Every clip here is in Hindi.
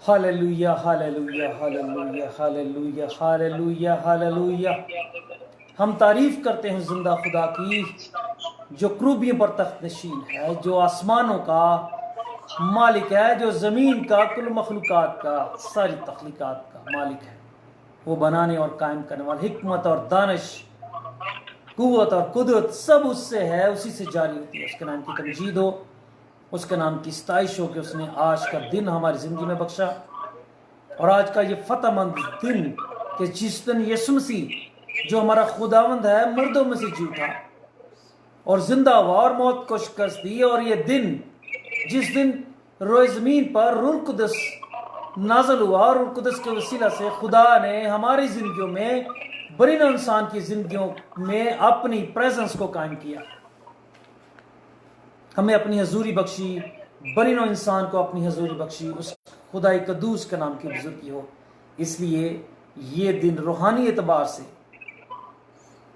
Hallelujah hallelujah hallelujah hallelujah hallelujah hallelujah. हम तारीफ करते हैं जिंदा खुदा की, जो क्रूबियों पर तख्त नशीन है, जो आसमानों का मालिक है, जो ज़मीन का कुल मखलूक़ात का सारी तख्लीक़ात का मालिक है। वो बनाने और कायम करने वाला, हिकमत और दानिश, कुव्वत और कुदरत सब उससे है, उसी से जारी होती है। उसके नाम की तमजीद हो, उसके नाम की सताइश हो कि उसने आज का दिन हमारी ज़िंदगी में बख्शा। और आज का ये फतहमंद दिन कि जिस दिन यीशु मसीह जो हमारा खुदावंद है मुर्दों में से जी उठा और जिंदा हुआ और मौत को शिकस्त दी। और ये दिन जिस दिन रोए ज़मीन पर रूह कुदस नाजल हुआ और रूह कुदस के वसीला से खुदा ने हमारी ज़िंदगियों में, बरीन इंसान की ज़िंदगियों में अपनी प्रेजेंस को कायम किया, हमें अपनी हजूरी बख्शी, बरीन इंसान को अपनी हजूरी बख्शी। उस खुदाई कदूस के नाम की बुजुर्गी हो। इसलिए ये दिन रूहानी एतबार से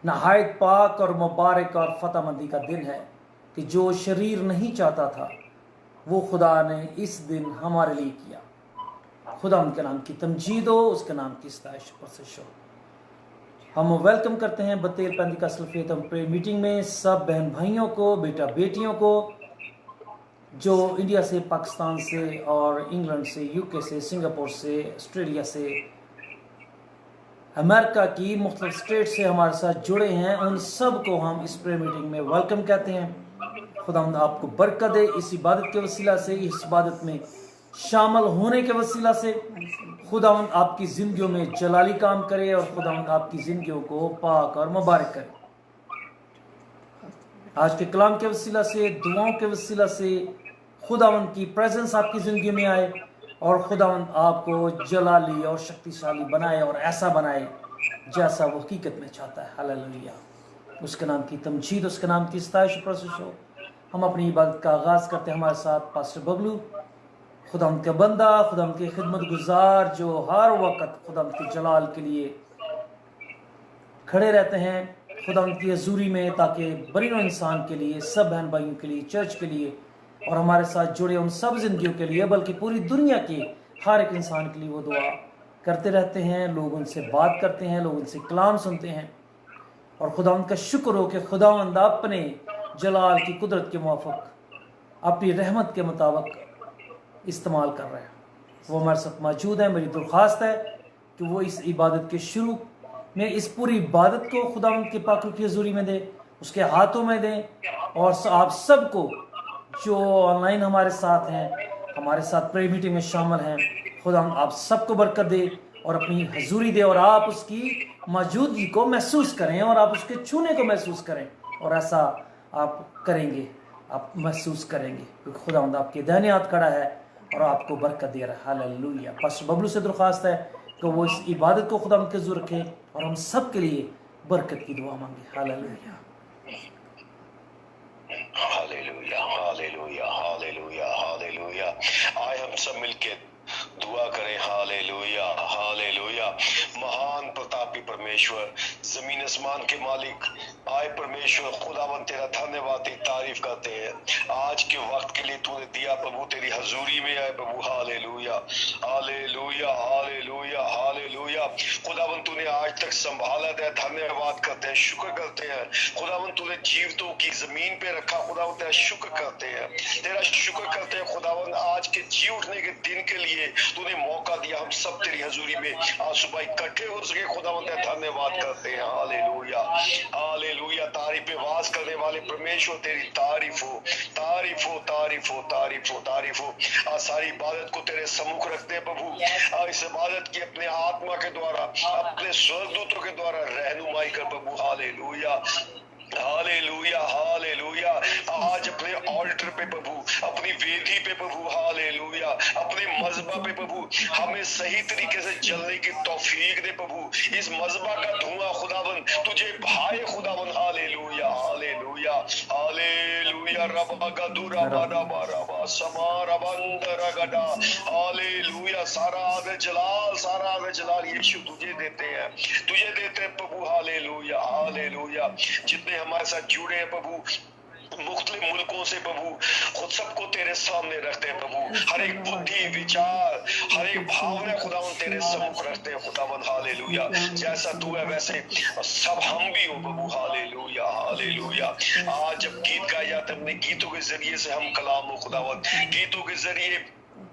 नहायत पाक और मुबारक और फतहमंदी का दिन है कि जो शरीर नहीं चाहता था वो खुदा ने इस दिन हमारे लिए किया। खुदा उनके नाम की तमजीद हो, उसके नाम की सताइश परसिश हो। हम वेलकम करते हैं बतेल पैंदी का सल्फेत हम प्रे मीटिंग में सब बहन भाइयों को, बेटा बेटियों को, जो इंडिया से, पाकिस्तान से और इंग्लैंड से, यूके से, सिंगापुर से, ऑस्ट्रेलिया से, अमेरिका की मुख्तलिफ स्टेट से हमारे साथ जुड़े हैं। उन सब को हम इस प्रे मीटिंग में वेलकम कहते हैं। खुदा आपको बरकत दे इस इबादत के वसीला से, इस इबादत में शामिल होने के वसीला से। खुदा आपकी ज़िंदगियों में जलाली काम करे और खुदा आपकी ज़िंदगियों को पाक और मुबारक करे। आज के कलाम के वसीला से, दुआओं के वसीला से खुदावंद की प्रेजेंस आपकी ज़िंदगी में आए और खुदावंद आपको जलाली और शक्तिशाली बनाए और ऐसा बनाए जैसा वो हकीकत में चाहता है। हालेलुया। उसके नाम की तमजीद, उसके नाम की सताइश प्रशंसा हो। हम अपनी इबादत का आगाज़ करते हैं हमारे साथ पास्टर बबलू, खुदावंद का बंदा, खुदावंद के खिदमत गुजार, जो हर वक्त खुदावंद के जलाल के लिए खड़े रहते हैं खुदावंद की हजूरी में, ताकि बरीनो इंसान के लिए, सब बहन भाइयों के लिए, चर्च के लिए और हमारे साथ जुड़े उन सब जिंदगियों के लिए, बल्कि पूरी दुनिया के हर एक इंसान के लिए वो दुआ करते रहते हैं। लोग उनसे बात करते हैं, लोग उनसे कलाम सुनते हैं और खुदावंद का शुक्र हो कि खुदावंद अपने जलाल की कुदरत के मुवाफिक, अपनी रहमत के मुताबिक इस्तेमाल कर रहे हैं। वो हमारे साथ मौजूद है। मेरी दरख्वास्त है कि वो इस इबादत के शुरू में इस पूरी इबादत को खुदावंद के पाक की हजूरी में दे, उसके हाथों में दें। और आप सबको जो ऑनलाइन हमारे साथ हैं, हमारे साथ प्रे मीटिंग में शामिल हैं, खुदा आप सबको बरकत दे और अपनी हजूरी दे और आप उसकी मौजूदगी को महसूस करें और आप उसके छूने को महसूस करें। और ऐसा आप करेंगे, आप महसूस करेंगे क्योंकि खुदा आपके दाहिने हाथ खड़ा है और आपको बरकत दे रहा है। हालेलुया। पास्टर बबलू से दरख्वास्त है कि वो इस इबादत को खुदा के ज़रूर रखें और हम सब के लिए बरकत की दुआ मांगे। Hallelujah hallelujah hallelujah hallelujah hallelujah. आए हम सब मिलके दुआ करें। Hallelujah hallelujah. महान प्रतापी परमेश्वर, जमीन आसमान के मालिक, आए परमेश्वर खुदावन तेरा धन्यवाद, तेरी तारीफ करते हैं आज के वक्त के लिए तूने दिया प्रभु, तेरी हजूरी में आए प्रभु। Hallelujah hallelujah hallelujah hallelujah. खुदावन तूने आज तक संभाला है, धन्यवाद करते हैं, शुक्र करते हैं। खुदावन तूने जीवतों की जमीन पे रखा, खुदावन तेरा शुक्र करते हैं, तेरा शुक्र करते हैं। खुदावन आज के जी उठने के दिन के लिए तूने मौका दिया, हम सब तेरी हजूरी में आज सुबह इकट्ठे हो सके। खुदावन तेरा धन्यवाद करते हैं। Hallelujah hallelujah. तारीफ पे वास करने वाले परमेश्वर तेरी तारीफ हो, तारीफ हो, तारीफ हो, तारीफ हो, तारीफ हो। आज सारी इबादत को तेरे सम्मुख रखते हैं प्रभु। इस इबादत की अपने आत्मा के द्वारा, अपने स्वर्गदूतों के द्वारा रहनुमाई कर प्रभु। Hallelujah hallelujah hallelujah. आज अपने ऑल्टर पे प्रभु, अपनी वेदी पे प्रभु, हालेलुया, अपने मजबा पे प्रभु हमें सही तरीके से चलने की तौफीक दे प्रभु। इस मजबा का धुआं खुदावन तुझे भाए खुदावन। Hallelujah hallelujah hallelujah. रबा गदुरा बारा बारा समारा बंदरा गदा। हालेलुया। सारा आदर जलाल, सारा आदर जलाल यीशु तुझे देते हैं, तुझे देते हैं प्रभु। Hallelujah hallelujah. जितने हमारे साथ जुड़े हैं प्रभु मुख्तलिफ मुल्कों से प्रभु, खुद सबको तेरे सामने रखते हैं प्रभु। हर एक बुद्धि, विचार, हर एक भावना खुदावन तेरे सम्मुख रखते हैं खुदावन, हालेलुया। जैसा तू है वैसे सब हम भी हो प्रभु, हालेलुया हालेलुया। आज जब गीत गाए जाते हैं, अपने गीतों के जरिए से हम कलाम हो खुदावन, गीतों के जरिए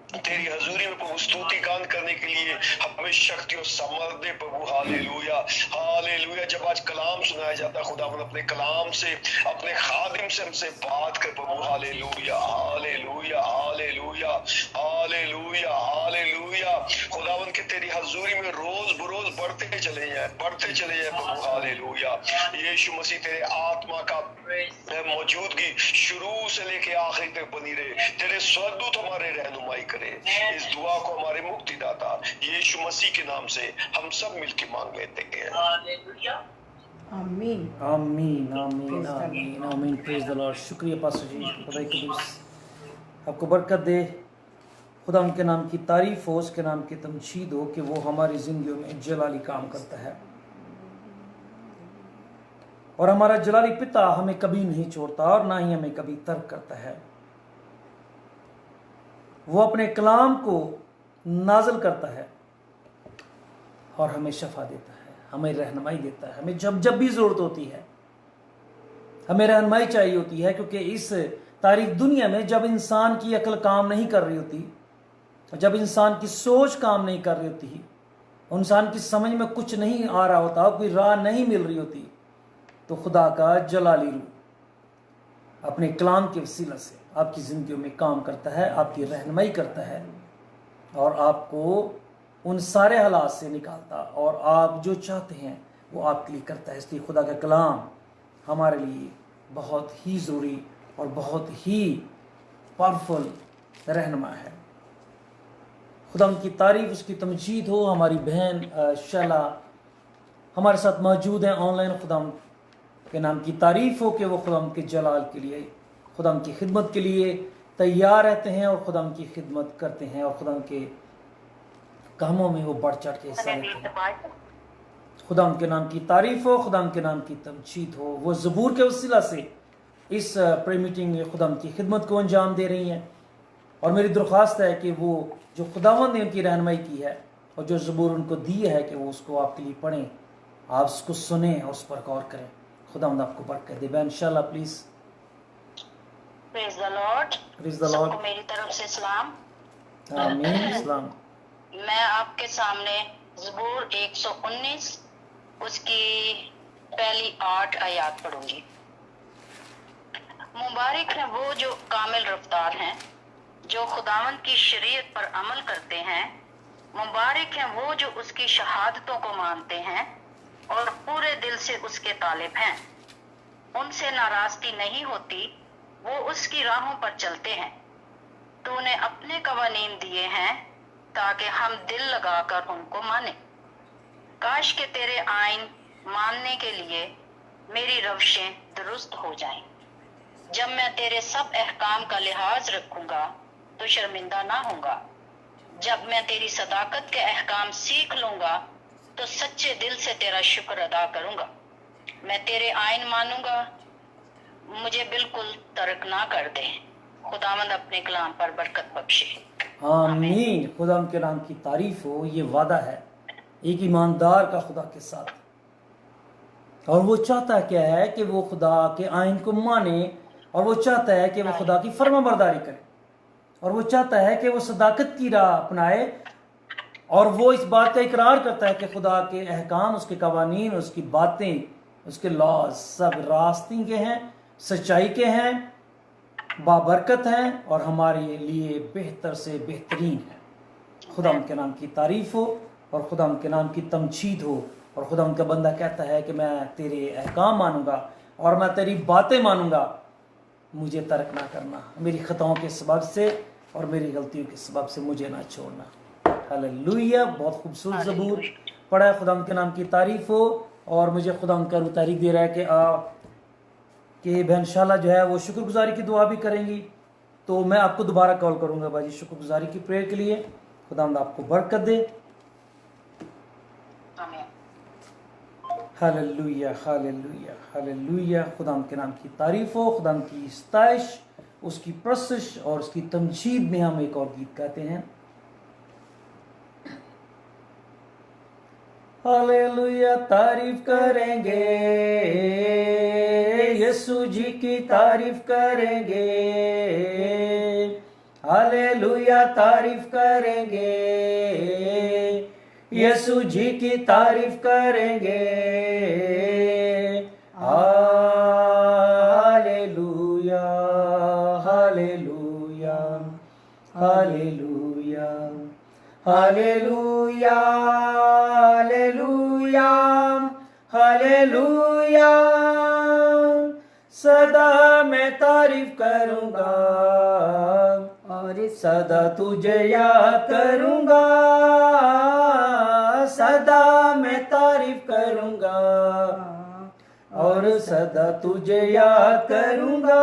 तेरी हजूरी में प्रभु स्तुति गान करने के लिए हमें शक्ति और समर्थ दे प्रभु, हालेलुया हालेलुया। जब आज कलाम सुनाया जाता है खुदावन, अपने कलाम से, अपने खादिम से हमसे बात कर प्रभु, hallelujah hallelujah hallelujah hallelujah hallelujah. खुदावन के तेरी हजूरी में रोज बरोज बढ़ते चले जाए प्रभु, हालेलुया। यीशु मसीह तेरे आत्मा का मौजूदगी शुरू से लेके आखिरी तक बनी रहे, तेरे स्वर्गदूत हमारे रहनुमाई करे। इस दुआ को हमारे मुक्तिदाता यीशु मसीह के नाम से हम सब मिलकर मांग लेते हैं, हालेलुया आमीन आमीन आमीन आमीन आमीन। Praise the Lord. शुक्रिया पास्टर जी, खुदा की कुदस आपको बरकत दे। खुदा उनके नाम की तारीफ हो, उसके नाम की तमजीद हो कि वो हमारी जिंदगियों में जलाली काम करता है, और हमारा जलाली पिता हमें कभी नहीं छोड़ता और ना ही हमें कभी तर्क करता है। वो अपने कलाम को नाज़िल करता है और हमें शफा देता है, हमें रहनुमाई देता है। हमें जब जब भी ज़रूरत होती है हमें रहनुमाई चाहिए होती है, क्योंकि इस तारीख दुनिया में जब इंसान की अक्ल काम नहीं कर रही होती, जब इंसान की सोच काम नहीं कर रही होती, इंसान की समझ में कुछ नहीं आ रहा होता, कोई राह नहीं मिल रही होती, तो खुदा का जलाली रूह अपने कलाम के वसीला से आपकी ज़िंदगियों में काम करता है, आपकी रहनुमाई करता है और आपको उन सारे हालात से निकालता, और आप जो चाहते हैं वो आपके लिए करता है। इसलिए खुदा का कलाम हमारे लिए बहुत ही ज़रूरी और बहुत ही पावरफुल रहनुमा है। खुदा उनकी तारीफ, उसकी तमजीद हो। हमारी बहन शैला हमारे साथ मौजूद हैं ऑनलाइन। खुदा के नाम की तारीफ हो कि वो खुदा के जलाल के लिए, खुदा की खिदमत के लिए तैयार रहते हैं और खुदा की खिदमत करते हैं, और खुदा के कामों में वो बढ़ चढ़ के हिस्सा लेते हैं। खुदा के नाम की तारीफ हो, खुदा के नाम की तमजीद हो। वो ज़बूर के वसीला से इस प्रेयर मीटिंग में खुदा की खिदमत को अंजाम दे रही हैं, और मेरी दरख्वास्त है कि वो जो खुदावंद ने उनकी रहनुमाई की है और जो ज़बूर उनको दी है कि वो उसको आपके लिए पढ़ें, आप उसको सुने और उस पर गौर करें। खुदावंद आपको बरकत दे। बहन इंशाल्लाह please. Praise the Lord. Praise the Lord. सबको मेरी तरफ से सलाम। आमीन। सलाम। मैं आपके सामने ज़बूर 119 उसकी पहली 8 आयत पढ़ूंगी। मुबारक है वो जो कामिल रफ्तार हैं, जो खुदावंद की शरीयत पर अमल करते हैं। मुबारक है वो जो उसकी शहादतों को मानते हैं और पूरे दिल से उसके तालिब हैं। उनसे नाराजगी नहीं होती, वो उसकी राहों पर चलते हैं। तूने अपने कवानीन दिए हैं ताकि हम दिल लगाकर उनको माने। काश के तेरे आइन मानने के लिए मेरी रवशें दुरुस्त हो जाएं। जब मैं तेरे सब अहकाम का लिहाज रखूंगा तो शर्मिंदा ना होऊंगा। जब मैं तेरी सदाकत के अहकाम सीख लूंगा तो सच्चे दिल से तेरा शुक्र अदा करूंगा। मैं तेरे आइन मानूंगा, मुझे बिल्कुल तर्क ना कर दे। खुदावंद अपने कलाम पर बरकत बख्शे। आमीन। खुदा के नाम की तारीफ हो। ये वादा है एक ईमानदार का खुदा के साथ, और वो चाहता क्या है कि वो खुदा के आइन को माने, और वो चाहता है कि वो खुदा की फर्माबरदारी करे, और वो चाहता है कि वो सदाकत की राह अपनाए, और वो इस बात का इकरार करता है कि खुदा के अहकाम, उसके कवानीन, उसकी बातें, उसके लॉज सब रास्ते के हैं, सच्चाई के हैं, बाबरकत हैं और हमारे लिए बेहतर से बेहतरीन है। खुदा के नाम की तारीफ हो और खुदा के नाम की तमजीद हो। और खुदा का बंदा कहता है कि मैं तेरे अहकाम मानूंगा और मैं तेरी बातें मानूंगा, मुझे तर्क ना करना, मेरी खताओं के सबब से और मेरी गलतियों के सबब से मुझे ना छोड़ना। हालेलुया। बहुत खूबसूरत ज़बूर पढ़ा है। खुदा के नाम की तारीफ हो। और मुझे खुदा का तारीफ दे रहा है कि बहन शाला जो है वो शुक्रगुजारी की दुआ भी करेंगी, तो मैं आपको दोबारा कॉल करूंगा बाजी शुक्रगुजारी की प्रेयर के लिए। खुदा आपको बरकत दे। Hallelujah hallelujah hallelujah. खुदा के नाम की तारीफ हो, खुदा की सताइश, उसकी प्रशंसा और उसकी तमजीद में हम एक और गीत गाते हैं। हालेलुया तारीफ करेंगे, यीशु जी की तारीफ करेंगे। हालेलुया तारीफ करेंगे, यीशु जी की तारीफ करेंगे। Hallelujah hallelujah hallelujah hallelujah hallelujah hallelujah. सदा मैं तारीफ करूंगा और सदा तुझे याद करूंगा। सदा मैं तारीफ करूंगा और सदा तुझे याद करूंगा।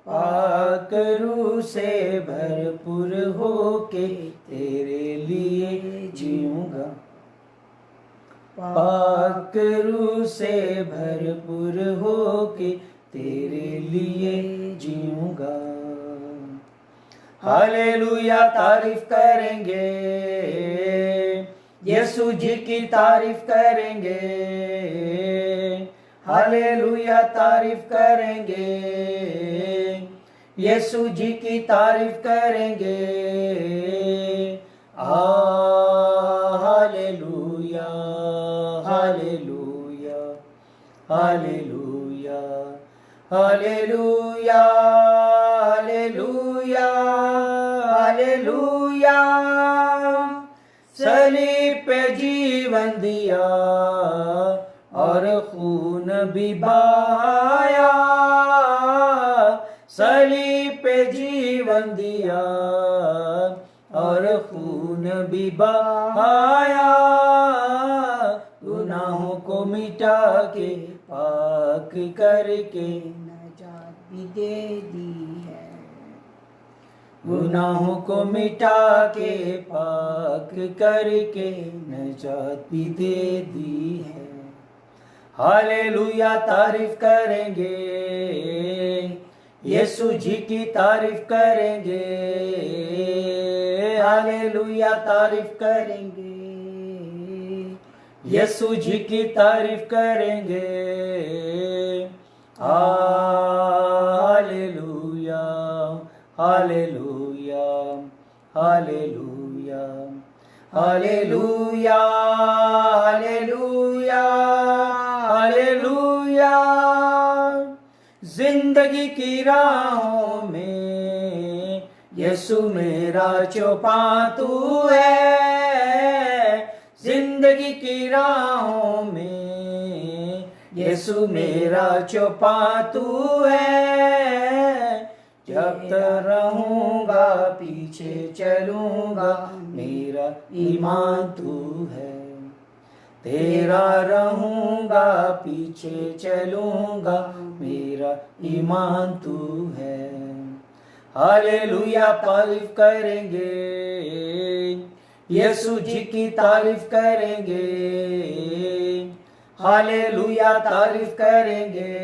पाकरू से भरपूर होके तेरे लिए जीऊंगा। पाकरू से भरपूर होके तेरे लिए जीऊंगा। हालेलुया तारीफ करेंगे, यीशु जी की तारीफ करेंगे। हालेलुया तारीफ करेंगे, यीशु जी की तारीफ करेंगे। Hallelujah hallelujah hallelujah hallelujah hallelujah hallelujah. सलीब पे जीवन दिया और खून भी बहाया। सलीब पे जीवन दिया और खून भी बहाया। गुनाहों को मिटा के पाक करके नजात भी दे दी है। गुनाहों को मिटा के पाक करके नजात भी दे दी है। हालेलुया तारीफ करेंगे, यीशु जी की तारीफ करेंगे। हालेलुया तारीफ करेंगे, यीशु जी की तारीफ करेंगे। Hallelujah hallelujah hallelujah hallelujah hallelujah hallelujah. जिंदगी की राहों में यीशु मेरा चौपातू है। जिंदगी की राहों में यीशु मेरा चौपातू है। जब तक रहूंगा पीछे चलूंगा, मेरा ईमान तू है। तेरा रहूंगा पीछे चलूंगा, मेरा ईमान तू है। हालेलुया तारीफ करेंगे, यीशु जी की तारीफ करेंगे। हालेलुया तारीफ करेंगे,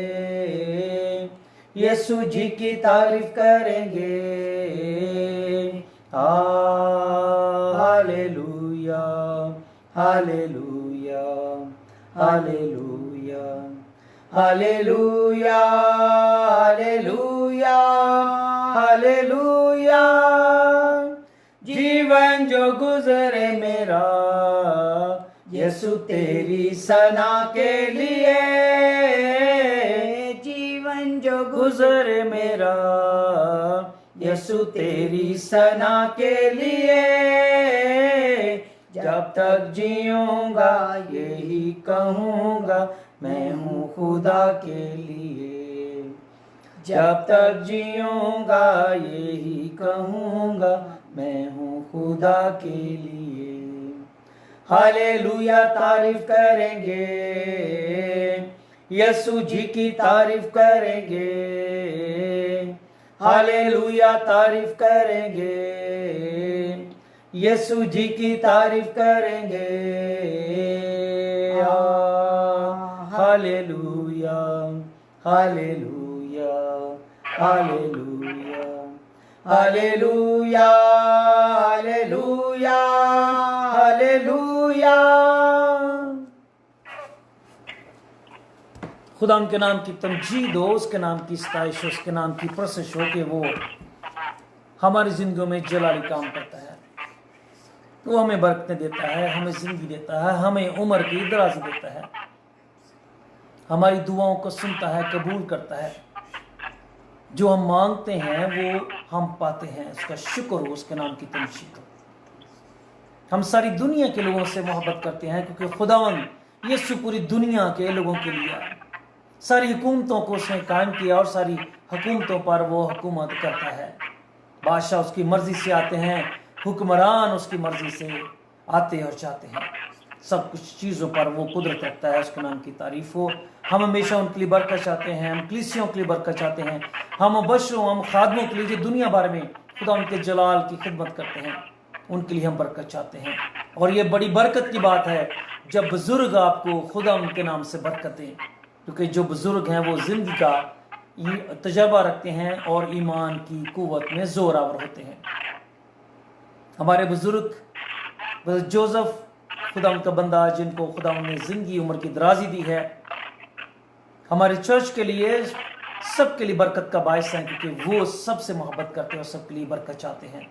यीशु जी की तारीफ करेंगे। Hallelujah hallelujah hallelujah hallelujah hallelujah hallelujah. जीवन जो गुजरे मेरा यीशु तेरी सना के लिए। जीवन जो गुजरे मेरा यीशु तेरी सना के लिए। जब तक जीऊंगा यही कहूँगा, मैं हूँ खुदा के लिए। जब तक जीऊंगा यही कहूँगा, मैं हूँ खुदा के लिए। हालेलुया तारीफ करेंगे, यीशु जी की तारीफ करेंगे। हालेलुया तारीफ करेंगे, यीशु जी की तारीफ करेंगे। Hallelujah hallelujah hallelujah hallelujah hallelujah hallelujah. खुदा उनके नाम की तमजीद हो, उसके नाम की सताइश हो, उसके नाम की प्रशंस हो कि वो हमारी जिंदगियों में जलाली काम करता है। वो हमें बरकतें देता है, हमें जिंदगी देता है, हमें उम्र की दराजी देता है, हमारी दुआओं को सुनता है, कबूल करता है। जो हम मांगते हैं वो हम पाते हैं। उसका शुक्र हो, उसके नाम की तमजीद हो। हम सारी दुनिया के लोगों से मोहब्बत करते हैं क्योंकि खुदावंद यीशु पूरी दुनिया के लोगों के लिए आया। सारी हुकूमतों को उसने कायम किया और सारी हुकूमतों पर वो हुकूमत करता है। बादशाह उसकी मर्जी से आते हैं, हुक्मरान उसकी मर्जी से आते और जाते हैं। सब कुछ चीज़ों पर वो कुदरत रखता है। उसके नाम की तारीफ हो। हम हमेशा उनके लिए बरकत चाहते हैं, हम कलीसियों के लिए बरकत चाहते हैं, हम बशरों, हम खादमों के लिए जो दुनिया भर में खुदा उनके जलाल की खिदमत करते हैं, उनके लिए हम बरकत चाहते हैं। और ये बड़ी बरकत की बात है जब बुजुर्ग आपको खुदा उनके नाम से बरकत दें, क्योंकि जो बुजुर्ग हैं वो जिंदगी का तजर्बा रखते हैं और ईमान की कुव्वत में जोरावर होते हैं। हमारे बुजुर्ग जोसेफ खुदा उनका बंदा, जिनको खुदा ने जिंदगी उम्र की दराजी दी है, हमारे चर्च के लिए सबके लिए बरकत का बायस है क्योंकि वो सबसे मोहब्बत करते हैं और सबके लिए बरकत चाहते हैं।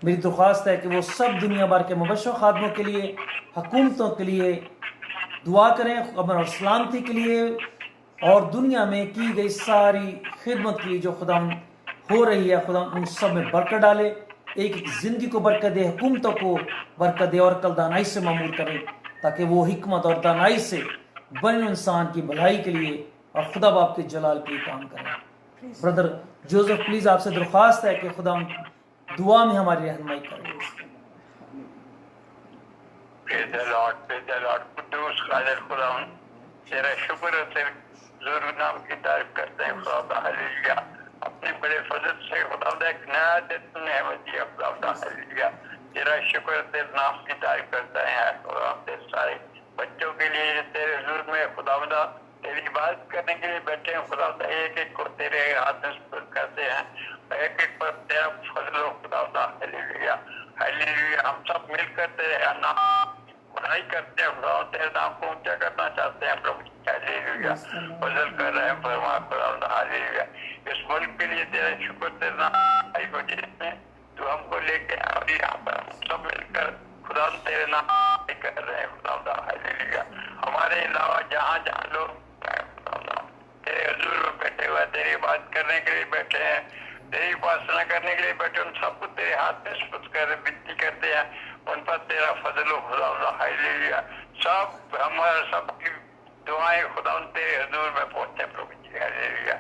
मेरी दरख्वास्त है कि वो सब दुनिया भर के मुबशर खादमों के लिए, हुकूमतों के लिए दुआ करें, अमन और सलामती के लिए और दुनिया में की गई सारी खिदमत के लिए जो खुदा हो रही है, खुदा उन सब में बरकत डाले, एक एक जिंदगी को बरकत दे, हुकूमतों को बरकत दे और कल दानाई से मामूल करे, ताकि वो हिकमत और दानाई से बने इंसान की भलाई के लिए और खुदा बाप के जलाल के लिए काम करें। ब्रदर जोसेफ, प्लीज आपसे दरख्वास्त है कि खुदा दुआ में हमारी रहनुमाई करें। तेरा शुक्र है, तेरे ज़रूर नाम की तारीफ करते हैं खुदा। हालेलुया। अपने बड़े फजल से खुदा एक नया दिन नेमत दिया खुदा। हालेलुया। तेरा शुक्र, तेरे नाम की तारीफ करते हैं खुदा। तेरे सारे बच्चों के लिए तेरे हुजूर में खुदा तेरी इबादत करने के लिए बैठे हैं खुदा। एक एक को तेरे हाथ में सुपुर्द करते हैं, एक एक पर तेरा फजल हो खुदा। हालेलुया। हालेलुया। हम सब मिलकर तेरे नाम बनाई करते हैं खुदा। तेरे नाम को ऊंचा करना चाहते हैं प्रभु। हालेलुया। फजल कर रहे हैं फरमा खुदा। हालेलुया। इस मुल्क के लिए तेरा शुक्र, तेरे नाम को जिसमें तू हमको लेके और यहाँ पर हम सब मिलकर खुदा तेरे नाम कर रहे हैं खुदा। हालेलुया। हमारे अलावा जहाँ जहाँ लोग तेरे हुजूर में बैठे हुए, तेरी बात करने के लिए बैठे हैं, तेरी उपासना करने के लिए बैठे, उन सबको तेरे हाथ में सुपुर्द कर विनती करते हैं, उन पर तेरा फजल हो खुदा। हालेलुया। सब हमारे सबकी दुआएं खुदा तेरे हुजूर में पहुंचते प्रभु जी। हालेलुया।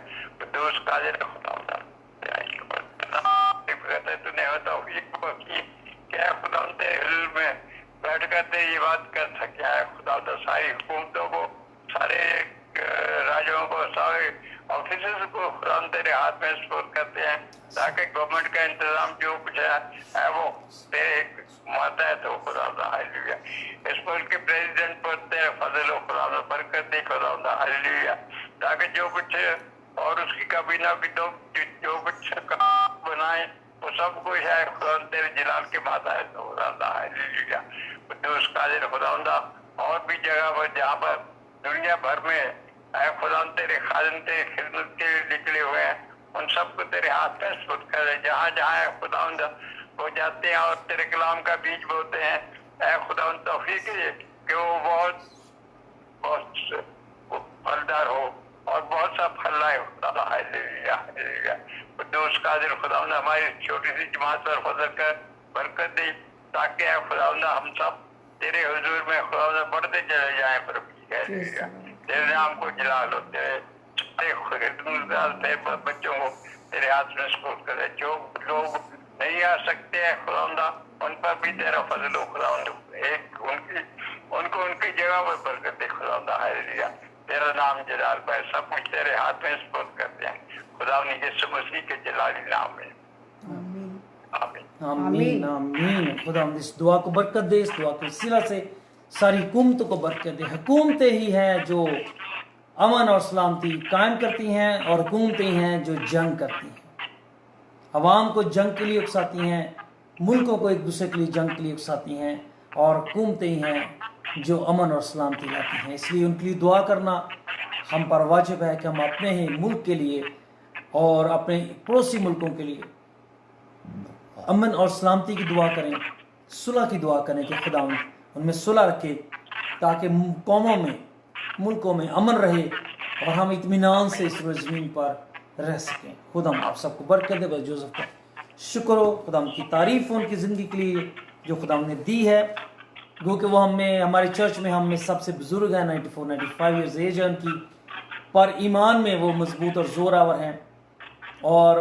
दोष कादिर खुदा तूने क्या खुदा तेरे हुजूर में बैठ कर तेरी बात कर सके है खुदा। सारी हुकूमतों को, सारे राज्यों को, सारे ऑफिसर्स को खुदा तेरे हाथ में सुपुर्द करते हैं, ताकि गवर्नमेंट का इंतजाम जो कुछ है वो तेरे माता है तो खुदा। हालेलुया। इस मुल्क के प्रेसिडेंट पर तेरे फजल हो खुदा, बरकत दे खुदा। हालेलुया। ताकि जो कुछ और उसकी काबीना की जो कुछ बनाए वो सब कुछ है खुदा तेरे जलाल के माता है तो खुदा। हालेलुया। कुद्दूस कादिर खुदा। और भी जगह पर जहाँ पर दुनिया भर में खुदा तेरे खादिम तेरे खिदमत के निकले हुए हैं, उन सबको तेरे हाथ में सुपुर्द कर। जहाँ जहाँ खुदा हो जाते हैं और तेरे कलाम का बीज बोते हैं, खुदा तौफीक कि वो बहुत फलदार हो और बहुत सा फल लाए खुदा। हालेलुया। हालेलुया। कुद्दूस कादिर खुदा हमारी छोटी सी जमात पर फजल कर बरकत दे, ताकि खुदा हम सब तेरे हुजूर में खुदा बढ़ते चले जाए प्रभु। हालेलुया। तेरे नाम को जला लो, तेरे बच्चों को तेरे हाथ में सुपुर्द करे। जो लोग नहीं आ सकते हैं खुदा, उन पर भी तेरा फजल हो खुदा। एक उनको उनकी जगह पर बरकत दे खुदा। हालेलुया। तेरा नाम जलाल पर सब कुछ तेरे हाथ में सुपुर्द करते हैं खुदा। यीशु मसीह के जलाली नाम में आमीन। आमीन आमीन। खुदा इस दुआ को बरकत दे, इस दुआ के सिला से सारी हुकूमतों को बरकत दे। हुकूमतें ही हैं जो अमन और सलामती कायम करती हैं और हुकूमतें हैं जो जंग करती हैं, अवाम को जंग के लिए उकसाती हैं, मुल्कों को एक दूसरे के लिए जंग के लिए उकसाती हैं, और हुकूमतें ही हैं जो अमन और सलामती लाती हैं। इसलिए उनके लिए दुआ करना हम पर वाजिब है कि हम अपने ही मुल्क के लिए और अपने पड़ोसी मुल्कों के लिए अमन और सलामती की दुआ करें, सुलह की दुआ करें कि खुदा उनमें सुलह रखे, ताकि कौमों में, मुल्कों में अमन रहे और हम इत्मीनान से इस ज़मीन पर रह सकें। खुदा आप सबको बरकत दे। बस जोसेफ का शुक्र हो, खुदा की तारीफ हो उनकी ज़िंदगी के लिए जो खुदा ने दी है। गो कि वो हमें, हमारे चर्च में हम में सबसे बुजुर्ग हैं, 94-95 ईयर्स एज है उनकी, पर ईमान में वो मजबूत और ज़ोरावर हैं और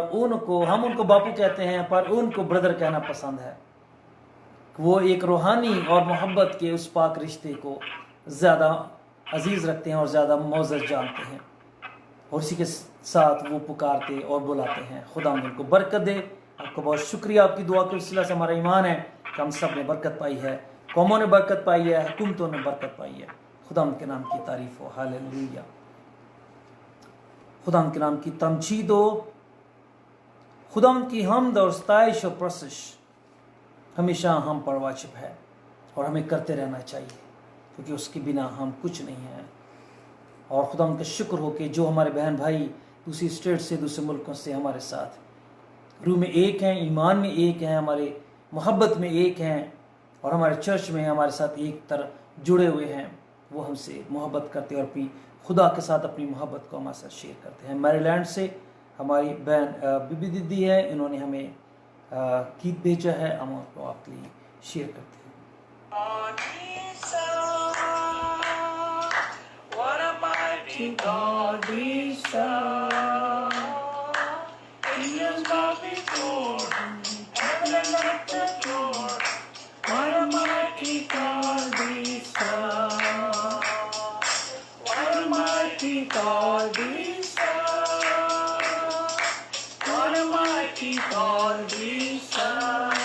हम उनको बापू कहते हैं, पर उनको ब्रदर कहना पसंद है। वो एक रूहानी और मोहब्बत के उस पाक रिश्ते को ज़्यादा अजीज़ रखते हैं और ज़्यादा मौजज़ जानते हैं और उसी के साथ वो पुकारते और बुलाते हैं। खुदा उनको बरकत दे। आपको बहुत शुक्रिया, आपकी दुआ के वसीला से हमारा ईमान है कि हम सब ने बरकत पाई है, कौमों ने बरकत पाई है, हुकूमतों ने बरकत पाई है। खुदा उनके नाम की तारीफ हो। हालेलुया। खुदा उनके नाम की तमजीद हो। खुदा उनकी हमद और सताइश और प्रशंस हमेशा हम पर वाजिब है और हमें करते रहना चाहिए, क्योंकि उसके बिना हम कुछ नहीं हैं। और खुदा उनका शुक्र हो कि जो हमारे बहन भाई दूसरी स्टेट से, दूसरे मुल्कों से हमारे साथ रूह में एक हैं, ईमान में एक हैं, हमारे मोहब्बत में एक हैं और हमारे चर्च में हमारे साथ एक तरह जुड़े हुए हैं। वो हमसे मोहब्बत करते और अपनी खुदा के साथ अपनी मोहब्बत को हमारे साथ शेयर करते हैं। मैरीलैंड से हमारी बहन बीबी दीदी है, इन्होंने हमें गीत भेजा है, हम आपको आपके लिए शेयर करते हैं। God we serve. Angels bow before Him, heaven and earth adore. What a mighty God we serve. What a mighty God we serve. What a mighty God we serve.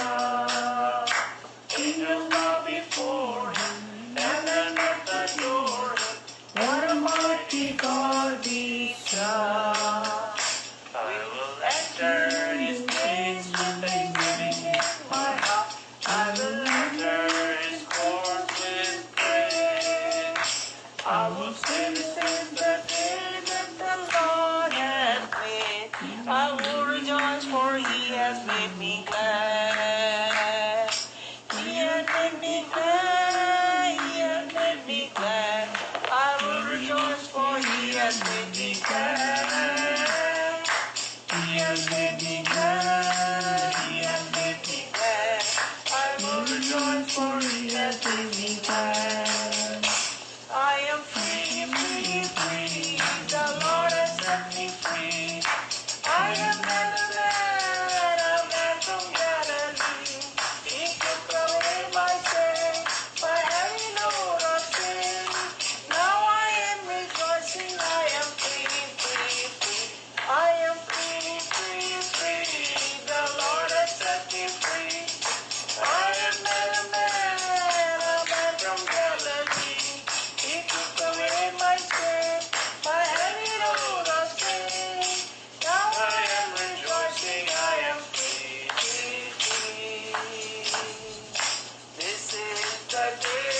Angels bow before Him, heaven and earth adore. What a mighty God we serve. I will enter His gates with thanksgiving in my heart. I will enter His courts with praise. I will sing the day that the Lord has made. I will rejoice, for He has made me glad. He has made me glad. He has made me glad. I will rejoice, for He has made me glad. He has made me glad. He has made me glad. I will rejoice, for He has made me glad. I am free, free, free. The Lord has set me free. I am not a man from Galilee. He took away my sin, my heavy load of sin. Now I am rejoicing. I am free, free, free. I am free, free, free. The Lord has set me free. I am not a man from Galilee. He took away my sin, my heavy load of sin. Now I am rejoicing. I am free, free, free. This is the day.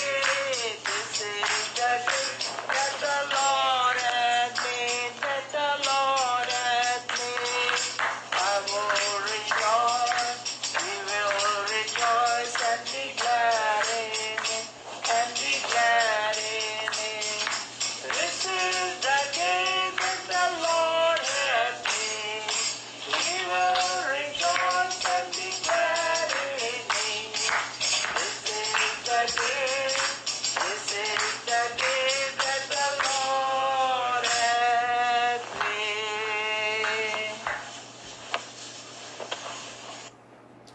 This is the day that the Lord has made. That the Lord has made. I will rejoice. We will rejoice and be glad in it. And be glad in it. This is the day that the Lord has made. We will rejoice and be glad in it. This is the day. This is the day that the Lord has made.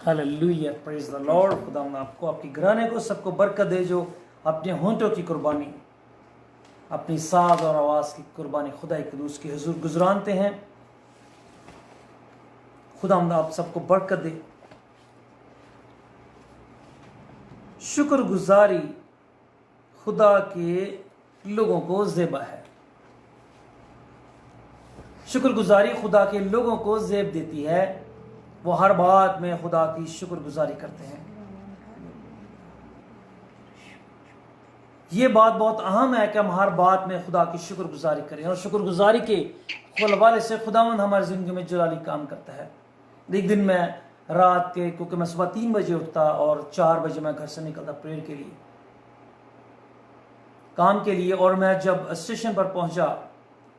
Hallelujah, praise the Lord. खुदा आपको, आपके घराने को सबको बरकत दे, जो अपने होंठों की कुर्बानी, अपनी साज और आवाज़ की कुर्बानी खुदा कदूस के हुजूर गुजरानते हैं। खुदा आप सबको बरकत दे। शुक्रगुजारी खुदा के लोगों को ज़ेबा है। शुक्रगुजारी खुदा के लोगों को ज़ेब देती है। वो हर बात में खुदा की शुक्रगुजारी करते हैं। ये बात बहुत अहम है कि हम हर बात में खुदा की शुक्रगुजारी करें, और शुक्रगुजारी के हवाले से खुदावंद हमारी ज़िंदगी में जलाली काम करता है। एक दिन मैं रात के, क्योंकि मैं सुबह 3 बजे उठता और 4 बजे मैं घर से निकलता प्रेयर के लिए, काम के लिए, और मैं जब स्टेशन पर पहुंचा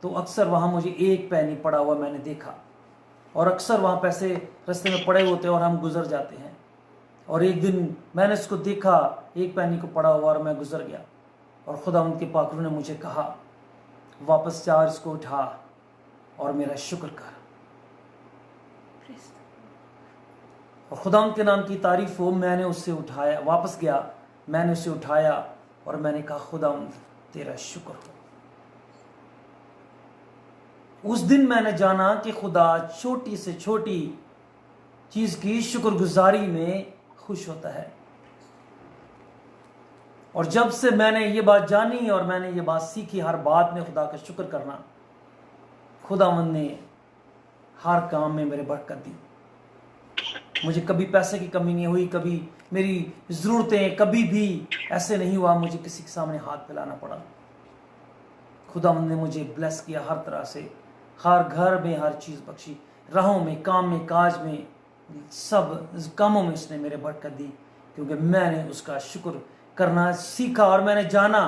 तो अक्सर वहाँ मुझे एक पैनी पड़ा हुआ मैंने देखा, और अक्सर वहाँ पैसे रास्ते में पड़े होते हैं और हम गुजर जाते हैं। और एक दिन मैंने इसको देखा, एक पैनी को पड़ा हुआ, और मैं गुजर गया, और खुदावंद के पाकरू ने मुझे कहा, वापस जा, इसको उठा और मेरा शुक्र कर। और खुदावंद के नाम की तारीफ हो। मैंने उससे उठाया, वापस गया, मैंने उसे उठाया और मैंने कहा, खुदावंद तेरा शुक्र हो। उस दिन मैंने जाना कि खुदा छोटी से छोटी चीज की शुक्रगुजारी में खुश होता है। और जब से मैंने ये बात जानी और मैंने ये बात सीखी, हर बात में खुदा का शुक्र करना, खुदावंद ने हर काम में मेरे बरकत दी। मुझे कभी पैसे की कमी नहीं हुई, कभी मेरी ज़रूरतें, कभी भी ऐसे नहीं हुआ मुझे किसी के सामने हाथ फैलाना पड़ा। खुदावंद ने मुझे ब्लेस किया हर तरह से, हर घर में हर चीज़ बख्शी, राहों में, काम में, काज में, सब कामों में उसने मेरे बरकत दी, क्योंकि मैंने उसका शुक्र करना सीखा। और मैंने जाना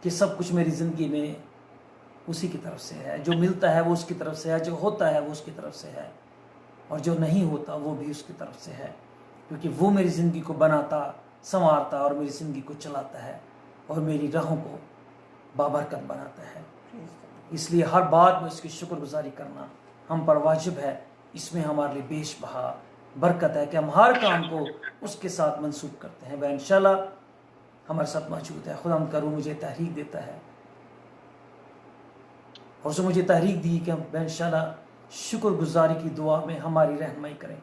कि सब कुछ मेरी ज़िंदगी में उसी की तरफ से है, जो मिलता है वो उसकी तरफ से है, जो होता है वो उसकी तरफ से है, और जो नहीं होता वो भी उसकी तरफ से है, क्योंकि वो मेरी ज़िंदगी को बनाता, संवारता और मेरी ज़िंदगी को चलाता है और मेरी राहों को बाबरकत बनाता है। इसलिए हर बात में उसकी शुक्रगुजारी करना हम पर वाजिब है। इसमें हमारे लिए बेशबहा बरकत है कि हम हर काम को उसके साथ मंसूब करते हैं। वह इंशाल्लाह हमारे साथ मौजूद है। खुदा करूँ मुझे तहरीक देता है, और उसने मुझे तहरीक दी कि हम इंशाल्लाह शुक्रगुजारी की दुआ में हमारी रहनुमाई करें,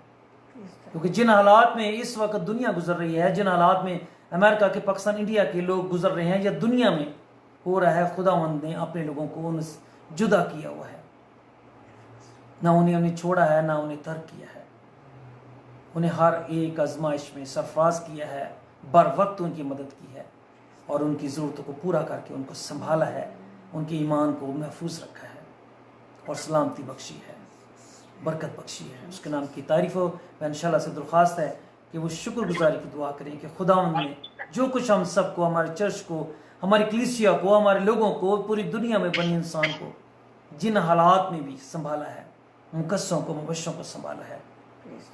क्योंकि जिन हालात में इस वक्त दुनिया गुजर रही है, जिन हालात में अमेरिका के, पाकिस्तान, इंडिया के लोग गुजर रहे हैं, या दुनिया में हो रहा है, खुदावंद ने अपने लोगों को उनसे जुदा किया हुआ है। ना उन्हें छोड़ा है, ना उन्हें तर्क किया है। उन्हें हर एक आजमाइश में सरफराज किया है, बर वक्त उनकी मदद की है, और उनकी ज़रूरतों को पूरा करके उनको संभाला है, उनके ईमान को महफूज रखा है, और सलामती बख्शी है, बरकत बख्शी है। उसके नाम की तारीफ़ हो। वह इंशाल्लाह से दरख्वास्त है कि वो शुक्रगुजारी की दुआ करें कि खुदावंद ने जो कुछ हम सबको, हमारे चर्च को, हमारी कलीसिया को, हमारे लोगों को, पूरी दुनिया में बनी इंसान को, जिन हालात में भी संभाला है, मुकस्सों को, मुबश्शरों को संभाला है,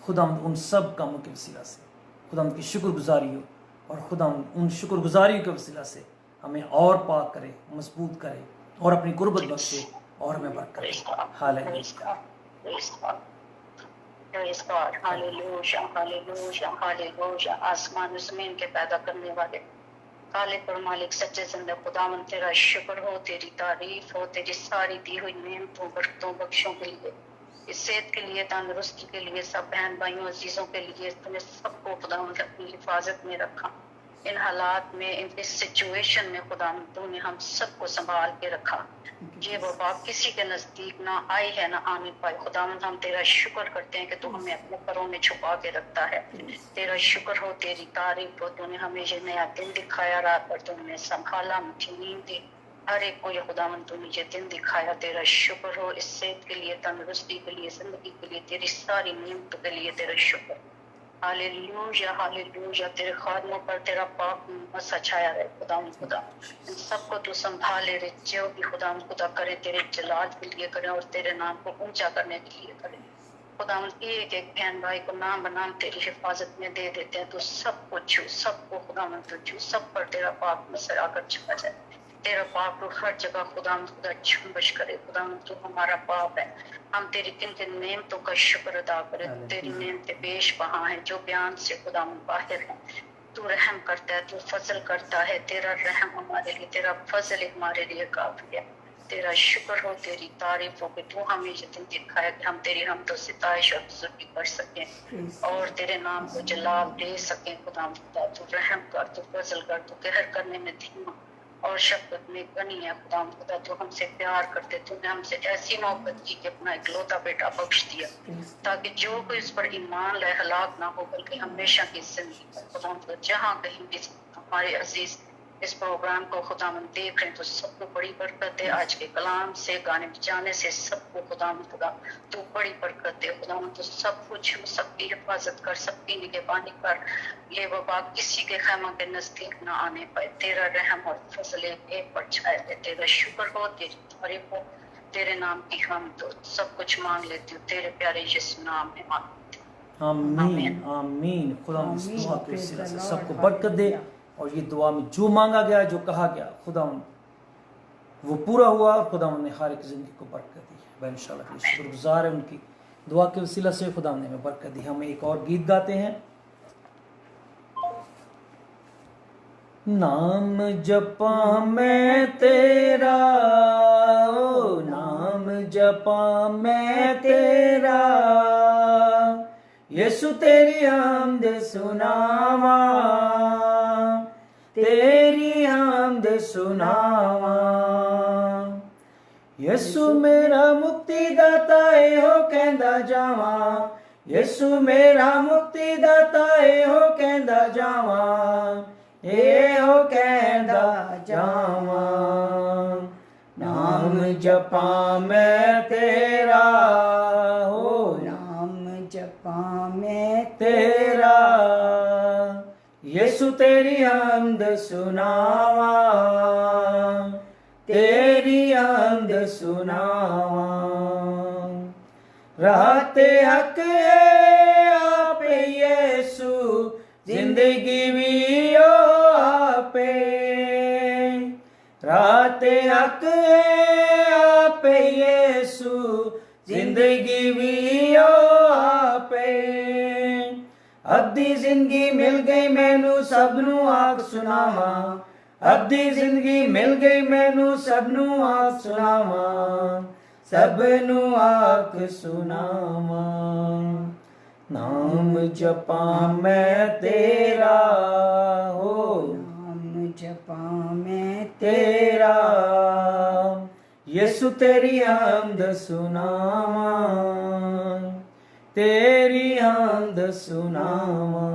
खुदावंद उन सब कामों के वसीला से खुदावंद की शुक्रगुजारी हो, और खुदावंद उन शुक्रगुजारियों के वसीला से हमें और पाक करे, मजबूत करे, और अपनी गुर्बत बख्शे, और हमें बरकत दे। हालेलुया। आसमान और ज़मीन के पैदा करने वाले खालिक और मालिक सच्चे जिंदा खुदावंद, तेरा शुक्र हो, तेरी तारीफ हो, तेरी सारी दी हुई नेमतों, बरकतों, बख्शों के लिए, इस सेहत के लिए, तंदुरुस्ती के लिए, सब बहन भाइयों अजीजों के लिए। तूने सबको खुदावंद अपनी हिफाजत में रखा। इन हालात में, इस सिचुएशन में खुदावंद तूने हम सबको संभाल के रखा। ये वबा किसी के नजदीक ना आई है, ना आने पाई। खुदावंद हम तेरा शुक्र करते हैं कि तू हमें अपने परों में छुपा के रखता है। तेरा शुक्र हो, तेरी तारीफ हो। तूने हमें ये नया दिन दिखाया, रात पर तुमने संभाला, मुझे नींद दी, हर एक को ये खुदावंद तूने ये दिन दिखाया। तेरा शुक्र हो इस सेहत के लिए, तंदुरुस्ती के लिए, जिंदगी के लिए, तेरी सारी नियमतों के लिए तेरा शुक्र। Hallelujah, hallelujah. तेरे खादमों पर तेरा पाक मसा छाया रहे खुदावंद। खुदा इन सबको तू संभाले रहे, जो भी खुदावंद खुदा करे तेरे जलाल के लिए करें और तेरे नाम को ऊंचा करने के लिए करें। खुदावंद एक एक बहन भाई को नाम बनाम तेरी हिफाजत में दे देते हैं। तो सबको छू, सबको खुदावंद तो छू, सब पर तेरा पाक मसा आकर छुपा जाए। तेरा पाप तो हर जगह खुदावंद खुदा झुंबश करे। खुदावंद तू हमारा पाप है, हम तेरी किन किन नेमतों का शुक्र अदा करें। तेरी नेमतें बेश बहा हैं, जो बयान से खुदावंद बाहर है। तू रहम करता है, तू फजल करता है। तेरा रहम हमारे लिए, तेरा फजल हमारे लिए काफी है। तेरा शुक्र हो, तेरी तारीफ हो कि तू हमें ये दिन दिखाया कि हम तेरी हमद और सिताइश और बुजुर्गी कर सकें और तेरे नाम को जलाल दे सकें। खुदावंद खुदा तू रहम कर, तू फजल कर, तू कहर करने में धीमा और शफकत में गनी है खुदा तो हमसे प्यार करते, तूने हमसे ऐसी मोहब्बत की कि अपना इकलौता बेटा बख्श दिया ताकि जो कोई इस पर ईमान लाए हलाक ना हो बल्कि हमेशा की जिंदगी पाए। खुदा जहाँ कहीं भी हमारे अजीज इस प्रोग्राम को खुदा देख रहे हैं तो सबको बड़ी बरकत है। आज के कलाम से गाने बजाने से सबको खुदा तू बड़ी बरकत है। खुदा तो सब कुछ सबकी हिफाजत कर, सबकी निगहबानी कर, ये वबा किसी के खैमा के नजदीक ना आने पाए। तेरा रहम और फजल एक पर छाए रहे। तेरा शुक्र हो, तेरी तारीफ हो, तेरे नाम की हम तो सब कुछ मांग लेती हूँ तेरे प्यारे यीशु नाम में मांगती हूँ। आमीन आमीन। खुदा इस दुआ के वसीले से सबको बरकत दे और ये दुआ में जो मांगा गया, जो कहा गया, खुदा वो पूरा हुआ और खुदा ने हर एक जिंदगी को बरकत दी है। मैं इंशाल्लाह के शुक्रगुजार है उनकी दुआ के वसीला से खुदा ने हमें बरकत दी। हम एक और गीत गाते हैं। नाम जपा मैं तेरा, ओ नाम जपा मैं तेरा, यीशु तेरी हमद सुनावा, तेरी हमद सुनावा। यीशु मेरा मुक्ति दाता हो कहंदा जावा, यीशु मेरा मुक्ति दाता हो कहंदा जावा, हो कहंदा जावा। नाम जपा मैं तेरा, हो नाम जपा मैं तेरा, यीशु तेरी हमद सुनावा, तेरी हमद सुनावा। रहते हक है आप यीशु, जिंदगी भी आपे, रहते हक है आप यीशु, जिंदगी भी आपे। अद्धी जिंदगी मिल गई मैनू सबनू आख सुनावा, अद्धी जिंदगी मिल गई मैनू सबनू आख सुनावा, सबनू आख सुनावा। नाम जपा मैं तेरा, हो नाम जपा मैं तेरा, यीशु तेरी हमद सुनावा, तेरी हमद सुनावा।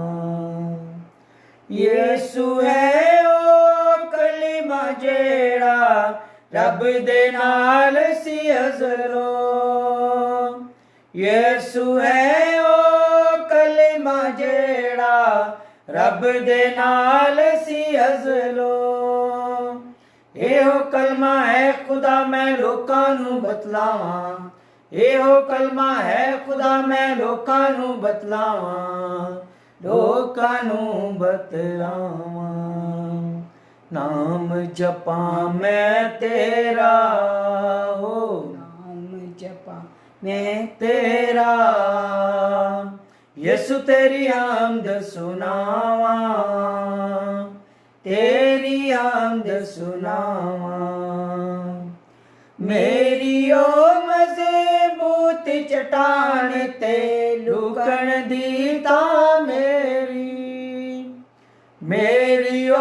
यीशु है ओ कलीमा जेड़ा रब दे नाल सी हज़रो, यीशु है ओ कलीमा जेड़ा रब दे नाल सी हज़रो। एहो कलमा है खुदा मैं लोकां नू बतलावां, एहो कलमा है खुदा मैं लोकां नू बतलावां, लोकां नू बतलावां। नाम जपा मैं तेरा, हो नाम जपा मैं तेरा, यीशु तेरी हमद सुनावा, तेरी हमद सुनावा। मेरी ओ मजबूत चट्टान ते लुकण दी तां मेरी, मेरी ओ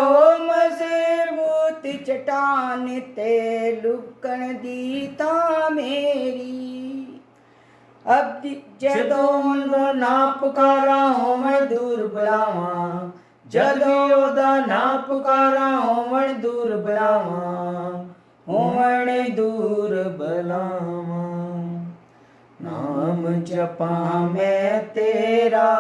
मजबूत चट्टान ते लुकण दी तां मेरी। अब जदों ना पुकारा होवण दूर बुलावा, जदों ओदा ना पुकारा होवण दूर बुलावा, होवण दूर बुलावा। नाम जपा मैं तेरा,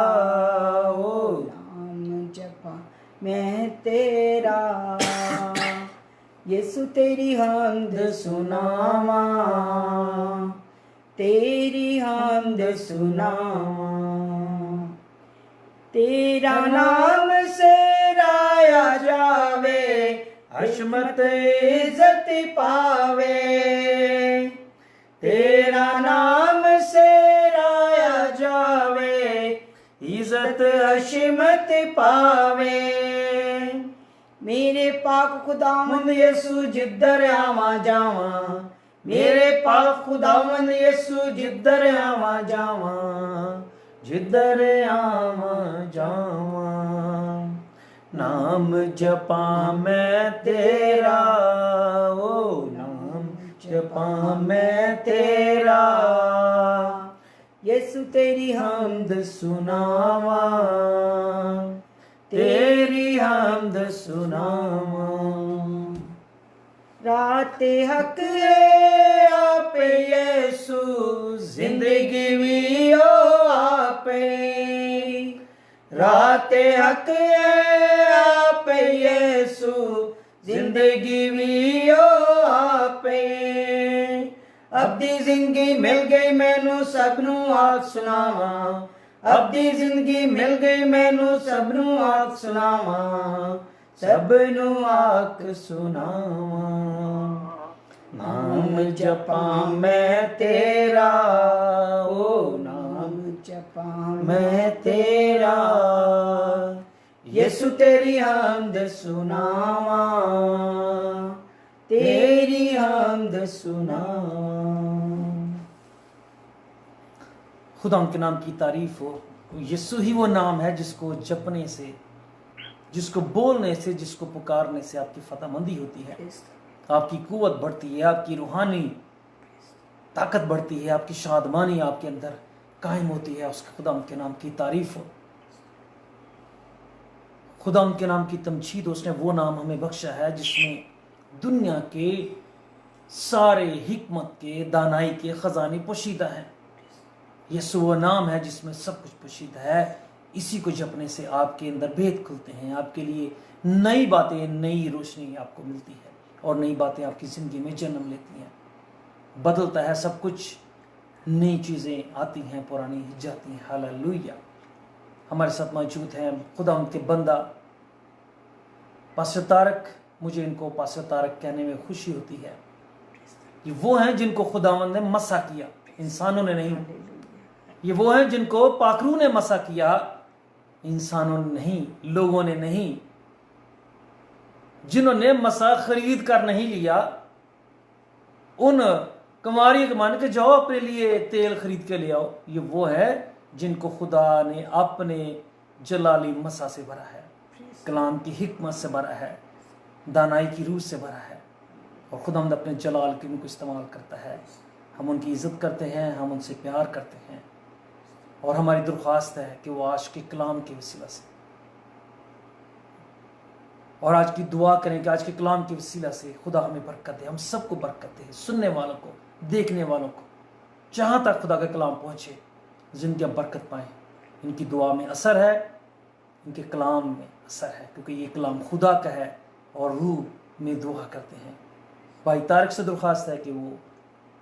हो नाम जपा मैं तेरा, यीशु तेरी हमद सुनावा, तेरी हमद सुनावा। तेरा नाम सराया जावे, हशमत इज्जत पावे, तेरा नाम सराया जावे, इज्जत हशमत पावे। मेरे पाक खुदावंद यीशु जिधर आवा जावा, मेरे पाक खुदावंद यीशु जिधर आवा जावा, जिधर आवा जावा। नाम नाम जपा मैं तेरा, ओ नाम जपा मैं तेरा, यीशु तेरी हमद सुनावा, तेरी हमद सुनावा। रात हक है आपे यीशु जिंदगी भी ओ आपे, रात हक है आपे यीशु जिंदगी भी ओ आपे। अबदी जिंदगी मिल गई मैनू सबनू आख सुनावा, अबदी जिंदगी मिल गई मैनू सबनू आख सुनावा, सबनू आख सुनावा। नाम जपा मैं तेरा, ओ नाम जपा मैं तेरा, यीशु तेरी हमद सुनावा, तेरी हमद सुनावा। खुदा के नाम की तारीफ हो। यीशु ही वो नाम है जिसको जपने से, जिसको बोलने से, जिसको पुकारने से आपकी फतेहमंदी होती है, आपकी कुव्वत बढ़ती है, आपकी रूहानी ताकत बढ़ती है, आपकी शादमानी आपके अंदर कायम होती है। उसके खुदा के नाम की तारीफ हो। खुदा के नाम की तमजीद। उसने वो नाम हमें बख्शा है जिसमें दुनिया के सारे हिकमत के, दानाई के खजाने पोशीदा हैं। यीशु वो नाम है जिसमें सब कुछ पोशीदा है। इसी को जपने से आपके अंदर भेद खुलते हैं, आपके लिए नई बातें, नई रोशनी आपको मिलती है और नई बातें आपकी ज़िंदगी में जन्म लेती हैं। बदलता है सब कुछ, नई चीज़ें आती हैं, पुरानी जाती हैं। हालेलुया। हमारे साथ मौजूद हैं खुदा उनके बंदा पास्टर तारक। मुझे इनको पास्टर तारक कहने में खुशी होती है। ये वो हैं जिनको खुदावंद ने मसा किया, इंसानों ने नहीं। ये वो हैं जिनको पाखरू ने मसा किया, इंसानों ने नहीं, लोगों ने नहीं। जिन्होंने मसा खरीद कर नहीं लिया, उन कुमारी के मान के जाओ अपने लिए तेल खरीद के ले आओ। ये वो है जिनको खुदा ने अपने जलाली मसा से भरा है, कलाम की हिकमत से भरा है, दानाई की रूह से भरा है। और खुदा अपने जलाल के उनको इस्तेमाल करता है। हम उनकी इज्जत करते हैं, हम उनसे प्यार करते हैं। और हमारी दरख्वास्त है कि वो आज के कलाम के वसीला से, और आज की दुआ करें कि आज के कलाम के वसीला से खुदा हमें बरकत दे, हम सबको बरकत दे, सुनने वालों को, देखने वालों को, जहाँ तक खुदा का कलाम पहुँचे जिंदगी बरकत पाएँ। इनकी दुआ में असर है, इनके कलाम में असर है, क्योंकि ये कलाम खुदा का है और रूह में दुआ करते हैं। भाई तारक से दरख्वास्त है कि वो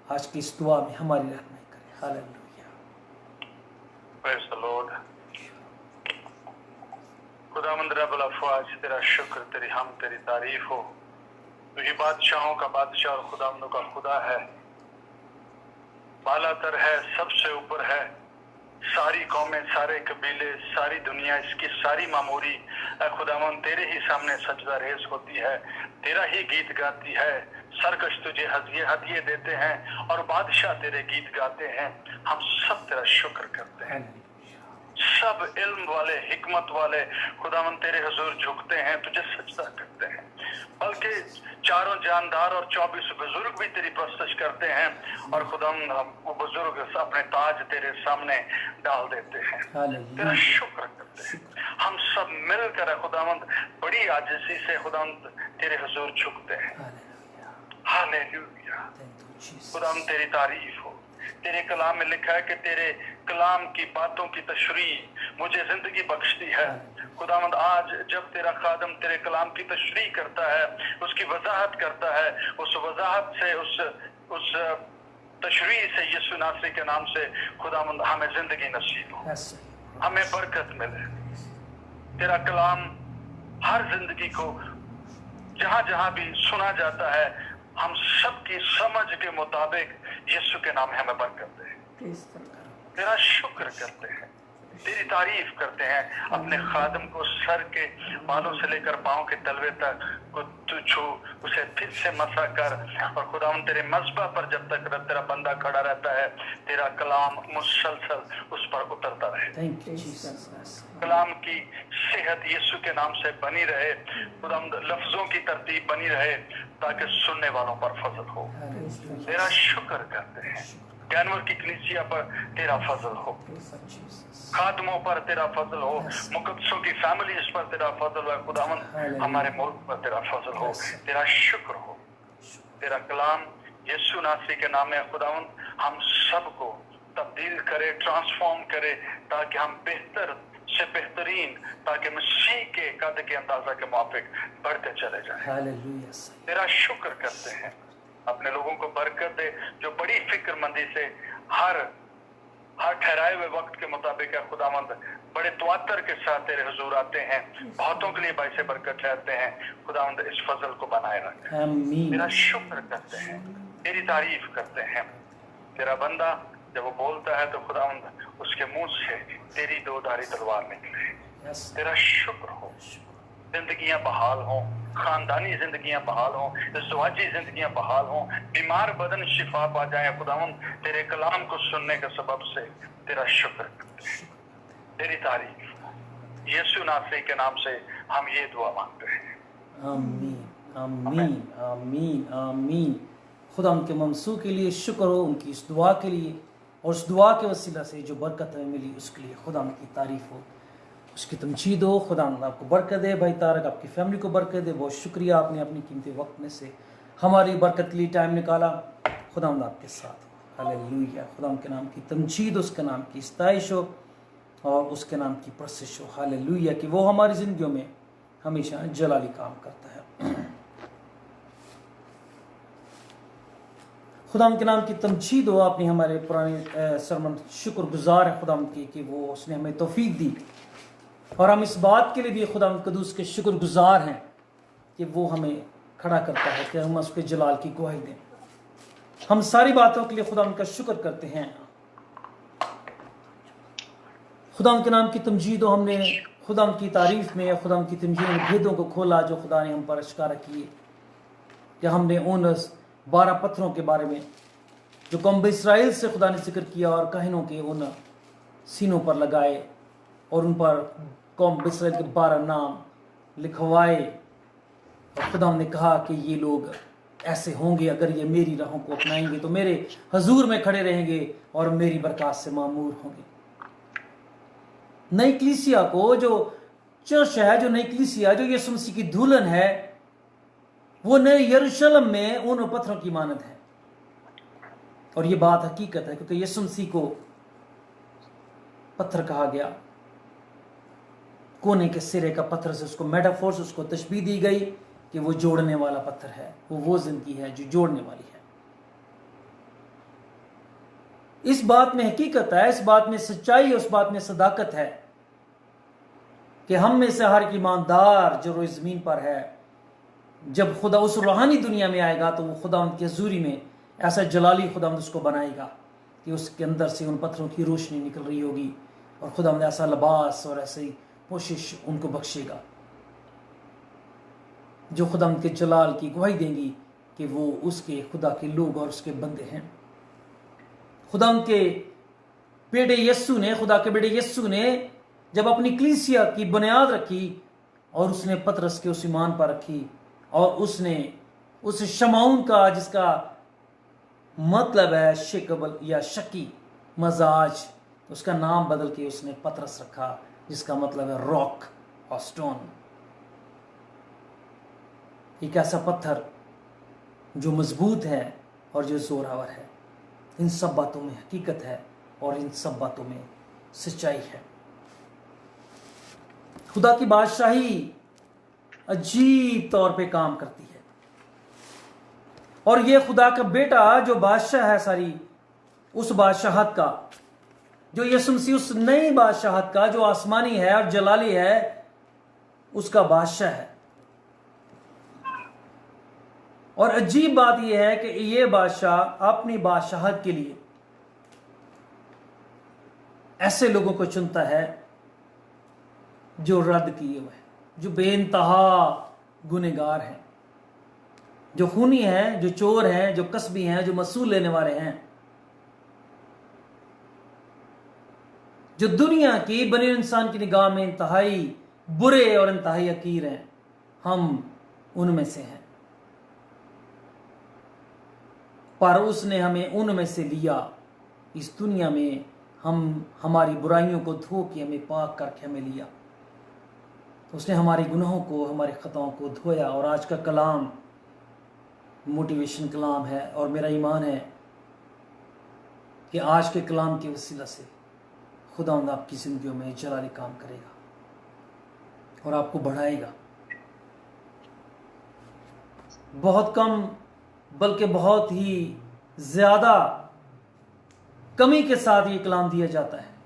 आज की इस दुआ में हमारी रहनुमाई करे। हालेलुया। Praise the Lord. खुदावंद रब्बुल अफ़वाज, तेरा शुक्र, तेरी हम, तेरी तारीफ हो। तू ही बादशाहों का बादशाह और खुदावंदों का खुदा है। बालातर है, सबसे ऊपर है। सारी कौमें, सारे कबीले, सारी दुनिया, इसकी सारी मामूरी खुदावंद तेरे ही सामने सजदा रेज होती है, तेरा ही गीत गाती है। सरकश तुझे हदिये देते हैं और बादशाह तेरे गीत गाते हैं। हम सब तेरा शुक्र करते हैं। सब इल्म वाले, हिकमत वाले खुदावन तेरे हुजूर झुकते हैं, तुझे सजदा करते हैं। बल्कि चारों जानदार और 24 बुजुर्ग भी तेरी प्रस्तश करते हैं और खुदावन वो बुजुर्ग अपने ताज तेरे सामने डाल देते हैं, तेरा शुक्र करते हैं। हम सब मिलकर खुदावंद बड़ी आजिज़ी से खुदावंद तेरे हुजूर झुकते हैं। हालेलुया। खुदावंद तेरी तारीफ हो। तेरे कलाम में लिखा है कि तेरे कलाम की बातों की तशरीह मुझे जिंदगी बख्शती है। खुदावंद आज जब तेरा खादम तेरे कलाम की तशरीह करता है, उसकी वजाहत करता है, उस वजाहत से, उस तशरीह से, यीशु नासरी के नाम से खुदावंद हमें जिंदगी नसीब हो, हमें बरकत मिले। तेरा कलाम हर जिंदगी को जहां जहां भी सुना जाता है, हम सबकी समझ के मुताबिक यीशु के नाम हमें बरकत दे। तेरा शुक्र करते हैं। तेरी तारीफ करते हैं। अपने खादम को सर के बालों से लेकर पांव के तलवे तक को तू छू, उसे फिर से मसा कर। और खुदावन तेरे मज़बा पर जब तक तेरा बंदा खड़ा रहता है, तेरा कलाम मुसलसल उस पर उतरता रहे। Thank you, Jesus. कलाम की सेहत यीशु के नाम से बनी रहे। खुदावंद लफ्जों की तरतीब बनी रहे, ताकि सुनने वालों पर फजल हो। Hallelujah. तेरा शुक्र करते हैं। कैनवर की कलीसिया पर तेरा फजल हो, Jesus. खादमों पर तेरा फजल हो, मुकद्दसों की फैमिलीज पर तेरा फजल हो। खुदावन हमारे मुल्क पर तेरा फजल हो, तेरा शुक्र हो। तेरा कलाम यीशु नासरी के नाम में खुदावन हम सबको तब्दील करे, ट्रांसफॉर्म करे, ताकि हम बेहतर से बेहतरीन, ताकि मसीह के कद के अंदाजा के मुताबिक बढ़ते चले जाएं। Hallelujah. तेरा शुक्र करते हैं। अपने लोगों को बरकत दे, जो बड़ी फिक्रमंदी से हर ठहराए हुए वक्त के मुताबिक है खुदावंद, बड़े तवत्तर के साथ तेरे हुजूर आते हैं, बहुतों के लिए बाइसे बरकत ठहरते हैं। खुदावंद इस फजल को बनाए रख। Amen. तेरा शुक्र करते हैं, तेरी तारीफ करते हैं। तेरा बंदा जब वो बोलता है तो खुदावंद उसके मुंह से तेरी दो धारी तलवार निकले। Yes. तेरा शुक्र हो। जिंदगियां बहाल हों, खानदानी जिंदगियां बहाल हों, ज़वाजी जिंदगियां बहाल हों, बीमार बदन शिफा पा जाए। खुदावंद तेरे कलाम को सुनने के सबब से तेरा शुक्र करते हैं, तेरी तारीफ यीशु नासरी के नाम से हम ये दुआ मांगते हैं। आमीन, आमीन, आमीन, आमीन। खुदा उनके ममसू के लिए शुक्र हो, उनकी इस दुआ के लिए, और उस दुआ के वसीला से जो बरकत हमें मिली उसके लिए खुदा उनकी तारीफ हो, उसकी तमजीद हो। खुदा आपको बरकत दे। भाई तारक आपकी फैमिली को बरकत दे। बहुत शुक्रिया, आपने अपनी कीमती वक्त में से हमारी बरकत के लिए टाइम निकाला। खुदा आपके साथ। हालेलुया। खुदा के नाम की तमजीद, उसके नाम की इस्ताइश हो और उसके नाम की प्रसिश हो। हालेलुया कि वो हमारी ज़िंदगियों में हमेशा जलाली काम करता है। खुदा के नाम की तमजीद हो। आपने हमारे पुराने सरमन शुक्रगुजार है खुदा की कि वो उसने हमें तौफीक दी, और हम इस बात के लिए भी खुदा कदूस के शुक्रगुजार हैं कि वो हमें खड़ा करता है कि हम उसके जलाल की गवाही दें। हम सारी बातों के लिए खुदा उनका शुक्र करते हैं। खुदा उनके नाम की तमजीद हो। हमने खुदा की तारीफ में, खुदा की तमजीद में भेदों को खोला जो खुदा ने हम पर अश्कारा किए, कि हमने उन 12 पत्थरों के बारे में जो कौम इस्राएल से खुदा ने जिक्र किया और काहिनों के उन सीनों पर लगाए और उन पर कौम इस्राएल के 12 नाम लिखवाए। और खुदा ने कहा कि ये लोग ऐसे होंगे, अगर ये मेरी राहों को अपनाएंगे तो मेरे हजूर में खड़े रहेंगे और मेरी बरकत से मामूर होंगे। नई कलीसिया को, जो चर्च है, जो नई कलीसिया जो यीशु मसीह की दुल्हन है, वो नए यरूशलेम में उन पत्थरों की मानद है। और ये बात हकीकत है, क्योंकि यीशु मसीह को पत्थर कहा गया। कोने के सिरे का पत्थर से उसको मेटाफोर से उसको तशबीह दी गई कि वो जोड़ने वाला पत्थर है। वो जिंदगी है जो जोड़ने वाली है। इस बात में हकीकत है, इस बात में सच्चाई, उस बात में सदाकत है कि हम में से हर ईमानदार जो रोज़ ज़मीन पर है, जब खुदा उस रूहानी दुनिया में आएगा तो वो खुदा उनकी हजूरी में ऐसा जलाली खुदा उसको बनाएगा कि उसके अंदर से उन पत्थरों की रोशनी निकल रही होगी, और खुदा ऐसा लिबास और ऐसी कोशिश उनको बख्शेगा जो खुदा उनके जलाल की गवाही देंगी कि वो उसके खुदा के लोग और उसके बंदे हैं। खुदा उनके बेटे यस्सु ने, खुदा के बेटे यस्सु ने जब अपनी कलीसिया की बुनियाद रखी और उसने पतरस के उस ईमान पर रखी, और उसने उस शमाउन का, जिसका मतलब है शिकबल या शकी मजाज, उसका नाम बदल के उसने पतरस रखा, जिसका मतलब है रॉक और स्टोन। एक ऐसा पत्थर जो मजबूत है और जो जोरावर है। इन सब बातों में हकीकत है और इन सब बातों में सच्चाई है। खुदा की बादशाही अजीब तौर पे काम करती है, और ये खुदा का बेटा जो बादशाह है सारी उस बादशाहत का, जो यीशु मसीह उस नई बादशाहत का जो आसमानी है और जलाली है, उसका बादशाह है। और अजीब बात यह है कि ये बादशाह अपनी बादशाहत के लिए ऐसे लोगों को चुनता है जो रद्द किए हुए हैं, जो बेइंतहा गुनहगार हैं, जो खूनी हैं, जो चोर हैं, जो कस्बी हैं, जो मसूल लेने वाले हैं, जो दुनिया की बने इंसान की निगाह में इंतहाई बुरे और इंतहाई हकीर हैं। हम उनमें से हैं, पर उसने हमें उनमें से लिया। इस दुनिया में हम हमारी बुराइयों को धो के हमें पाक करके हमें लिया। तो उसने हमारे गुनाहों को, हमारे खताओं को धोया। और आज का कलाम मोटिवेशन कलाम है, और मेरा ईमान है कि आज के कलाम के वसीला से खुदावंद आपकी जिंदगियों में जलाली काम करेगा और आपको बढ़ाएगा। बहुत कम बल्कि बहुत ही ज्यादा कमी के साथ ये कलाम दिया जाता है।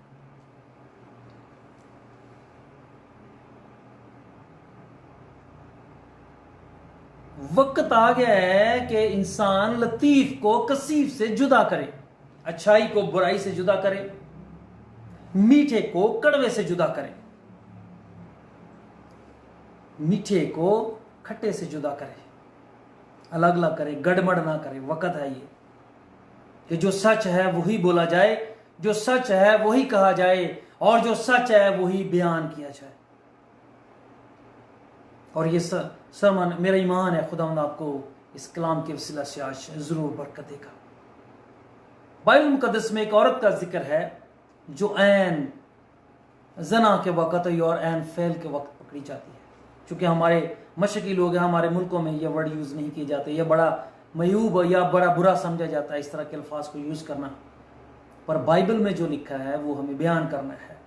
वक्त आ गया है कि इंसान लतीफ को कसीफ से जुदा करे, अच्छाई को बुराई से जुदा करे, मीठे को कड़वे से जुदा करे, मीठे को खट्टे से जुदा करे, अलग अलग करे, गड़बड़ ना करे। वक्त है ये कि जो सच है वही बोला जाए, जो सच है वही कहा जाए, और जो सच है वही बयान किया जाए। और ये सरमन, मेरा ईमान है खुदावंद आपको इस कलाम के वसीला से आज जरूर बरकत देगा। बाइबल मुकद्दस में एक औरत का जिक्र है जो ऐन जना के वक्त और ऐन फेल के वक्त पकड़ी जाती है। क्योंकि हमारे मशरकी लोग हैं, हमारे मुल्कों में यह वर्ड यूज़ नहीं किए जाते, यह बड़ा मयूब या बड़ा बुरा समझा जाता है इस तरह के अल्फाज को यूज़ करना। पर बाइबल में जो लिखा है वो हमें बयान करना है,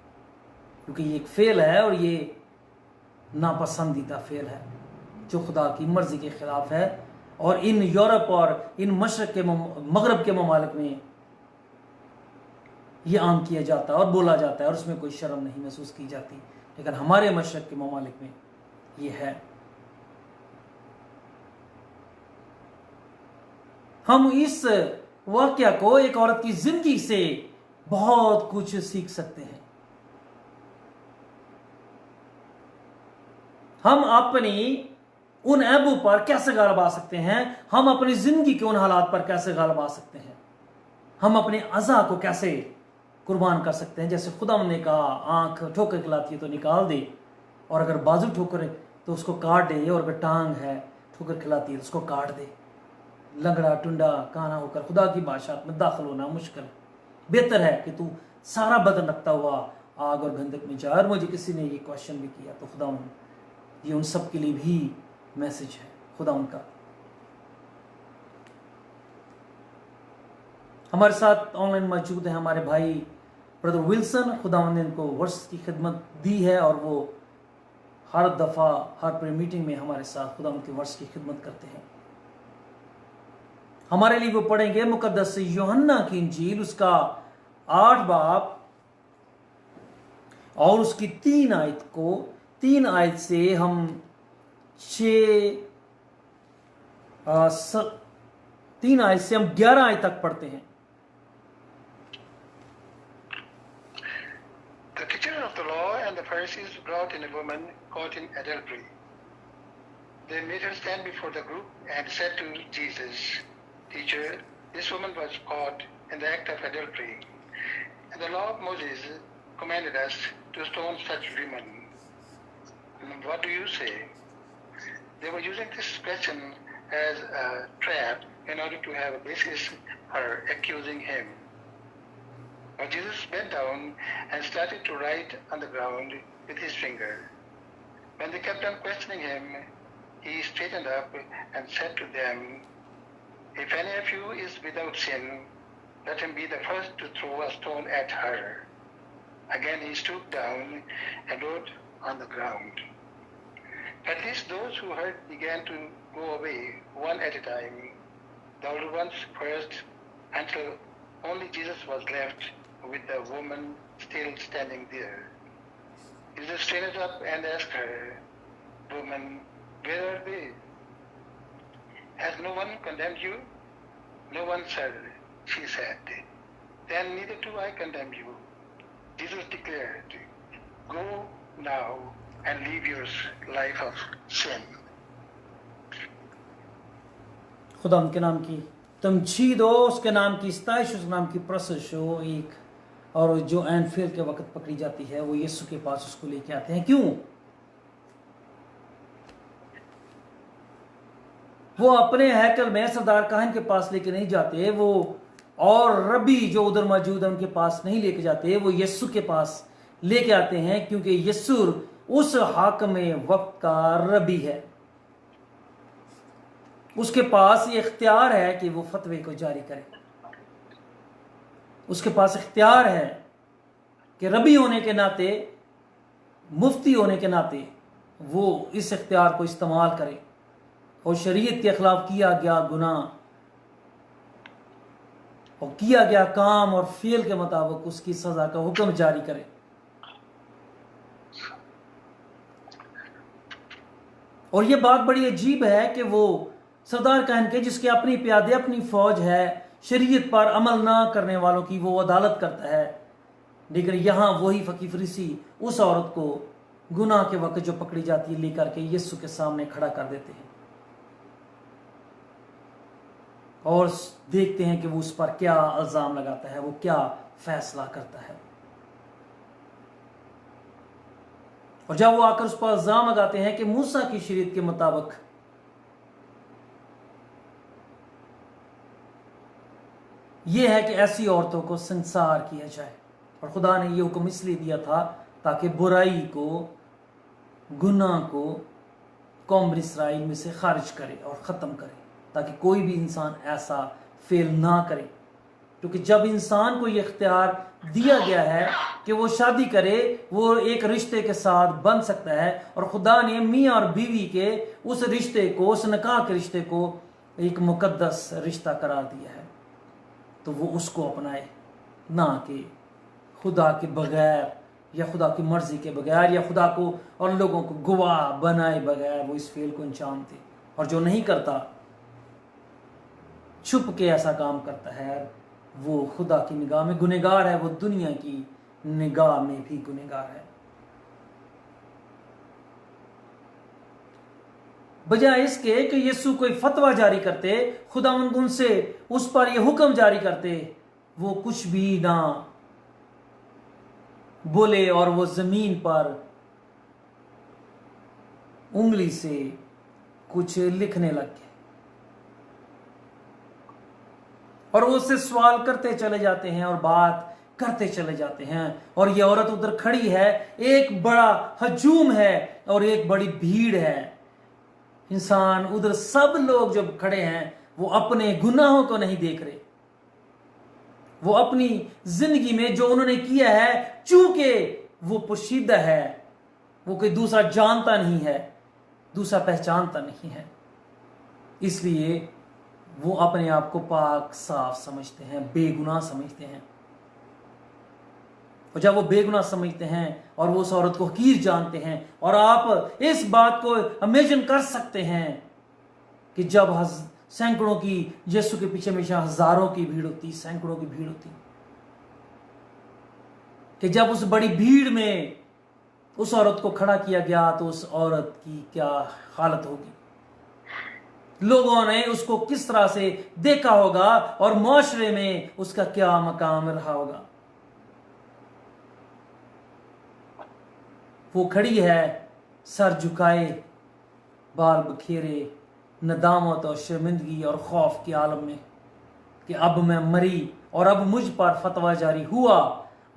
क्योंकि ये एक फेल है और ये नापसंदीदा फेल है जो खुदा की मर्जी के खिलाफ है। और इन यूरोप और इन मशरक के मगरब के ममालिक में ये आम किया जाता है और बोला जाता है और उसमें कोई शर्म नहीं महसूस की जाती। लेकिन हमारे मशरक के ममालिक में ये है। हम इस वाकया को एक औरत की जिंदगी से बहुत कुछ सीख सकते हैं। हम अपनी उन ऐबों पर कैसे गालिब आ सकते हैं, हम अपनी जिंदगी के उन हालात पर कैसे गालिब आ सकते हैं, हम अपने अज़ा को कैसे कुर्बान कर सकते हैं। जैसे खुदा ने कहा, आंख ठोकर खिलाती है तो निकाल दे, और अगर बाजू ठोकर तो उसको काट दे, और अगर टांग है ठोकर खिलाती है तो उसको काट दे। लंगड़ा टुंडा काना होकर खुदा की बादशाहत में दाखिल होना मुश्किल है। बेहतर है कि तू सारा बदन रखता हुआ आग और गंधक में जा। और मुझे किसी ने ये क्वेश्चन भी किया, तो खुदा ये उन सब के लिए भी मैसेज है खुदा उनका। हमारे साथ ऑनलाइन मौजूद है हमारे भाई ब्रदर विल्सन। खुदा ने इनको वर्ष की खिदमत दी है और वो हर दफ़ा हर प्रे मीटिंग में हमारे साथ खुदा उनके वर्ष की खिदमत करते हैं। हमारे लिए वो पढ़ेंगे मुकद्दस यूहन्ना की इंजील, उसका 8 बाब और उसकी 3 आयत से हम 3 आयत से हम 11 आयत तक पढ़ते हैं। The teachers of the law and the Pharisees brought in a woman caught in adultery. They made her stand before the group and said to Jesus, "Teacher, this woman was caught in the act of adultery, and the law of Moses commanded us to stone such women. What do you say?" They were using this question as a trap in order to have a basis for accusing him. But Jesus bent down and started to write on the ground with his finger. When they kept on questioning him, he straightened up and said to them, "If any of you is without sin, let him be the first to throw a stone at her." Again he stooped down and wrote on the ground. At least those who heard began to go away one at a time, the older ones first, until only Jesus was left with the woman still standing there. Jesus straightened up and asked her, "Woman, where are they? Has no one condemned you?" "No one, sir," she said. "Then neither do I condemn you. Jesus declared, "Go now and live your life of sin." खुदा उनके नाम की तुम जी दो, उसके नाम की स्ताइश, उसके नाम की प्रशंस हो। एक और जो एनफील्ड के वक्त पकड़ी जाती है वो यीशु के पास उसको लेके आते हैं। क्यों? वो अपने हैकल में सरदार काहन के पास लेके नहीं जाते, वो और रबी जो उधर मौजूद है उनके पास नहीं लेके जाते, वो यीशु के पास लेके आते हैं, क्योंकि यीशु उस हाकिम वक्त का रबी है। उसके पास ये इख्तियार है कि वो फतवे को जारी करे। उसके पास इख्तियार है कि रबी होने के नाते, मुफ्ती होने के नाते वो इस इख्तियार को इस्तेमाल करे और शरीयत के खिलाफ किया गया गुनाह और किया गया काम और फेल के मुताबिक उसकी सजा का हुक्म जारी करे। और यह बात बड़ी अजीब है कि वो सरदार कहन के, जिसके अपनी प्यादे अपनी फौज है, शरीयत पर अमल ना करने वालों की वो अदालत करता है, लेकिन यहां वही फकीर फरीसी उस औरत को गुनाह के वक्त जो पकड़ी जाती है लेकर के यीशु के सामने खड़ा कर देते हैं और देखते हैं कि वो उस पर क्या इल्जाम लगाता है, वो क्या फैसला करता है। और जब वो आकर उस पर इल्जाम लगाते हैं कि मूसा की शरीयत के मुताबिक यह है कि ऐसी औरतों को संसार किया जाए, और खुदा ने यह हुक्म इसलिए दिया था ताकि बुराई को, गुनाह को कौम इस्राइल में से खारिज करे और ख़त्म करे, ताकि कोई भी इंसान ऐसा फेल ना करे। क्योंकि जब इंसान को यह इख्तियार दिया गया है कि वो शादी करे, वो एक रिश्ते के साथ बन सकता है, और खुदा ने मियाँ और बीवी के उस रिश्ते को, उस निकाह के रिश्ते को एक मुकद्दस रिश्ता करार दिया है, तो वो उसको अपनाए, ना कि खुदा के बगैर या खुदा की मर्जी के बगैर या खुदा को और लोगों को गवाह बनाए बगैर वो इस फेल को अंजाम दे। और जो नहीं करता, छुप के ऐसा काम करता है, वो खुदा की निगाह में गुनहगार है, वो दुनिया की निगाह में भी गुनहगार है। बजाय इसके कि यीशु कोई फतवा जारी करते, खुदावंद उनसे उस पर यह हुक्म जारी करते, वो कुछ भी ना बोले और वो जमीन पर उंगली से कुछ लिखने लग गए और वो उससे सवाल करते चले जाते हैं और बात करते चले जाते हैं। और ये औरत उधर खड़ी है, एक बड़ा हजूम है और एक बड़ी भीड़ है। इंसान उधर, सब लोग जो खड़े हैं वो अपने गुनाहों को नहीं देख रहे, वो अपनी जिंदगी में जो उन्होंने किया है, चूंकि वो पोशीदा है, वो कोई दूसरा जानता नहीं है, दूसरा पहचानता नहीं है, इसलिए वो अपने आप को पाक साफ समझते हैं, बेगुनाह समझते हैं। और जब वो बेगुनाह समझते हैं और वो उस औरत को हकीर जानते हैं, और आप इस बात को इमेजिन कर सकते हैं कि जब सैकड़ों की, यीशु के पीछे हमेशा हजारों की भीड़ होती, सैकड़ों की भीड़ होती, कि जब उस बड़ी भीड़ में उस औरत को खड़ा किया गया तो उस औरत की क्या हालत होगी, लोगों ने उसको किस तरह से देखा होगा और मुआशरे में उसका क्या मकाम रहा होगा। वो खड़ी है सर झुकाए, बाल बखेरे, नदामत और शर्मिंदगी और खौफ के आलम में कि अब मैं मरी और अब मुझ पर फतवा जारी हुआ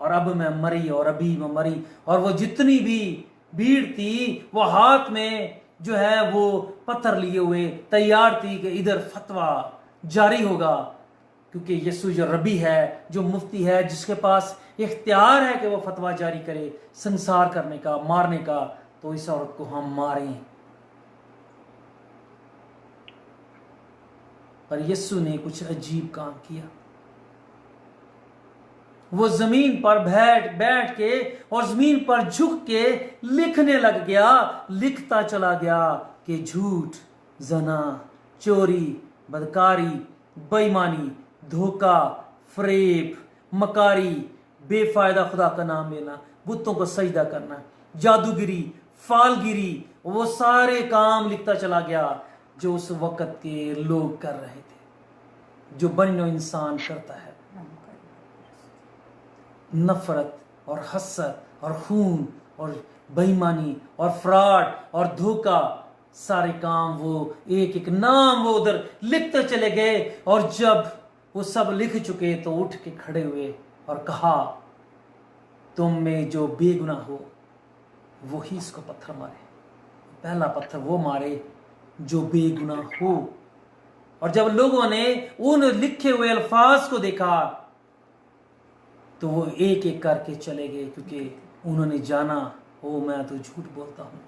और अब मैं मरी और अभी मैं मरी। और वो जितनी भी भीड़ थी वो हाथ में जो है वो पत्थर लिए हुए तैयार थी कि इधर फतवा जारी होगा, क्योंकि यीशु जो रबी है, जो मुफ्ती है, जिसके पास इख्तियार है कि वो फतवा जारी करे संसार करने का, मारने का, तो इस औरत को हम मारें। पर यीशु ने कुछ अजीब काम किया। वो जमीन पर बैठ के और जमीन पर झुक के लिखने लग गया, लिखता चला गया कि झूठ, जना, चोरी, बदकारी, बेईमानी, धोखा, फरेब, मकारी, बेफायदा खुदा का नाम लेना, बुतों को सजदा करना, जादूगिरी, फालगिरी, वो सारे काम लिखता चला गया जो उस वक्त के लोग कर रहे थे, जो बनो इंसान करता है। नफरत और हसद और खून और बेईमानी और फ्रॉड और धोखा, सारे काम वो एक एक नाम वो उधर लिखते चले गए। और जब वो सब लिख चुके तो उठ के खड़े हुए और कहा, तुम में जो बेगुनाह हो वो ही इसको पत्थर मारे। पहला पत्थर वो मारे जो बेगुनाह हो। और जब लोगों ने उन लिखे हुए अल्फाज को देखा तो वो एक एक करके चले गए, क्योंकि उन्होंने जाना, ओ मैं तो झूठ बोलता हूँ,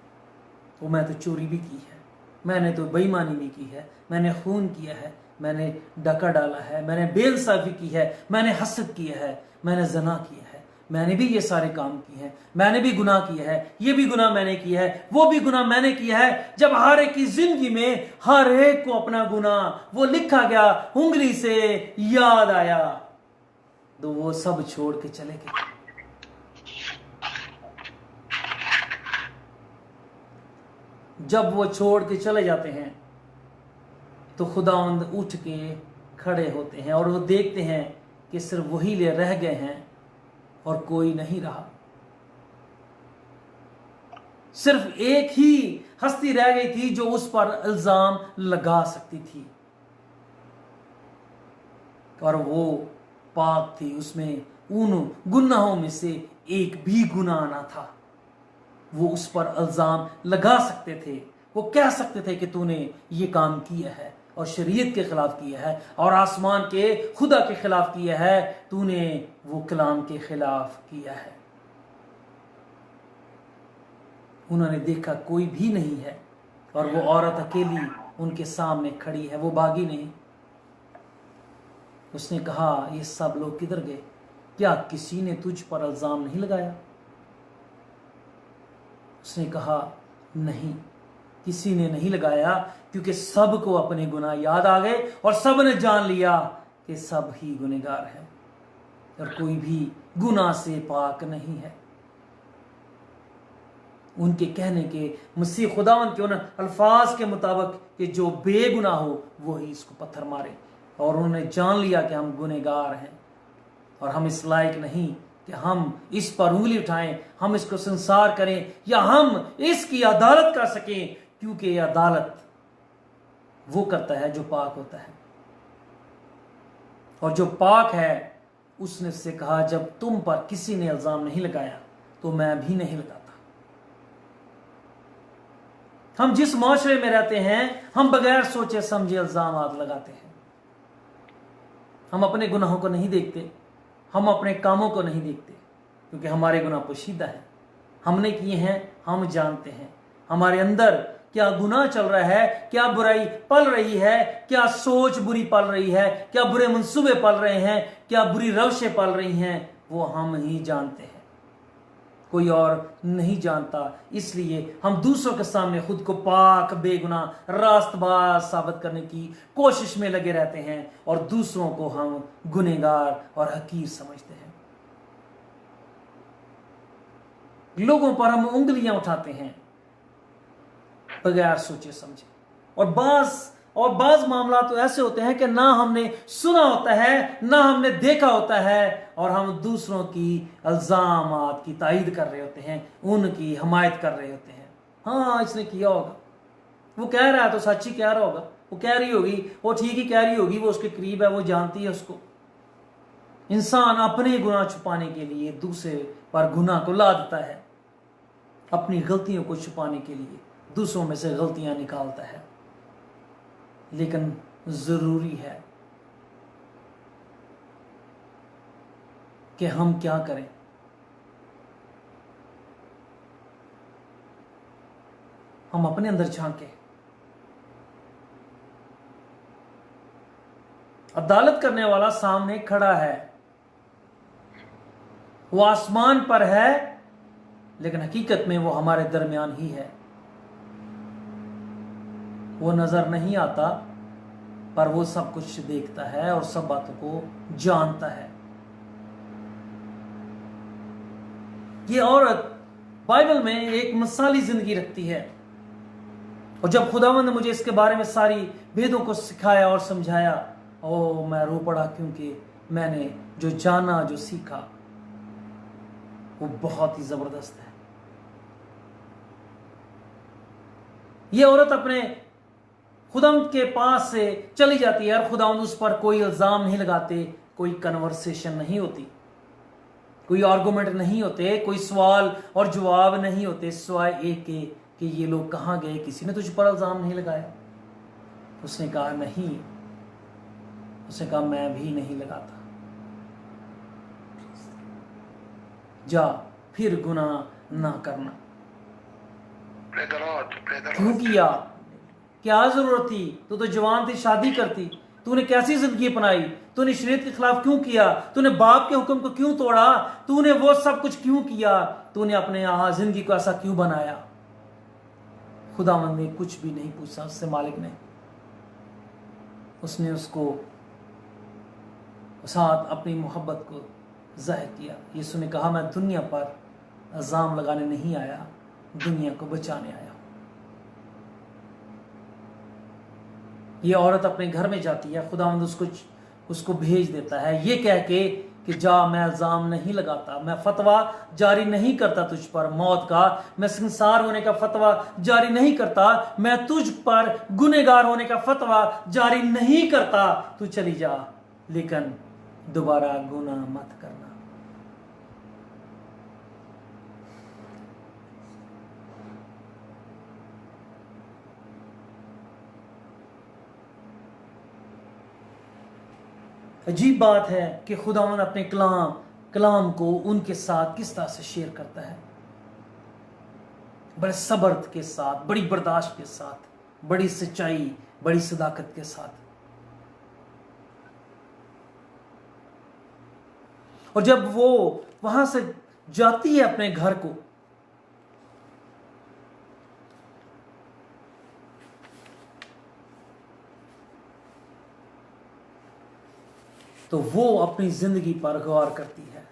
वो मैं तो चोरी भी की है, मैंने तो बेईमानी भी की है, मैंने खून किया है, मैंने डका डाला है, मैंने बेइंसाफी की है, मैंने हसद किया है, मैंने जना किया है, मैंने भी ये सारे काम किए हैं, मैंने भी गुनाह किया है, ये भी गुनाह मैंने किया है, वो भी गुनाह मैंने किया है। जब हर एक की जिंदगी में हर एक को अपना गुनाह वो लिखा गया, उंगली से याद आया, तो वो सब छोड़ के चले गए। जब वो छोड़ के चले जाते हैं तो खुदावंद उठ के खड़े होते हैं और वो देखते हैं कि सिर्फ वही ले रह गए हैं और कोई नहीं रहा। सिर्फ एक ही हस्ती रह गई थी जो उस पर इल्जाम लगा सकती थी, और वो पाक थी, उसमें उन गुनाहों में से एक भी गुनाह ना था। वो उस पर इल्जाम लगा सकते थे, वो कह सकते थे कि तूने ये काम किया है और शरीयत के खिलाफ किया है और आसमान के खुदा के खिलाफ किया है, तूने वो कलाम के खिलाफ किया है। उन्होंने देखा कोई भी नहीं है और वो औरत अकेली उनके सामने खड़ी है, वो भागी नहीं। उसने कहा, ये सब लोग किधर गए? क्या किसी ने तुझ पर इल्जाम नहीं लगाया? उसने कहा, नहीं, किसी ने नहीं लगाया, क्योंकि सबको अपने गुनाह याद आ गए और सब ने जान लिया कि सब ही गुनहगार हैं और कोई भी गुनाह से पाक नहीं है। उनके कहने के, मसीह खुदावंद के उन अल्फाज के मुताबिक कि जो बेगुनाह हो वही इसको पत्थर मारे, और उन्होंने जान लिया कि हम गुनहगार हैं और हम इस लायक नहीं कि हम इस पर उंगली उठाएं, हम इसको संसार करें या हम इसकी अदालत कर सकें, क्योंकि ये अदालत वो करता है जो पाक होता है। और जो पाक है उसने उससे कहा, जब तुम पर किसी ने इल्जाम नहीं लगाया तो मैं भी नहीं लगाता। हम जिस माशरे में रहते हैं, हम बगैर सोचे समझे इल्जाम लगाते हैं। हम अपने गुनाहों को नहीं देखते, हम अपने कामों को नहीं देखते, क्योंकि हमारे गुनाह पोशीदा है, हमने किए हैं, हम जानते हैं हमारे अंदर क्या गुनाह चल रहा है, क्या बुराई पल रही है, क्या सोच बुरी पल रही है, क्या बुरे मंसूबे पल रहे हैं, क्या बुरी रवशें पल रही हैं, वो हम ही जानते हैं, कोई और नहीं जानता। इसलिए हम दूसरों के सामने खुद को पाक, बेगुनाह, रास्तबाज साबित करने की कोशिश में लगे रहते हैं और दूसरों को हम गुनहगार और हकीर समझते हैं। लोगों पर हम उंगलियां उठाते हैं बगैर सोचे समझे, और बाज मामला तो ऐसे होते हैं कि ना हमने सुना होता है, ना हमने देखा होता है, और हम दूसरों की इल्जामात की तायीद कर रहे होते हैं, उनकी हमायत कर रहे होते हैं। हाँ, इसने किया होगा, वो कह रहा है तो सच ही कह रहा होगा, वो कह रही होगी, वो ठीक ही कह रही होगी, वो उसके करीब है, वो जानती है उसको। इंसान अपने गुनाह छुपाने के लिए दूसरे पर गुनाह को ला देता है, अपनी गलतियों को छुपाने के लिए दूसरों में से गलतियां निकालता है। लेकिन जरूरी है कि हम क्या करें। हम अपने अंदर झांके। अदालत करने वाला सामने खड़ा है, वो आसमान पर है, लेकिन हकीकत में वो हमारे दरमियान ही है। वो नजर नहीं आता, पर वो सब कुछ देखता है और सब बातों को जानता है। ये औरत बाइबल में एक मिसाली जिंदगी रखती है। और जब खुदावंद ने मुझे इसके बारे में सारी भेदों को सिखाया और समझाया, ओ मैं रो पड़ा, क्योंकि मैंने जो जाना, जो सीखा, वो बहुत ही जबरदस्त है। ये औरत अपने खुदावंद के पास से चली जाती है और खुदावंद उस पर कोई इल्जाम नहीं लगाते, कोई कन्वर्सेशन नहीं होती, कोई आर्गुमेंट नहीं होते, कोई सवाल और जवाब नहीं होते, सिवाय एक के कि ये लोग कहां गए, किसी ने तुझ पर इल्जाम नहीं लगाया। उसने कहा नहीं, उसने कहा मैं भी नहीं लगाता, जा फिर गुनाह ना करना। क्यों किया? क्या जरूरत थी? तू तो जवान थी, शादी करती, तूने कैसी जिंदगी अपनाई? तूने शरीयत के खिलाफ क्यों किया? तूने बाप के हुक्म को क्यों तोड़ा? तूने वो सब कुछ क्यों किया? तूने अपने यहां जिंदगी को ऐसा क्यों बनाया? खुदावंद ने कुछ भी नहीं पूछा उससे, मालिक ने। उसने उसको साथ अपनी मोहब्बत को जाहिर किया। यीशु ने कहा मैं दुनिया पर इल्जाम लगाने नहीं आया, दुनिया को बचाने आया। ये औरत अपने घर में जाती है, खुदावंद उसको भेज देता है ये कह के कि जा, मैं इल्जाम नहीं लगाता, मैं फतवा जारी नहीं करता तुझ पर मौत का, मैं संसार होने का फतवा जारी नहीं करता, मैं तुझ पर गुनहगार होने का फतवा जारी नहीं करता। तू चली जा, लेकिन दोबारा गुनाह मत करना। अजीब बात है कि खुदावंद अपने कलाम को उनके साथ किस तरह से शेयर करता है, बड़े सब्र के साथ, बड़ी बर्दाश्त के साथ, बड़ी सच्चाई, बड़ी सदाकत के साथ। और जब वो वहां से जाती है अपने घर को, तो वो अपनी जिंदगी पर गौर करती है।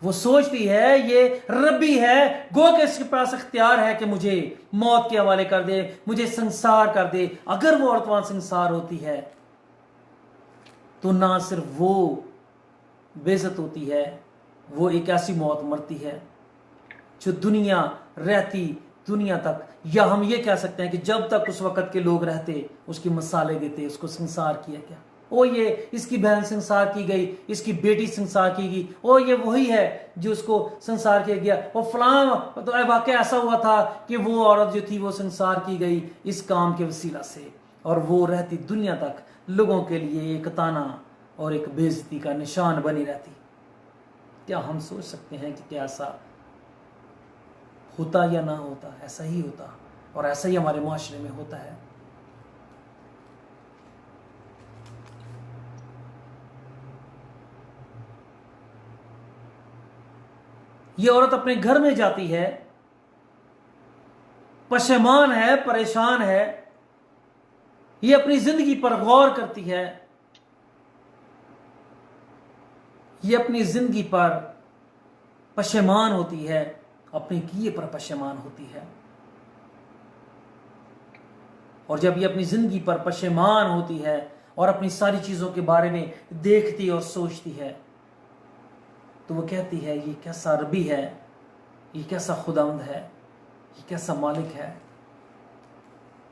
वो सोचती है ये रब्बी है, गो के इसके पास इख्तियार है कि मुझे मौत के हवाले कर दे, मुझे संसार कर दे। अगर वो औरत वहां संसार होती है तो ना सिर्फ वो बेइज्जत होती है, वो एक ऐसी मौत मरती है जो दुनिया रहती दुनिया तक, या हम ये कह सकते हैं कि जब तक उस वक़्त के लोग रहते उसकी मसाले देते, उसको संसार किया गया। ओ ये इसकी बहन संसार की गई, इसकी बेटी संसार की गई, ओ ये वही है जो उसको संसार किया गया। वो फलां तो वाकया ऐसा हुआ था कि वो औरत जो थी वो संसार की गई इस काम के वसीला से, और वो रहती दुनिया तक लोगों के लिए एक ताना और एक बेइज्जती का निशान बनी रहती। क्या हम सोच सकते हैं कि क्या ऐसा होता या ना होता? ऐसा ही होता, और ऐसा ही हमारे माशरे में होता है। ये औरत अपने घर में जाती है, पशेमान है, परेशान है, ये अपनी जिंदगी पर गौर करती है, ये अपनी जिंदगी पर पशेमान होती है, अपने किए पर पशेमान होती है। और जब ये अपनी जिंदगी पर पशेमान होती है और अपनी सारी चीजों के बारे में देखती और सोचती है, तो वो कहती है ये कैसा रबी है, ये कैसा खुदावंद है, ये कैसा मालिक है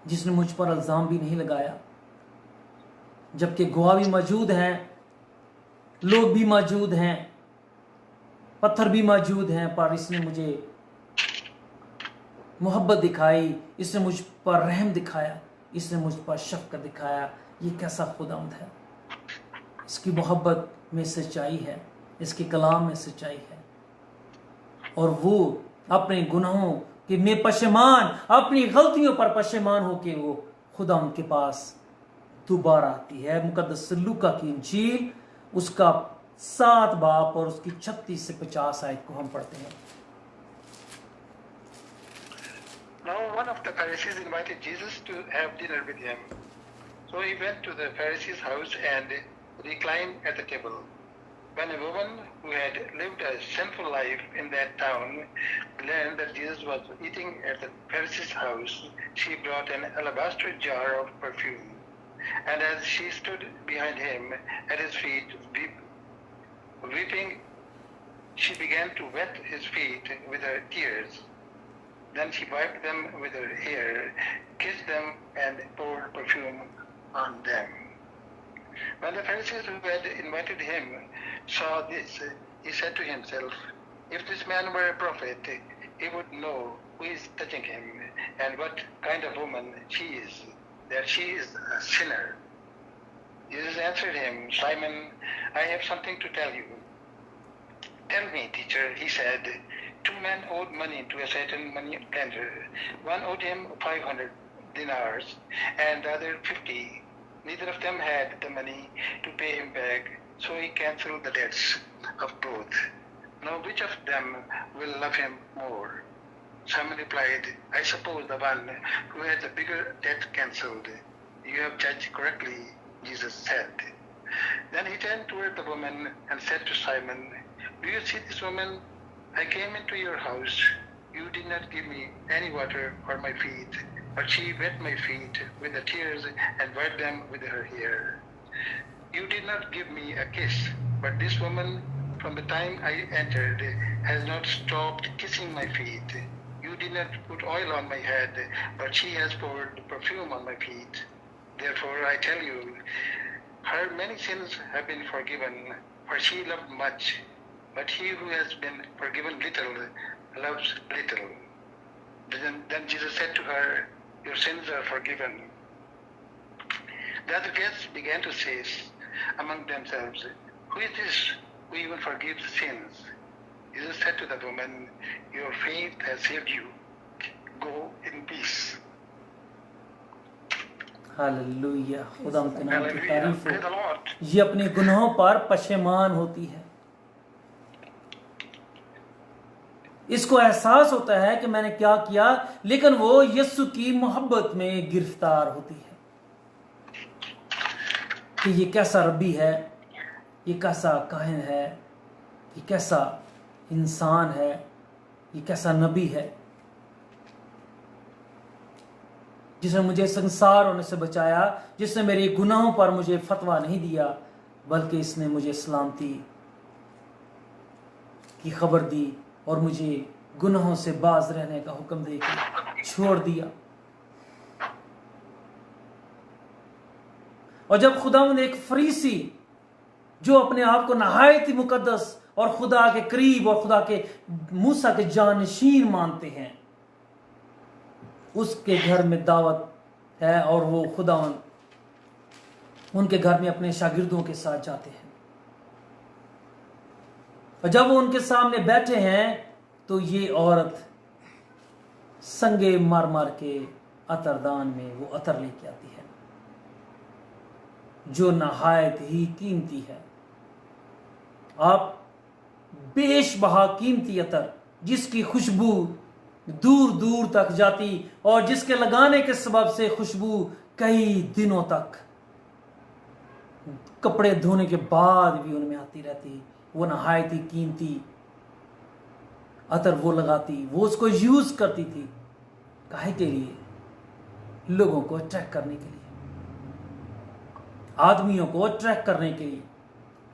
जिसने मुझ पर इल्जाम भी नहीं लगाया, जबकि गवाह भी मौजूद हैं, लोग भी मौजूद हैं, पत्थर भी मौजूद हैं, पर इसने मुझे मोहब्बत दिखाई, इसने मुझ पर रहम दिखाया, इसने मुझ पर शफ़क़त दिखाया। ये कैसा खुदावंद है, इसकी मोहब्बत में सच्चाई है, इसके कलाम में सच्चाई है। और वो अपने गुनाहों के में पशेमान, अपनी गलतियों पर पशेमान होकर वो खुदावंद के पास दोबारा आती है। मुकद्दस लूका की इंजील उसका 7 बाब और उसकी 36 से 50 आयत को हम पढ़ते हैं। Now one of the Pharisees invited Jesus to have dinner with him. So he went to the Pharisee's house and reclined at the table. When a woman who had lived a sinful life in that town learned that Jesus was eating at the Pharisee's house, she brought an alabaster jar of perfume. And as she stood behind him at his feet, weeping, she began to wet his feet with her tears. Then she wiped them with her hair, kissed them, and poured perfume on them. When the Pharisees who had invited him saw this, he said to himself, if this man were a prophet, he would know who is touching him and what kind of woman she is, that she is a sinner. Jesus answered him, Simon, I have something to tell you. Tell me, teacher, he said. 2 men owed money to a certain money lender. One owed him 500 dinars and the other 50. Neither of them had the money to pay him back, so he cancelled the debts of both. Now which of them will love him more? Simon replied, I suppose the one who had the bigger debt cancelled. You have judged correctly, Jesus said. Then he turned toward the woman and said to Simon, do you see this woman? I came into your house. You did not give me any water for my feet, but she wet my feet with the tears and wiped them with her hair. You did not give me a kiss, but this woman, from the time I entered, has not stopped kissing my feet. You did not put oil on my head, but she has poured perfume on my feet. Therefore I tell you, her many sins have been forgiven, for she loved much. But he who has been forgiven little loves little. Then Jesus said to her, your sins are forgiven. The other guests began to say among themselves, who is this who even forgives sins? Jesus said to the woman, your faith has saved you. Go in peace. Hallelujah, खुदा के नाम की तारीफ Praise the हो। Lord. ये अपने गुनाहों पर पशेमान होती है। इसको एहसास होता है कि मैंने क्या किया, लेकिन वो यीशु की मोहब्बत में गिरफ्तार होती है कि ये कैसा रब्बी है, ये कैसा काहिन है, ये कैसा इंसान है, ये कैसा नबी है, जिसने मुझे संसार होने से बचाया, जिसने मेरे गुनाहों पर मुझे फतवा नहीं दिया, बल्कि इसने मुझे सलामती की खबर दी और मुझे गुनाहों से बाज रहने का हुक्म देकर छोड़ दिया। और जब खुदावंद एक फरीसी जो अपने आप को नहायत ही मुकद्दस और खुदा के करीब और खुदा के मूसा के जानशीन मानते हैं, उसके घर में दावत है और वो खुदावंद उनके घर में अपने शागिर्दों के साथ जाते हैं। और जब वो उनके सामने बैठे हैं तो ये औरत संगे मार मार के अतरदान में वो अतर लेके आती है जो नहायत ही कीमती है। आप बेशबहा कीमती अतर जिसकी खुशबू दूर दूर तक जाती और जिसके लगाने के सबब से खुशबू कई दिनों तक कपड़े धोने के बाद भी उनमें आती रहती, वो नहायत ही कीमती अतर वो लगाती, वो उसको यूज करती थी। काहे के लिए? लोगों को अट्रैक्ट करने के लिए, आदमियों को अट्रैक्ट करने के लिए।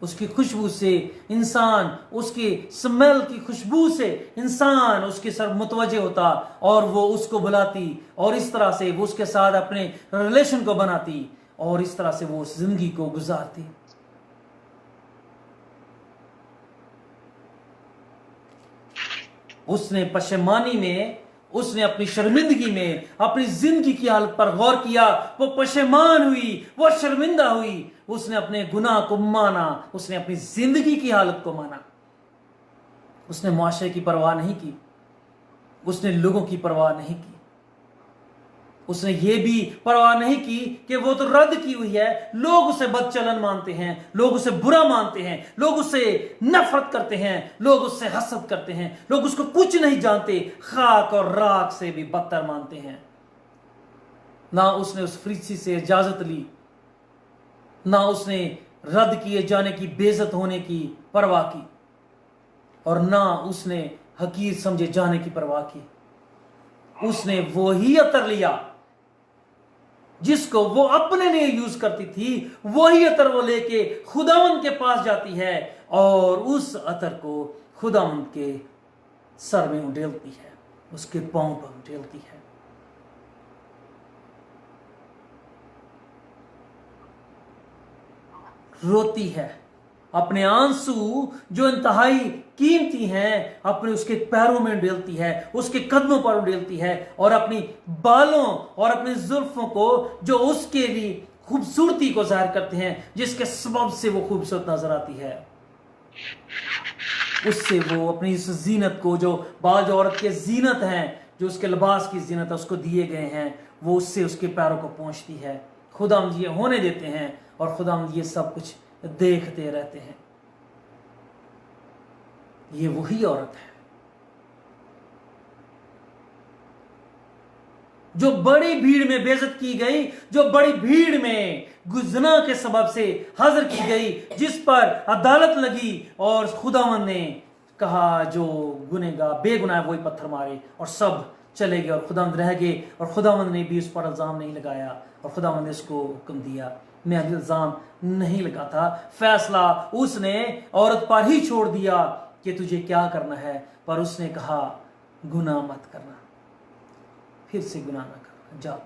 उसकी खुशबू से इंसान, उसकी स्मेल की खुशबू से इंसान उसके सर मुतवज्जे होता और वो उसको बुलाती और इस तरह से वो उसके साथ अपने रिलेशन को बनाती और इस तरह से वो उस जिंदगी को गुजारती। उसने पशेमानी में, उसने अपनी शर्मिंदगी में अपनी जिंदगी की हालत पर गौर किया। वो पशेमान हुई, वो शर्मिंदा हुई, उसने अपने गुनाह को माना, उसने अपनी जिंदगी की हालत को माना। उसने मुआशरे की परवाह नहीं की, उसने लोगों की परवाह नहीं की, उसने ये भी परवाह नहीं की कि वो तो रद्द की हुई है, लोग उसे बदचलन मानते हैं, लोग उसे बुरा मानते हैं, लोग उससे नफरत करते हैं, लोग उससे हसद करते हैं, लोग उसको कुछ नहीं जानते, खाक और राख से भी बदतर मानते हैं। ना उसने उस फरीसी से इजाजत ली, ना उसने रद्द किए जाने की, बेइज्जत होने की परवाह की, और ना उसने हकीर समझे जाने की परवाह की। उसने वो ही अतर लिया जिसको वो अपने लिए यूज करती थी, वही अतर वो लेके खुदावंद के पास जाती है और उस अतर को खुदावंद के सर में उंडेलती है, उसके पांव पर उंडेलती है। रोती है, अपने आंसू जो इंतहाई कीमती हैं अपने उसके पैरों में उंडेलती है, उसके कदमों पर उंडेलती है, और अपनी बालों और अपने जुल्फों को जो उसके लिए खूबसूरती को जाहिर करते हैं, जिसके सबब से वो खूबसूरत नजर आती है, उससे वो अपनी इस जीनत को, जो बाज औरत के जीनत हैं, जो उसके लिबास की जीनत है, उसको दिए गए हैं, वो उससे उसके पैरों को पहुंचती है। खुदावंद ये होने देते हैं और खुदावंद ये सब कुछ देखते रहते हैं। ये वही औरत है जो बड़ी भीड़ में बेइज्जत की गई, जो बड़ी भीड़ में गुजना के सबब से हाजिर की गई, जिस पर अदालत लगी और खुदावंद ने कहा जो गुनेगा बेगुनाह वही पत्थर मारे, और सब चले गए और खुदावंद रह गए, और खुदावंद ने भी उस पर इल्जाम नहीं लगाया, और खुदावंद ने उसको हुक्म दिया मैं इल्जाम नहीं लगाता, फैसला उसने औरत पर ही छोड़ दिया कि तुझे क्या करना है, पर उसने कहा गुनाह मत करना, फिर से गुनाह ना करना, जा।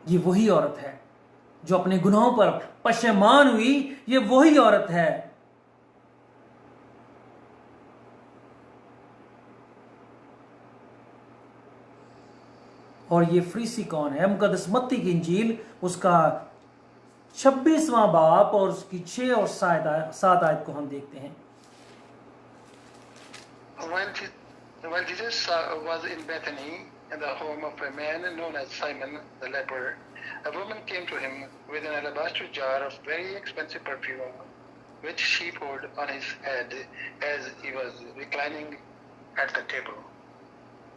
ये वही औरत है जो अपने गुनाहों पर पशेमान हुई, ये वही औरत है और ये फरीसी कौन है? मुकद्दस मत्ती की इंजील उसका 26वां बाब और उसकी 6 और 7 आयत को हम देखते हैं। While Jesus was in Bethany, in the home of a man known as Simon the leper, a woman came to him with an alabaster jar of very expensive perfume, which she poured on his head as he was reclining at the table.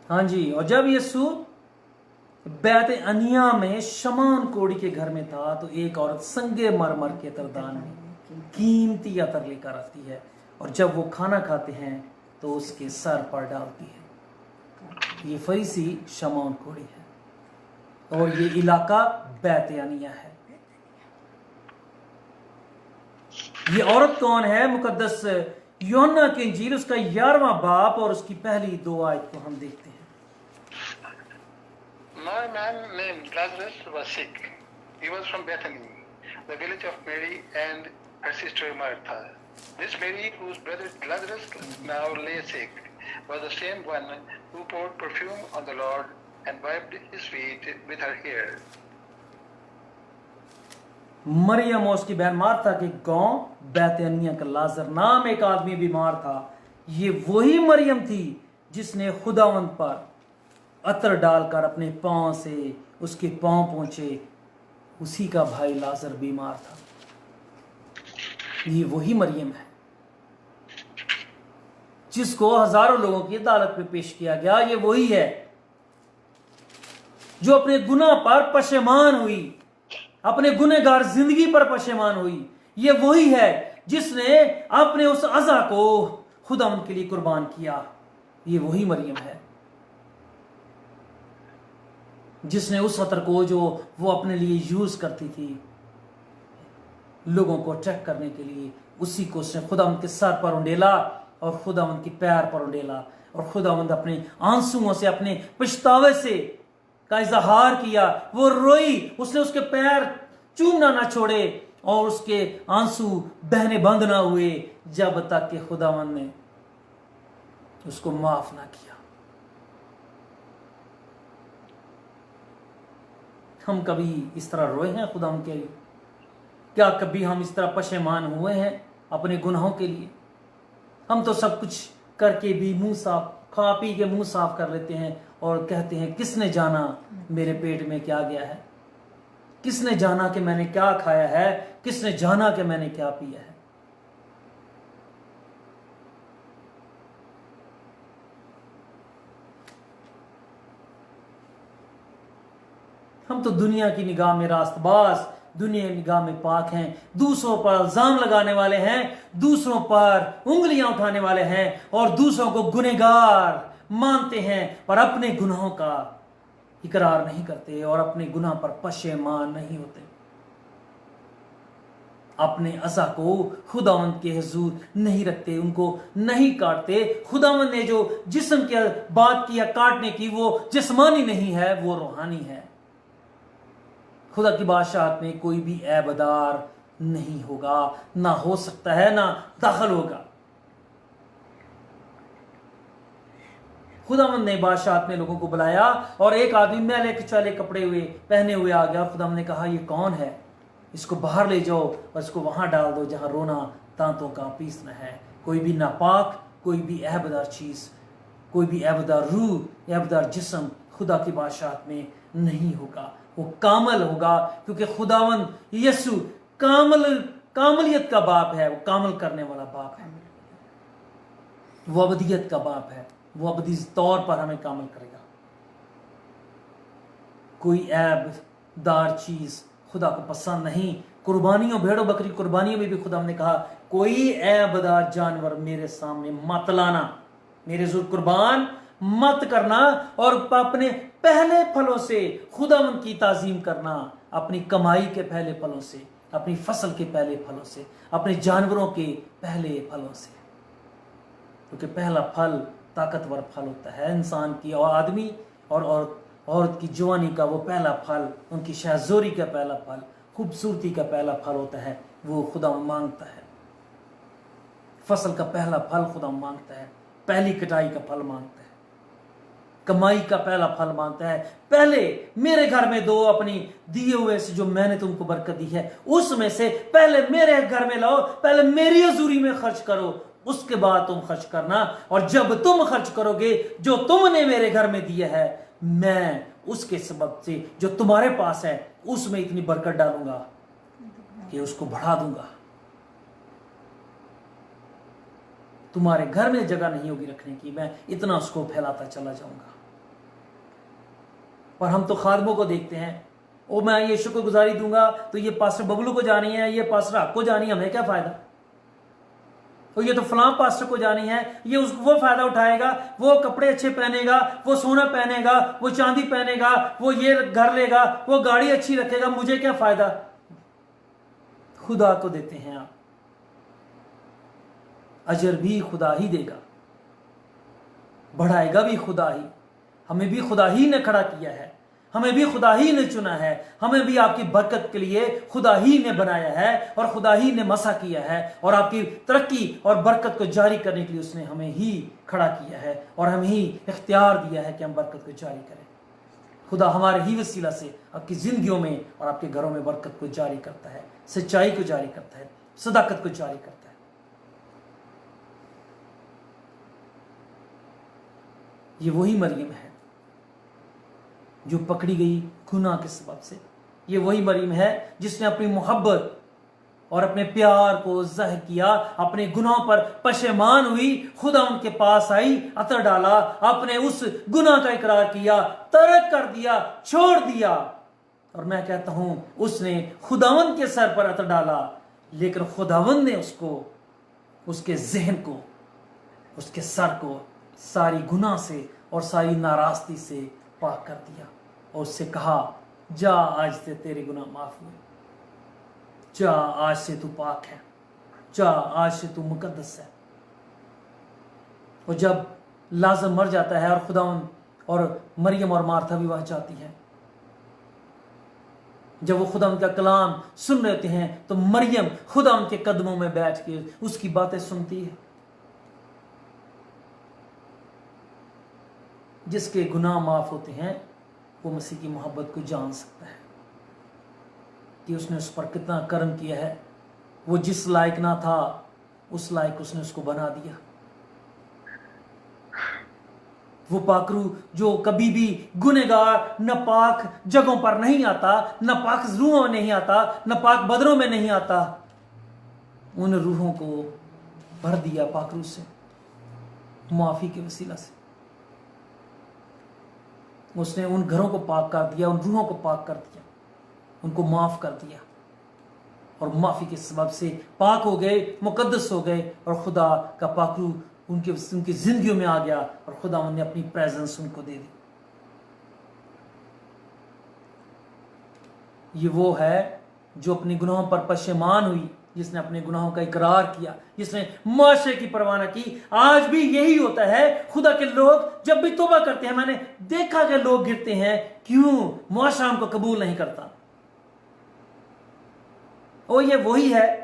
हाँ जी, और जब यीशु बैतनिय्याह में शमौन कोढ़ी के घर में था तो एक औरत संगे मरमर के अतरदान में कीमती अतर लेकर आती है, और जब वो खाना खाते हैं तो उसके सर पर डालती है। ये फरीसी शमौन कोढ़ी है और ये इलाका बैतनिय्याह है। ये औरत कौन है? मुकद्दस यूहन्ना की इंजील उसका 11वां बाब और उसकी पहली 2 आयत को हम देखते हैं। Now a man named Lazarus was sick. He was from Bethany, the village of Mary and her sister Martha. This Mary, whose brother Lazarus now lay sick, was the same one who poured perfume on the Lord and wiped his feet with her hair. Maryam और उसकी बहन मार्था के गांव बैतनिय्याह का लाजर नाम एक आदमी बीमार था। ये वही मरियम थी जिसने खुदावंद पर अतर डालकर अपने पांव से उसके पांव पहुंचे। उसी का भाई लाजर बीमार था। ये वही मरियम है जिसको हजारों लोगों की अदालत में पेश किया गया। ये वही है जो अपने गुनाह पर पशेमान हुई, अपने गुनहगार जिंदगी पर पशेमान हुई। ये वही है जिसने अपने उस अज़ा को खुदा उनके लिए कुर्बान किया। ये वही मरियम है जिसने उस अतर को जो वो अपने लिए यूज करती थी लोगों को अट्रैक्ट करने के लिए, उसी को उसने खुदावंद के सर पर उंडेला और खुदावंद के पैर पर उंडेला, और खुदावंद अपने आंसुओं से, अपने पछतावे से का इजहार किया। वो रोई, उसने उसके पैर चूमना ना छोड़े और उसके आंसू बहने बंद ना हुए जब तक कि खुदावंद ने उसको माफ ना किया। हम कभी इस तरह रोए हैं खुदावंद के लिए? क्या कभी हम इस तरह पशेमान हुए हैं अपने गुनाहों के लिए? हम तो सब कुछ करके भी मुंह साफ, खा पी के मुंह साफ कर लेते हैं और कहते हैं किसने जाना मेरे पेट में क्या गया है, किसने जाना कि मैंने क्या खाया है, किसने जाना कि मैंने क्या पिया है। हम तो दुनिया की निगाह में रास्तबाज, दुनिया की निगाह में पाक हैं, दूसरों पर इल्जाम लगाने वाले हैं, दूसरों पर उंगलियां उठाने वाले हैं और दूसरों को गुनहगार मानते हैं, पर अपने गुनाहों का इकरार नहीं करते और अपने गुनाह पर पशेमान नहीं होते। अपने अज़ा को खुदावंद के हुजूर नहीं रखते, उनको नहीं काटते। खुदावंद ने जो जिस्म की बात की या काटने की, वो जिस्मानी नहीं है, वो रूहानी है। खुदा की बादशाहत में कोई भी ऐबदार नहीं होगा, ना हो सकता है, ना दाखिल होगा। खुदावंद ने बादशाहत में लोगों को बुलाया और एक आदमी मैले कुचैले कपड़े हुए पहने हुए आ गया। खुदावंद ने कहा, ये कौन है? इसको बाहर ले जाओ और इसको वहां डाल दो जहां रोना दांतों का पीसना है। कोई भी नापाक, कोई भी ऐबदार चीज, कोई भी ऐबदार रूह, ऐबदार जिस्म खुदा की बादशाहत में नहीं होगा। वो कामल होगा, क्योंकि खुदावंद यीशु कामलियत का बाप है, वो कामल करने वाला बाप है, वो अबदियत का बाप है, वो अबदी तौर पर हमें कामल करेगा। कोई ऐबदार चीज खुदा को पसंद नहीं। कुर्बानियों, भेड़ों बकरी कुर्बानियों में भी खुदा ने कहा, कोई ऐबदार जानवर मेरे सामने मत लाना, मेरे हुजूर कुर्बान मत करना, और अपने पहले फलों से खुदावंद की ताजीम करना, अपनी कमाई के पहले फलों से, अपनी फसल के पहले फलों से, अपने जानवरों के पहले फलों से, क्योंकि पहला फल ताकतवर फल होता है इंसान की, और आदमी और औरत की जवानी का वो पहला फल, उनकी शाहजोरी का पहला फल, खूबसूरती का पहला फल होता है, वो खुदा मांगता है। फसल का पहला फल खुदा मांगता है, पहली कटाई का फल मांगता है, कमाई का पहला फल मांगता है। पहले मेरे घर में दो, अपनी दिए हुए से जो मैंने तुमको बरकत दी है उसमें से पहले मेरे घर में लाओ, पहले मेरी हजूरी में खर्च करो, उसके बाद तुम खर्च करना। और जब तुम खर्च करोगे जो तुमने मेरे घर में दिया है, मैं उसके सबब से जो तुम्हारे पास है उसमें इतनी बरकत डालूंगा कि उसको बढ़ा दूंगा। तुम्हारे घर में जगह नहीं होगी रखने की, मैं इतना उसको फैलाता चला जाऊंगा। पर हम तो खादमों को देखते हैं, ओ मैं ये शुक्रगुजारी दूंगा तो ये पास्टर बबलू को जानी है, ये पास्टर आपको जानी है, हमें क्या फायदा? तो ये तो फलां पास्टर को जानी है, ये उसको वो फायदा उठाएगा, वो कपड़े अच्छे पहनेगा, वो सोना पहनेगा, वो चांदी पहनेगा, वो ये घर लेगा, वो गाड़ी अच्छी रखेगा, मुझे क्या फायदा? खुदा को देते हैं आप, अजर भी खुदा ही देगा, बढ़ाएगा भी खुदा ही। हमें भी खुदा ही ने खड़ा किया है, हमें भी खुदा ही ने चुना है, हमें भी आपकी बरकत के लिए खुदा ही ने बनाया है और खुदा ही ने मसा किया है, और आपकी तरक्की और बरकत को जारी करने के लिए उसने हमें ही खड़ा किया है और हमें ही इख्तियार दिया है कि हम बरकत को जारी करें। खुदा हमारे ही वसीला से आपकी जिंदगियों में और आपके घरों में बरकत को जारी करता है, सच्चाई को जारी करता है, सदाकत को जारी करता है। ये वही मरियम है जो पकड़ी गई गुनाह के सबब से। ये वही मरियम है जिसने अपनी मोहब्बत और अपने प्यार को जाहिर किया, अपने गुनाहों पर पशेमान हुई, खुदा उनके पास आई, अतर डाला, अपने उस गुनाह का इकरार किया, तर्क कर दिया, छोड़ दिया। और मैं कहता हूं उसने खुदावंद के सर पर अतर डाला, लेकिन खुदावंद ने उसको, उसके जहन को, उसके सर को सारी गुनाह से और सारी नाराजगी से पाक कर दिया और उससे कहा, जा आज से तेरे गुनाह माफ हुए, जा आज से तू पाक है, जा आज से तू मुकद्दस है। और जब लाजर मर जाता है और खुदावंद और मरियम और मार्था भी वहां जाती हैं, जब वो खुदा उनका कलाम सुन रहे हैं तो मरियम खुदा उनके कदमों में बैठ के उसकी बातें सुनती है। जिसके गुनाह माफ होते हैं वो मसीह की मोहब्बत को जान सकता है कि उसने उस पर कितना कर्म किया है। वो जिस लायक ना था उस लायक उसने उसको बना दिया। वो पाकरू जो कभी भी गुनहगार नापाक जगहों पर नहीं आता, नापाक रूहों में नहीं आता, नापाक बदरों में नहीं आता, उन रूहों को भर दिया पाकरू से, माफी के वसीला से। उसने उन घरों को पाक कर दिया, उन रूहों को पाक कर दिया, उनको माफ कर दिया और माफी के सबब से पाक हो गए, मुकद्दस हो गए और खुदा का पाकरू उनकी जिंदगियों में आ गया और खुदा ने अपनी प्रेजेंस उनको दे दी। ये वो है जो अपने गुनाहों पर पशेमान हुई, जिसने अपने गुनाहों का इकरार किया, जिसने मुआशरे की परवाह न की। आज भी यही होता है, खुदा के लोग जब भी तौबा करते हैं, मैंने देखा कि लोग गिरते हैं, क्यों? मुआशरा हमको कबूल नहीं करता। ओ ये वही है,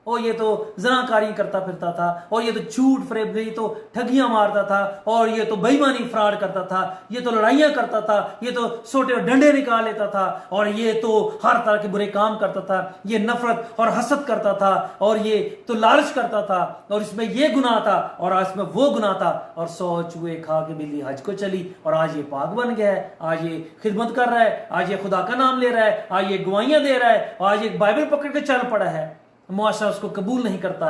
और ये तो जनाकारी करता फिरता था, और ये तो झूठ फरेब, ये तो ठगियां मारता था, और ये तो बेईमानी फ्रॉड करता था, ये तो लड़ाइयां करता था, ये तो सोटे डंडे निकाल लेता था, और ये तो हर तरह के बुरे काम करता था, ये नफरत और हसद करता था, और ये तो लालच करता था, और इसमें ये गुनाह था और इसमें वो गुनाह था, और 100 चूहे खा के बिल्ली हज को चली, और आज ये पाक बन गया है, आज ये खिदमत कर रहा है, आज ये खुदा का नाम ले रहा है, आज ये गवाहियां दे रहा है, आज ये बाइबल पकड़ के चल पड़ा है। मुआशरा उसको कबूल नहीं करता।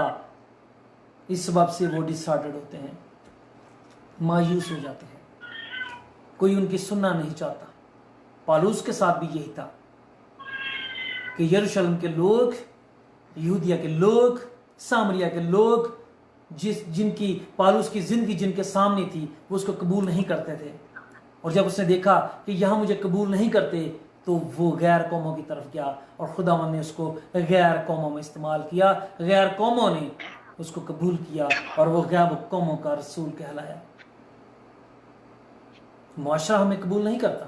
इस सबब से वो डिसऑर्डर्ड होते हैं, मायूस हो जाते हैं, कोई उनकी सुनना नहीं चाहता। पालूस के साथ भी यही था कि यरूशलेम के लोग, यहूदिया के लोग, सामरिया के लोग, जिनकी पालूस की जिंदगी जिनके सामने थी, वो उसको कबूल नहीं करते थे। और जब उसने देखा कि यहां मुझे कबूल नहीं करते, तो वो गैर कौमों की तरफ गया और खुदावंद ने उसको गैर कौमों में इस्तेमाल किया। गैर कौमों ने उसको कबूल किया और वो गैर कौमों का रसूल कहलाया। मुआशरा हमें कबूल नहीं करता,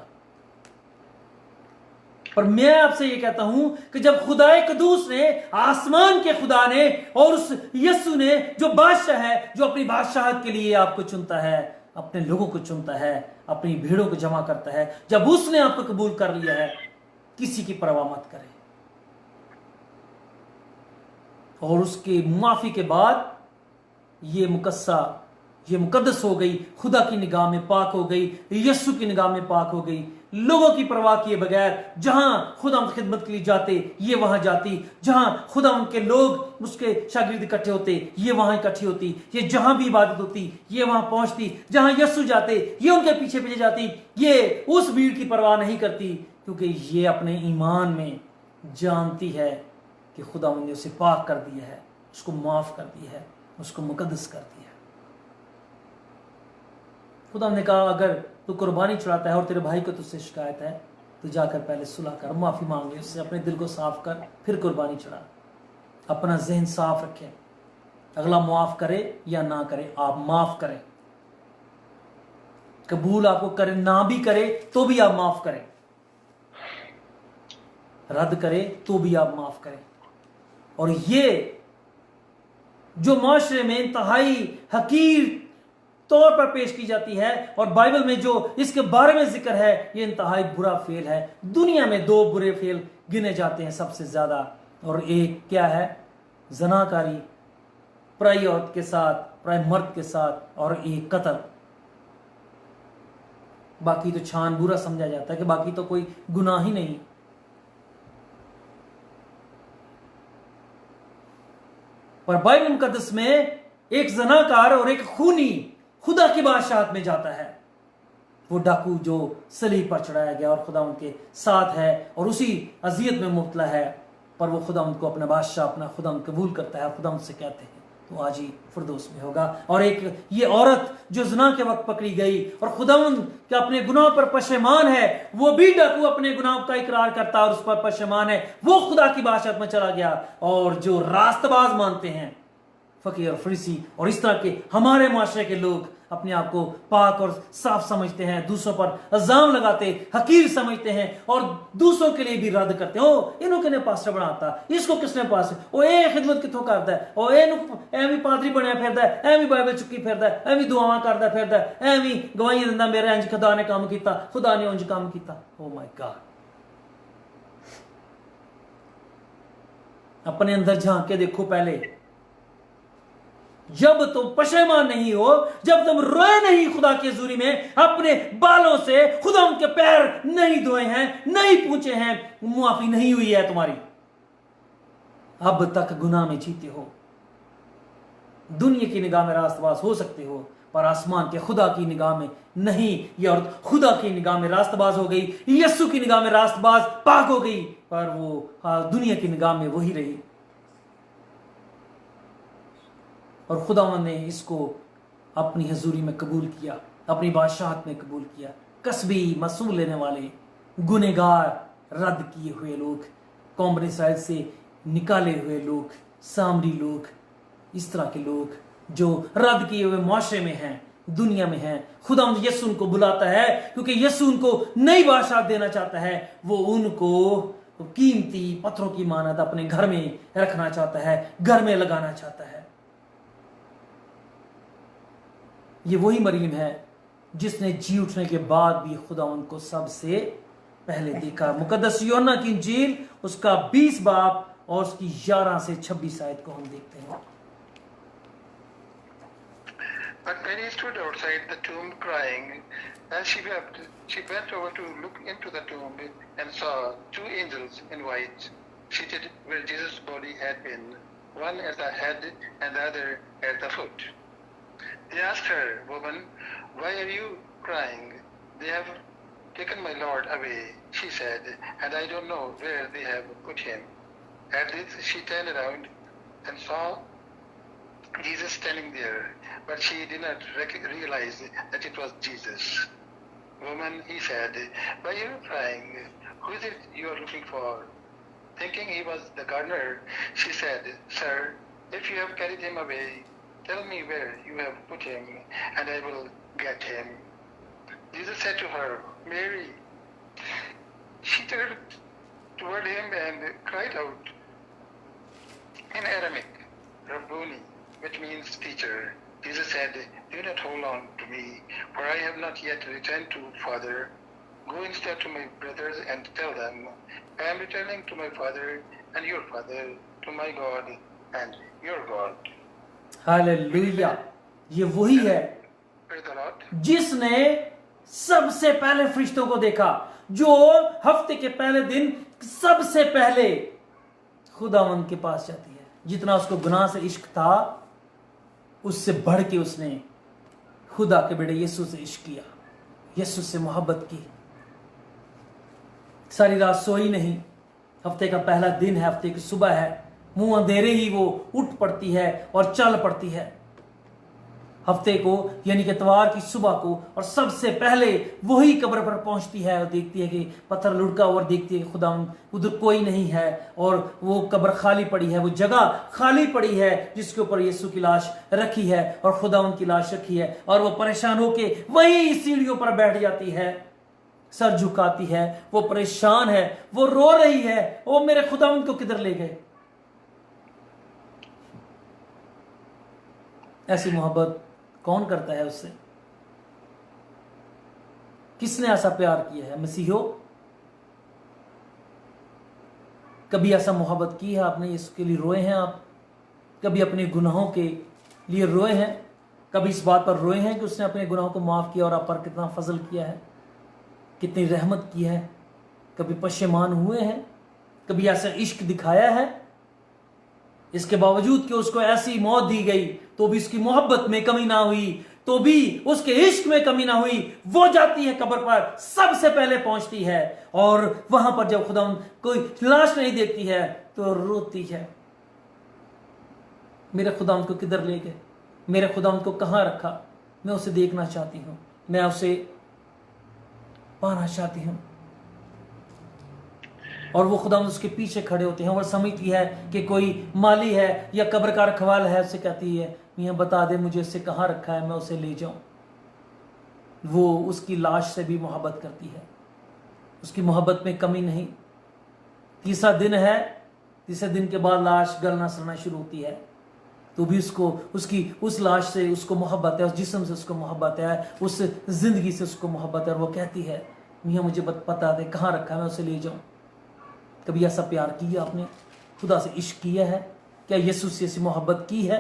पर मैं आपसे ये कहता हूं कि जब खुदाए कदूस ने, आसमान के खुदा ने और उस यीशु ने जो बादशाह है, जो अपनी बादशाहत के लिए आपको चुनता है, अपने लोगों को चुनता है, अपनी भीड़ों को जमा करता है, जब उसने आपको कबूल कर लिया है, किसी की परवाह मत करें। और उसके माफी के बाद ये मुकद्दस हो गई, खुदा की निगाह में पाक हो गई, यीशु की निगाह में पाक हो गई। लोगों की परवाह किए बगैर जहां खुदा उनकी खिदमत के लिए जाते, ये वहां जाती, जहां खुदा उनके लोग, उसके शागिर्द इकट्ठे होते, ये वहां इकट्ठी होती, ये जहां भी इबादत होती, ये वहां पहुंचती, जहां यीशु जाते, ये उनके पीछे पीछे जाती। ये उस भीड़ की परवाह नहीं करती, क्योंकि ये अपने ईमान में जानती है कि खुदा ने उसे पाक कर दिया है, उसको माफ कर दिया है, उसको मुकद्दस कर दिया है। खुदा ने कहा, अगर तू कुर्बानी चढ़ाता है और तेरे भाई को तुझसे शिकायत है, तो जाकर पहले सुलह कर, माफी मांग ले उससे, अपने दिल को साफ कर, फिर कुर्बानी चढ़ा। अपना जहन साफ रखें, अगला माफ करे या ना करे, आप माफ करें। कबूल आपको करे ना भी करे तो भी आप माफ करें, रद्द करे तो भी आप माफ करें। और ये जो माशरे में इंतहाई हकीर तौर पर पेश की जाती है, और बाइबल में जो इसके बारे में जिक्र है, ये इंतहाई बुरा फेल है। दुनिया में 2 बुरे फेल गिने जाते हैं सबसे ज्यादा, और एक क्या है? जनाकारी, पराई औरत के साथ, पराई मर्द के साथ, और एक कत्ल। बाकी तो छान बुरा समझा जाता है कि बाकी तो कोई गुनाह ही नहीं। पर बाइबल मुकद्दस में एक जनाकार और एक खूनी खुदा की बादशाहत में जाता है। वो डाकू जो सलीब पर चढ़ाया गया और खुदा उनके साथ है और उसी अजियत में मुब्तला है, पर वो खुदा उनको अपना बादशाह, अपना खुदा कबूल करता है। खुदा उनसे कहते हैं तो आज ही फिरदौस में होगा। और एक ये औरत जो ज़िना के वक्त पकड़ी गई और खुदावंद के अपने गुनाह पर पशेमान है, वो भी डाकू अपने गुनाह का इकरार करता और उस पर पशेमान है, वो खुदा की बादशाहत में चला गया। और जो रास्तबाज मानते हैं, फकीर और फरीसी और इस तरह के हमारे माशरे के लोग अपने आप को पाक और साफ समझते हैं, दूसरों पर इल्जाम लगाते, हकीर समझते हैं और दूसरों के लिए भी रद्द करते हैं। ओ इन्हों के ने पास्टर बनाता, इसको किसने पास, ओ ए खिदमत किथों करता है, ओ एवं पादरी बनया फिरदा है, एवं बाइबल चुकी फिरदा है, एवं दुआवां करदा फिरदा है, एवं गवाहियां दिंदा मेरे इंज खुदा ने काम किया, खुदा ने उंज काम किया। ओ माय गॉड, अपने अंदर झांक के देखो पहले। जब तुम पशेमान नहीं हो, जब तुम रोए नहीं खुदा की हजूरी में, अपने बालों से खुदा उनके पैर नहीं धोए हैं, नहीं पूछे हैं, मुआफी नहीं हुई है तुम्हारी, अब तक गुनाह में जीते हो, दुनिया की निगाह में रास्तबाज हो सकते हो, पर आसमान के खुदा की निगाह में नहीं। ये औरत खुदा की निगाह में रास्तबाज हो गई, यीशु की निगाह में रास्तबाज पाक हो गई, पर वो दुनिया की निगाह में वही रही। और खुदावंद ने इसको अपनी हजूरी में कबूल किया, अपनी बादशाहत में कबूल किया। कसबी मसूल लेने वाले, गुनेगार, रद्द किए हुए लोग, कौम इसराइल से निकाले हुए लोग, सामरी लोग, इस तरह के लोग जो रद्द किए हुए मुआशरे में हैं, दुनिया में हैं, खुदावंद यीशु उनको बुलाता है क्योंकि यीशु उनको नई बादशाहत देना चाहता है। वो उनको कीमती पत्थरों की मानद अपने घर में रखना चाहता है, घर में लगाना चाहता है। ये वही मरीम है जिसने जी उठने के बाद भी खुदावंद को सबसे पहले देखा। मुकद्दस यूहन्ना की इंजील उसका 20 बाब और उसकी 11 से 26 आयत को हम देखते हैं। But Mary stood outside the tomb crying. As she wept, she bent over to look into the tomb and saw two angels in white seated where Jesus' body had been, one at the head and the other at the foot. They asked her, "Woman, why are you crying? They have taken my Lord away," she said, "and I don't know where they have put him." At this, she turned around and saw Jesus standing there, but she did not realize that it was Jesus. "Woman," he said, "why are you crying? Who is it you are looking for?" Thinking he was the gardener, she said, "Sir, if you have carried him away, tell me where you have put him, and I will get him." Jesus said to her, "Mary." She turned toward him and cried out in Aramaic, "Rabboni," which means teacher. Jesus said, "Do not hold on to me, for I have not yet returned to Father. Go instead to my brothers and tell them, I am returning to my Father and your Father, to my God and your God." Hallelujah. ये वही है Praise the Lord. जिसने सबसे पहले फरिश्तों को देखा, जो हफ्ते के पहले दिन सबसे पहले खुदावंद के पास जाती है। जितना उसको गुनाह से इश्क था, उससे बढ़ के उसने खुदा के बेटे यीशु से इश्क किया, यीशु से मोहब्बत की। सारी रात सोई नहीं। हफ्ते का पहला दिन है, हफ्ते की सुबह है, मुंह अंधेरे ही वो उठ पड़ती है और चल पड़ती है हफ्ते को, यानी कि इतवार की सुबह को। और सबसे पहले वही कब्र पर पहुंचती है और देखती है कि पत्थर लुढ़का, और देखती है कि खुदा उधर कोई नहीं है और वो कब्र खाली पड़ी है, वो जगह खाली पड़ी है जिसके ऊपर यीशु की लाश रखी है और खुदा की लाश रखी है। और वो परेशान होके वही सीढ़ियों पर बैठ जाती है, सर झुकाती है, वो परेशान है, वो रो रही है, ओ मेरे खुदा को किधर ले गए। ऐसी मोहब्बत कौन करता है उससे? किसने ऐसा प्यार किया है? मसीहो, कभी ऐसा मोहब्बत की है आपने? यीशु के लिए रोए हैं आप? कभी अपने गुनाहों के लिए रोए हैं? कभी इस बात पर रोए हैं कि उसने अपने गुनाहों को माफ किया और आप पर कितना फजल किया है, कितनी रहमत की है? कभी पश्चिमान हुए हैं? कभी ऐसा इश्क दिखाया है? इसके बावजूद कि उसको ऐसी मौत दी गई तो भी उसकी मोहब्बत में कमी ना हुई, तो भी उसके इश्क में कमी ना हुई। वो जाती है कब्र पर, सबसे पहले पहुंचती है, और वहां पर जब खुदा कोई लाश नहीं देखती है तो रोती है, मेरे खुदा को किधर ले गए, मेरे खुदा को कहां रखा? मैं उसे देखना चाहती हूं, मैं उसे पाना चाहती हूं। और वो खुदा उसके पीछे खड़े होते हैं। वो समझती है कि कोई माली है या कब्र का रखवाल है, उससे कहती है, मियां बता दे मुझे उससे कहाँ रखा है, मैं उसे ले जाऊं। वो उसकी लाश से भी मोहब्बत करती है, उसकी मोहब्बत में कमी नहीं। तीसरा दिन है, तीसरे दिन के बाद लाश गलना सड़ना शुरू होती है, तो भी उसको उसकी उस लाश से उसको मोहब्बत है, उस जिस्म से उसको मोहब्बत है, उस जिंदगी से उसको मोहब्बत है। और वो कहती है, मियां मुझे बता दे कहाँ रखा है, मैं उसे ले जाऊं। कभी ऐसा प्यार किया आपने? खुदा से इश्क किया है? क्या यीशु से ऐसी मोहब्बत की है?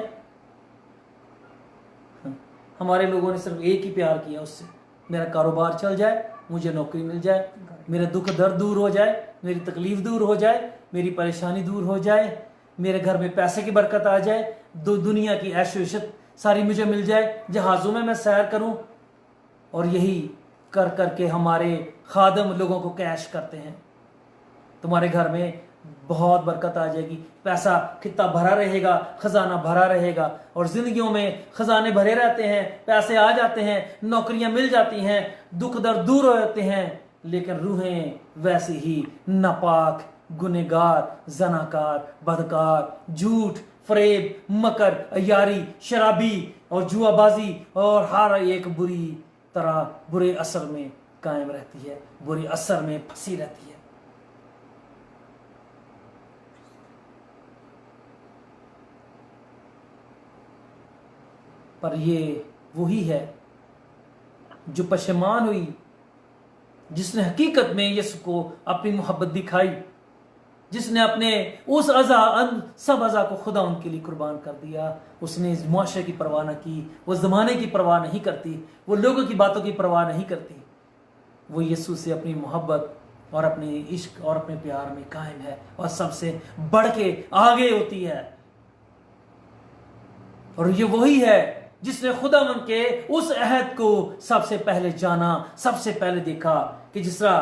हमारे लोगों ने सिर्फ एक ही प्यार किया उससे, मेरा कारोबार चल जाए, मुझे नौकरी मिल जाए, मेरा दुख दर्द दूर हो जाए, मेरी तकलीफ दूर हो जाए, मेरी परेशानी दूर हो जाए, मेरे घर में पैसे की बरकत आ जाए, दुनिया की ऐशो इशत सारी मुझे मिल जाए, जहाज़ों में मैं सैर करूं। और यही कर करके हमारे खादम लोगों को कैश करते हैं। तुम्हारे घर में बहुत बरकत आ जाएगी, पैसा कितना भरा रहेगा, खजाना भरा रहेगा। और जिंदगियों में खजाने भरे रहते हैं, पैसे आ जाते हैं, नौकरियां मिल जाती हैं, दुख दर्द दूर हो जाते हैं, लेकिन रूहें वैसी ही नापाक, गुनहगार, जनाकार, बदकार, झूठ, फरेब, मकर, अयारी, शराबी और जुआबाजी और हर एक बुरी तरह बुरे असर में कायम रहती है, बुरे असर में फंसी रहती है। पर ये वही है जो पशेमान हुई, जिसने हकीकत में यीशु को अपनी मोहब्बत दिखाई, जिसने अपने उस सब अज़ा को खुदा उनके लिए कुर्बान कर दिया। उसने इस मुआशरे की परवाह न की, वो ज़माने की परवाह नहीं करती, वो लोगों की बातों की परवाह नहीं करती। वो यीशु से अपनी मोहब्बत और अपने इश्क और अपने प्यार में कायम है और सबसे बढ़ के आगे होती है। और ये वही है जिसने खुदावंद के उस अहद को सबसे पहले जाना, सबसे पहले देखा कि जिस तरह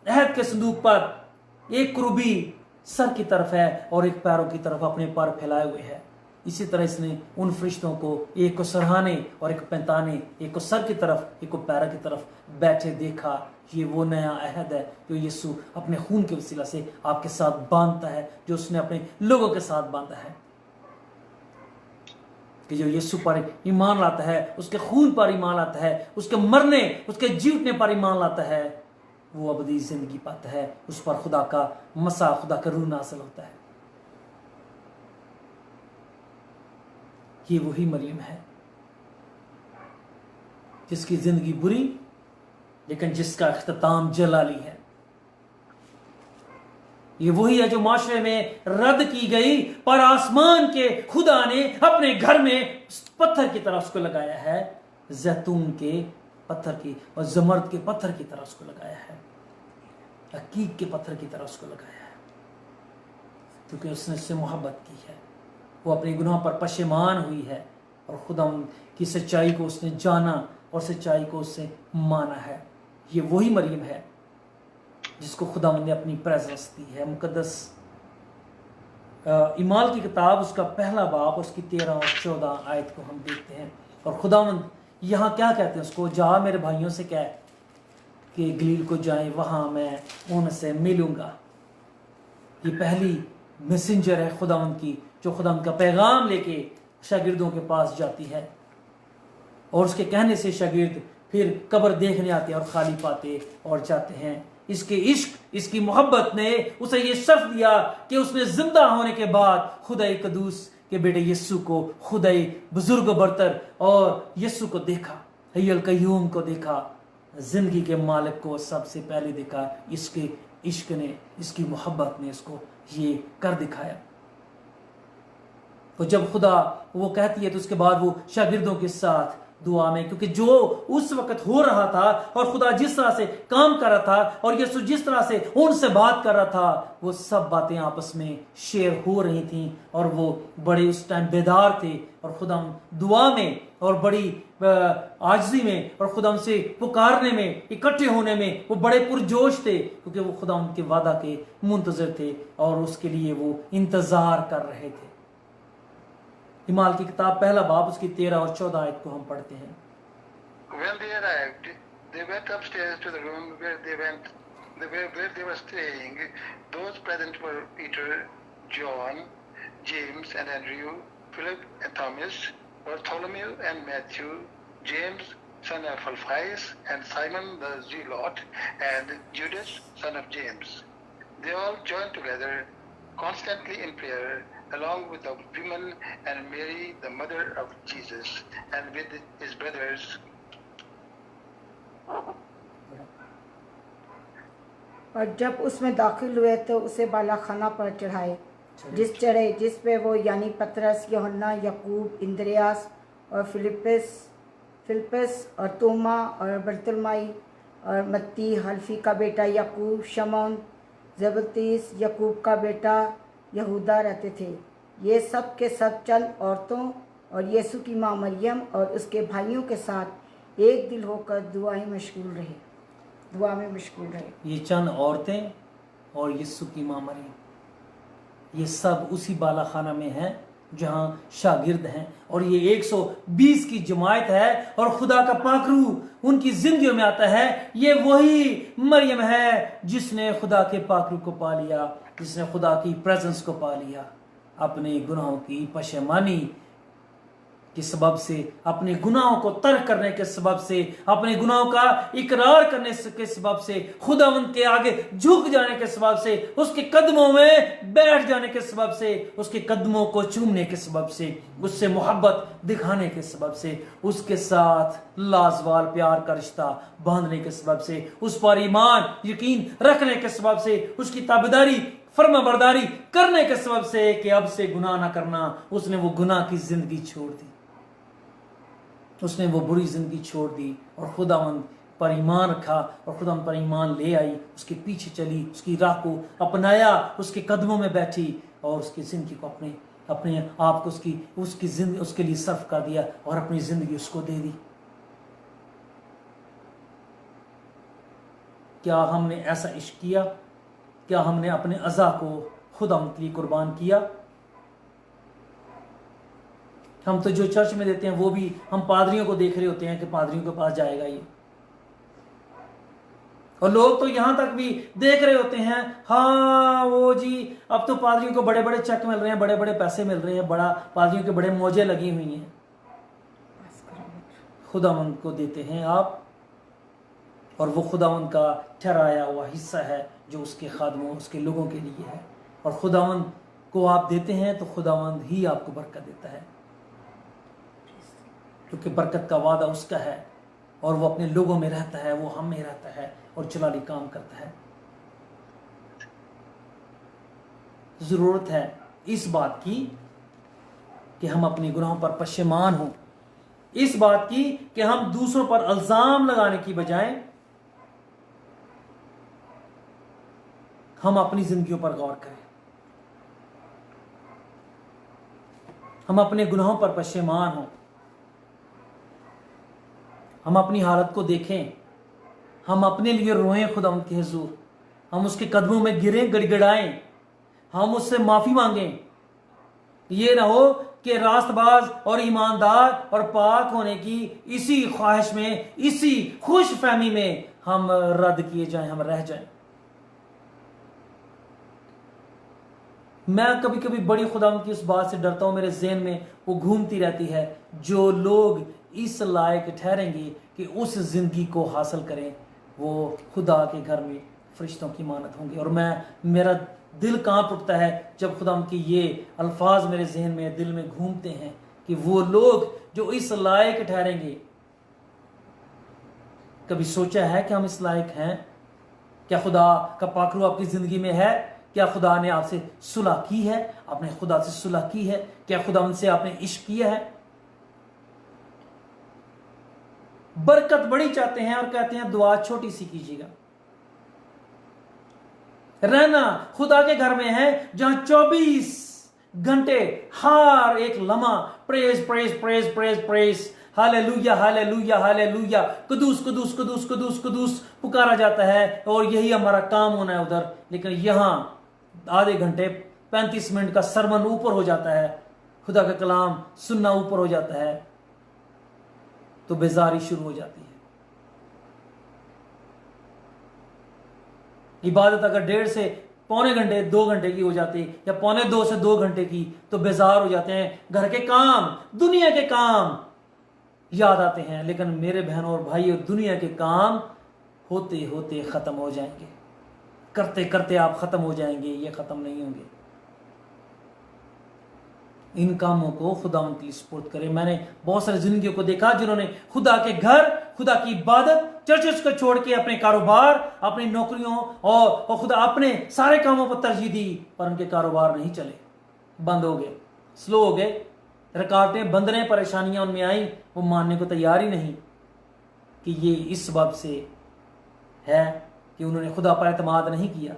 अहद के संदूक पर एक कुरूबी सर की तरफ है और एक पैरों की तरफ अपने पर फैलाए हुए है, इसी तरह इसने उन फरिश्तों को एक को सरहाने और एक पैंताने, एक को सर की तरफ एक को पैरों की तरफ बैठे देखा। ये वो नया अहद है जो यीशु अपने खून के वसीला से आपके साथ बांधता है, जो उसने अपने लोगों के साथ बांधा है। कि जो यीशु पर ईमान लाता है, उसके खून पर ईमान लाता है, उसके मरने उसके जीवने पर ईमान लाता है, वो अबदी जिंदगी पाता है। उस पर खुदा का मसा, खुदा का रूह नाज़िल होता है। ये वही मरियम है जिसकी जिंदगी बुरी लेकिन जिसका इख्तिताम जलाली है। ये वही है जो माशरे में रद्द की गई, पर आसमान के खुदा ने अपने घर में पत्थर की तरह उसको लगाया है, जैतून के पत्थर की और जमर्द के पत्थर की तरह उसको लगाया है, अकीक के पत्थर की तरह उसको लगाया है, क्योंकि उसने उससे मोहब्बत की है। वो अपने गुनाह पर पशेमान हुई है और खुदा की सच्चाई को उसने जाना और सच्चाई को उससे माना है। ये वही मरियम है जिसको खुदा ने अपनी प्रेजेंस दी है। मुकद्दस इमाल की किताब उसका पहला बाब उसकी 13 और 14 आयत को हम देखते हैं। और खुदावंद यहाँ क्या कहते हैं उसको, जा मेरे भाइयों से कह कि गलील को जाएं, वहाँ मैं उनसे मिलूंगा। ये पहली मैसेंजर है खुदावंद की, जो खुदावंद का पैगाम लेके शागिर्दों के पास जाती है। और उसके कहने से शागिर्द फिर कब्र देखने आते हैं और खाली पाते और जाते हैं। इसके इश्क, इसकी मोहब्बत ने उसे ये शर्फ दिया कि उसने जिंदा होने के बाद खुदाई कदूस के बेटे यीशु को, खुदाई बुजुर्ग बरतर और यीशु को देखा, हय्युल कय्यूम को देखा, जिंदगी के मालिक को सबसे पहले देखा। इसके इश्क ने, इसकी मोहब्बत ने इसको ये कर दिखाया। तो जब खुदा वो कहती है तो उसके बाद वो शागिर्दों के साथ दुआ में, क्योंकि जो उस वक्त हो रहा था और खुदा जिस तरह से काम कर रहा था और यीशु जिस तरह से उनसे बात कर रहा था, वो सब बातें आपस में शेयर हो रही थी और वो बड़े उस टाइम बेदार थे और खुदा दुआ में और बड़ी आजिज़ी में और खुदा से पुकारने में, इकट्ठे होने में वो बड़े पुरजोश थे, क्योंकि वो खुदा उनके वादा के मुंतज़िर थे और उसके लिए वो इंतजार कर रहे थे। इमाल की किताब पहला बाब उसकी 13 और 14 आयत को हम पढ़ते हैं। When they arrived, they went upstairs to the room where they were staying. Those present were Peter, John, James and Andrew, Philip and Thomas, Bartholomew and Matthew, James son of Alphaeus, and Simon the Zealot, and Judas son of James. They all joined together constantly in prayer, along with the women and Mary, the mother of Jesus, and with his brothers. और जब उसमें दाखिल हुए तो उसे बाला खाना पर चढ़ाए, जिस पे वो यानी पतरस, यूहन्ना, याकूब, इंद्रियास और फिलिपस और तोमा और बरतुलमाई और मत्ती, हल्फी का बेटा याकूब, शमौन जबतीस, याकूब का बेटा यहूदा रहते थे। ये सब के सब चंद औरतों और यीशु की माँ मरियम और उसके भाइयों के साथ एक दिल होकर दुआ में मशगूल रहे। ये चंद औरतें और यीशु की माँ मरियम, ये सब उसी बालाखाना में हैं जहाँ शागिर्द हैं, और ये 120 की जमात है, और खुदा का पाकरू उनकी जिंदगियों में आता है। ये वही मरियम है जिसने खुदा के पाकरू को पा लिया, जिसने खुदा की प्रेजेंस को पा लिया, अपने गुनाहों की पशेमानी के सबब से, अपने गुनाहों को तर्क करने के सबब से, अपने गुनाहों का इकरार करने के सबब से, खुदावंद के आगे झुक जाने के सबब से, उसके कदमों में बैठ जाने के सबब से, उसके कदमों को चूमने के सबब से, उससे मोहब्बत दिखाने के सबब से, उसके साथ लाजवाल प्यार का रिश्ता बांधने के सबब से, उस पर ईमान यकीन रखने के सबब से, उसकी ताबेदारी फर्माबरदारी करने के सबब से कि अब से गुनाह ना करना, उसने वो गुनाह की जिंदगी छोड़ दी, उसने वो बुरी जिंदगी छोड़ दी और खुदावंद पर ईमान रखा, और खुदावंद पर ईमान ले आई, उसके पीछे चली, उसकी राह को अपनाया, उसके कदमों में बैठी और उसकी जिंदगी को अपने आप को उसकी जिंदगी उसके लिए सर्फ कर दिया और अपनी जिंदगी उसको दे दी। क्या हमने ऐसा इश्क किया? क्या हमने अपने अज़ा को खुदावंद के लिए कुर्बान किया? हम तो जो चर्च में देते हैं वो भी हम पादरियों को देख रहे होते हैं कि पादरियों के पास जाएगा ये, और लोग तो यहां तक भी देख रहे होते हैं, हाँ वो जी अब तो पादरियों को बड़े बड़े चेक मिल रहे हैं, बड़े बड़े पैसे मिल रहे हैं, बड़ा पादरियों के बड़े मौजे लगी हुई हैं। खुदावंद को देते हैं आप, और वो खुदावंद का ठहराया हुआ हिस्सा है जो उसके खादमों, उसके लोगों के लिए है, और खुदावंद को आप देते हैं तो खुदावंद ही आपको बरकत देता है, क्योंकि बरकत का वादा उसका है, और वो अपने लोगों में रहता है, वो हम में रहता है और जलाली काम करता है। जरूरत है इस बात की कि हम अपने गुनाहों पर पशेमान हों, इस बात की कि हम दूसरों पर इल्जाम लगाने की बजाय हम अपनी जिंदगियों पर गौर करें, हम अपने गुनाहों पर पशेमान हों, हम अपनी हालत को देखें, हम अपने लिए रोएं खुदावंद के हुजूर, हम उसके कदमों में गिरें, गड़गड़ाएं, हम उससे माफी मांगें। ये ना हो कि रास्तबाज और ईमानदार और पाक होने की इसी ख्वाहिश में, इसी खुश फहमी में हम रद्द किए जाएं, हम रह जाएं। मैं कभी कभी बड़ी खुदावंद की उस बात से डरता हूं, मेरे ज़हन में वो घूमती रहती है, जो लोग इस लायक ठहरेंगे कि उस जिंदगी को हासिल करें, वो खुदा के घर में फरिश्तों की मानत होंगे। और मेरा दिल कांप उठता है जब खुदावंद के ये अल्फाज मेरे जहन में, दिल में घूमते हैं कि वो लोग जो इस लायक ठहरेंगे। कभी सोचा है कि हम इस लायक हैं? क्या खुदा का पाकरू आपकी जिंदगी में है? क्या खुदा ने आपसे सुलह की है? आपने खुदा से सुलह की है? क्या खुदा उनसे आपने इश्क किया है? बरकत बड़ी चाहते हैं और कहते हैं दुआ छोटी सी कीजिएगा। रहना खुदा के घर में है जहां 24 घंटे हर एक लम्हा praise praise praise praise praise, hallelujah hallelujah hallelujah, कुदूस कुदूस कुदूस कुदूस कुदूस पुकारा जाता है, और यही हमारा काम होना है उधर। लेकिन यहां आधे घंटे 35 मिनट का सरमन ऊपर हो जाता है, खुदा का कलाम सुनना ऊपर हो जाता है, तो बेजारी शुरू हो जाती है। इबादत अगर 1.5 से पौने घंटे 2 घंटे की हो जाती, या पौने 2 से 2 घंटे की, तो बेजार हो जाते हैं। घर के काम, दुनिया के काम याद आते हैं। लेकिन मेरे बहनों और भाइयों, दुनिया के काम होते होते खत्म हो जाएंगे, करते करते आप खत्म हो जाएंगे, ये खत्म नहीं होंगे। इन कामों को खुदावंद के लिए सुपुर्द करें। मैंने बहुत सारी जिंदगियों को देखा जिन्होंने खुदा के घर, खुदा की इबादत, चर्चेस को छोड़ के अपने कारोबार, अपनी नौकरियों और खुदा अपने सारे कामों पर तरजीह दी, पर उनके कारोबार नहीं चले, बंद हो गए, स्लो हो गए, रुकावटें, बंधनें, परेशानियां उनमें आई। वो मानने को तैयार ही नहीं कि ये इस सबब से है कि उन्होंने खुदा पर एतमाद नहीं किया,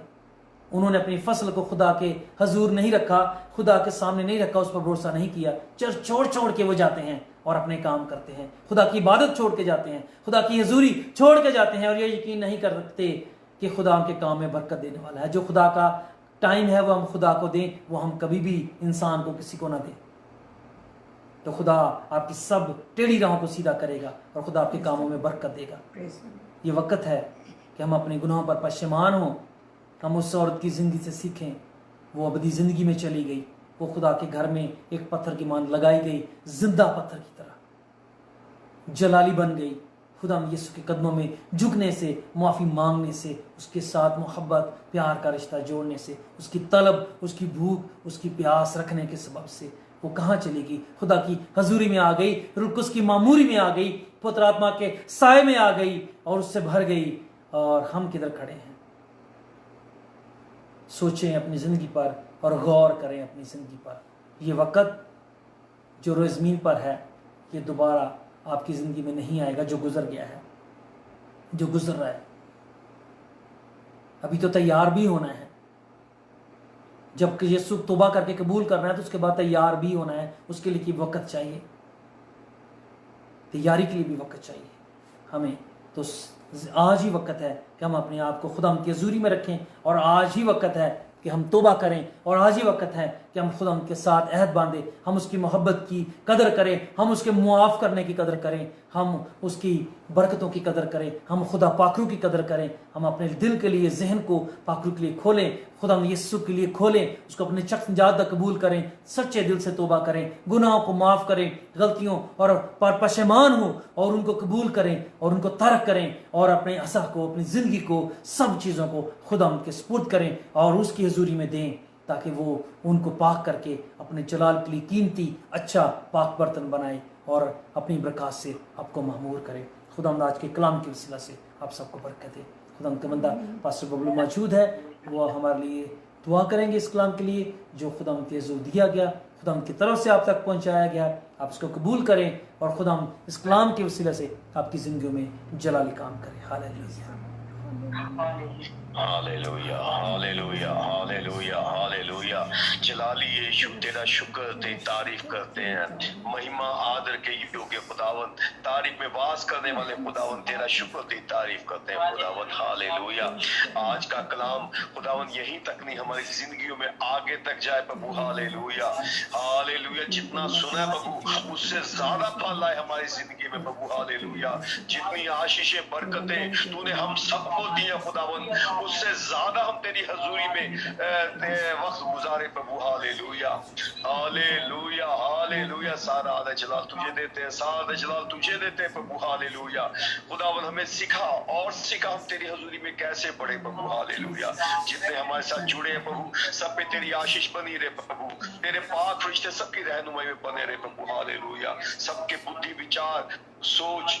उन्होंने अपनी फसल को खुदा के हजूर नहीं रखा, खुदा के सामने नहीं रखा, उस पर भरोसा नहीं किया। चर्च छोड़ छोड़ के वो जाते हैं और अपने काम करते हैं, खुदा की इबादत छोड़ के जाते हैं, खुदा की हजूरी छोड़ के जाते हैं और ये यकीन नहीं कर सकते कि खुदा उनके काम में बरकत देने वाला है। जो खुदा का टाइम है वो हम खुदा को दें, वो हम कभी भी इंसान को किसी को ना दें। तो खुदा आपकी सब टेढ़ी राहों को सीधा करेगा और खुदा आपके कामों में बरकत देगा। ये वक्त है कि हम अपने गुनाहों पर पश्चिमान हों। हम उस औरत की ज़िंदगी से सीखें, वो अबदी ज़िंदगी में चली गई, वो खुदा के घर में एक पत्थर की मान लगाई गई, जिंदा पत्थर की तरह जलाली बन गई। खुदा यीशु के कदमों में झुकने से, माफ़ी मांगने से, उसके साथ मोहब्बत प्यार का रिश्ता जोड़ने से, उसकी तलब, उसकी भूख, उसकी प्यास रखने के सबब से वो कहाँ चलेगी? खुदा की हजूरी में आ गई, रुल्कुस की मामूरी में आ गई, पवित्र आत्मा के साए में आ गई और उससे भर गई। और हम किधर खड़े हैं? सोचें अपनी ज़िंदगी पर और गौर करें अपनी ज़िंदगी पर। ये वक़्त जो रोज़ ज़मीन पर है, ये दोबारा आपकी ज़िंदगी में नहीं आएगा। जो गुजर गया है, जो गुजर रहा है, अभी तो तैयार भी होना है। जब यीशु तौबा करके कबूल करना है तो उसके बाद तैयार भी होना है। उसके लिए वक़्त चाहिए, तैयारी के लिए भी वक़्त चाहिए हमें। तो आज ही वक़्त है कि हम अपने आप को खुदा की हजूरी में रखें और आज ही वक़्त है कि हम तौबा करें और आज ही वक़्त है कि हम खुदा के साथ अहद बांधें, हम उसकी मोहब्बत की कदर करें, हम उसके मुआफ़ करने की कदर करें, हम उसकी बरकतों की कदर करें, हम खुदा पाकरू की कदर करें। हम अपने दिल के लिए, जहन को पाकरू के लिए खोलें, खुदा यीशु के लिए खोलें, उसको अपने शख्स ज़्यादा कबूल करें, सच्चे दिल से तौबा करें, गुनाहों को माफ़ करें, गलतियों और पर पशेमान हों और उनको कबूल करें और उनको तर्क करें और अपने असा को, अपनी ज़िंदगी को, सब चीज़ों को खुदा के सुपुर्द करें और उसकी हजूरी में दें, ताकि वो उनको पाक करके अपने जलाल के लिए कीमती अच्छा पाक बर्तन बनाए और अपनी बरकत से आपको महमूर करे। खुदा आज के कलाम के वसीला से आप सबको बरकत दे। खुदा के बंदा पास्टर बबलू मौजूद है, वो हमारे लिए दुआ करेंगे इस कलाम के लिए जो खुदा के हजूर दिया गया, खुदा की तरफ से आप तक पहुंचाया गया। आप इसको कबूल करें और खुदा इस कलाम के वसीला से आपकी ज़िंदगी में जलाली काम करें। Hallelujah, hallelujah, hallelujah, hallelujah, hallelujah. जलाली यीशु तेरा शुक्र, तेरी तारीफ करते हैं। महिमा आदर के योग्य खुदावन, तारीफ में वास करने वाले खुदावन, तेरा शुक्र, तेरी तारीफ करते हैं खुदावन। हालेलुया। आज का कलाम खुदावन यहीं तक नहीं, हमारी जिंदगियों में आगे तक जाए प्रभु। Hallelujah, hallelujah. जितना सुना प्रभु उससे ज्यादा फल आए हमारी जिंदगी में प्रभु। हालेलुया। जितनी आशीषें, बरकतें तूने हम सबको दिया खुदावन, उससे ज्यादा हम तेरी हजूरी में वक्त गुजारे प्रभु। Hallelujah, hallelujah, hallelujah. सारा आदर जलाल तुझे देते हैं, सारा आदर जलाल तुझे देते हैं प्रभु। हालेलुया। खुदावन हमें सिखा और सिखा हम तेरी हजूरी में कैसे बढ़े प्रभु। हालेलुया। जितने हमारे साथ जुड़े हैं प्रभु, सब पे तेरी आशीष बनी रहे प्रभु, तेरे पाक रिश्ते सबकी रहनुमाई में बने रहे प्रभु। हालेलुया। सबके बुद्धि, विचार, सोच,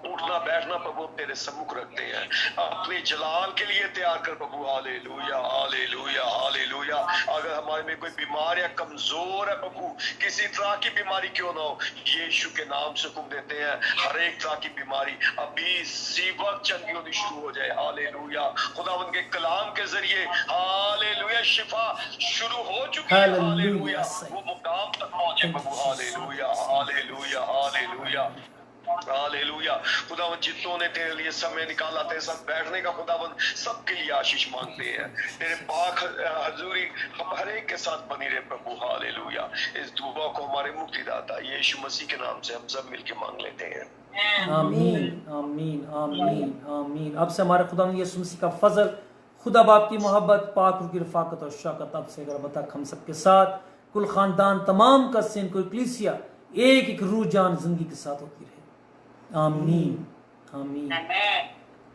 उठना बैठना प्रभु तेरे सम्मुख रखते हैं, अपने जलाल के लिए तैयार कर प्रभु। Hallelujah, hallelujah, hallelujah. अगर हमारे में कोई बीमार या कमजोर है प्रभु, किसी तरह की बीमारी क्यों ना हो, यीशु के नाम से हुक्म देते हैं हर एक तरह की बीमारी अभी इसी वक्त चंगी होनी शुरू हो जाए। हालेलुया। खुदावंद के कलाम के जरिए हालेलुया शिफा शुरू हो चुकी है। हालेलुया। वो मुकाम तक पहुंचे प्रभु। Hallelujah, hallelujah, hallelujah, hallelujah. खुदावन जितनों ने तेरे लिए समय निकाला तेरे साथ बैठने का, खुदावन सबके लिए आशीष मांगते हैं। तेरे पाक हजूरी हम हर एक के साथ बनी रहे प्रभु। हालेलुया। इस दुआ को हमारे मुक्तिदाता यीशु मसीह के नाम से हम सब मिलकर मांग लेते हैं। आमीन, आमीन, आमीन, आमीन। अब से हमारे खुदा यीशु मसीह का फजल, खुदा बाप की मोहब्बत, पाक रूह की रफाकत और शौकत अब से अगर तक हम सबके साथ, कुल खानदान तमाम का सिन, कुल कलीसिया एक एक रूह जान जिंदगी के साथ होती रहे। आमीन, आमीन।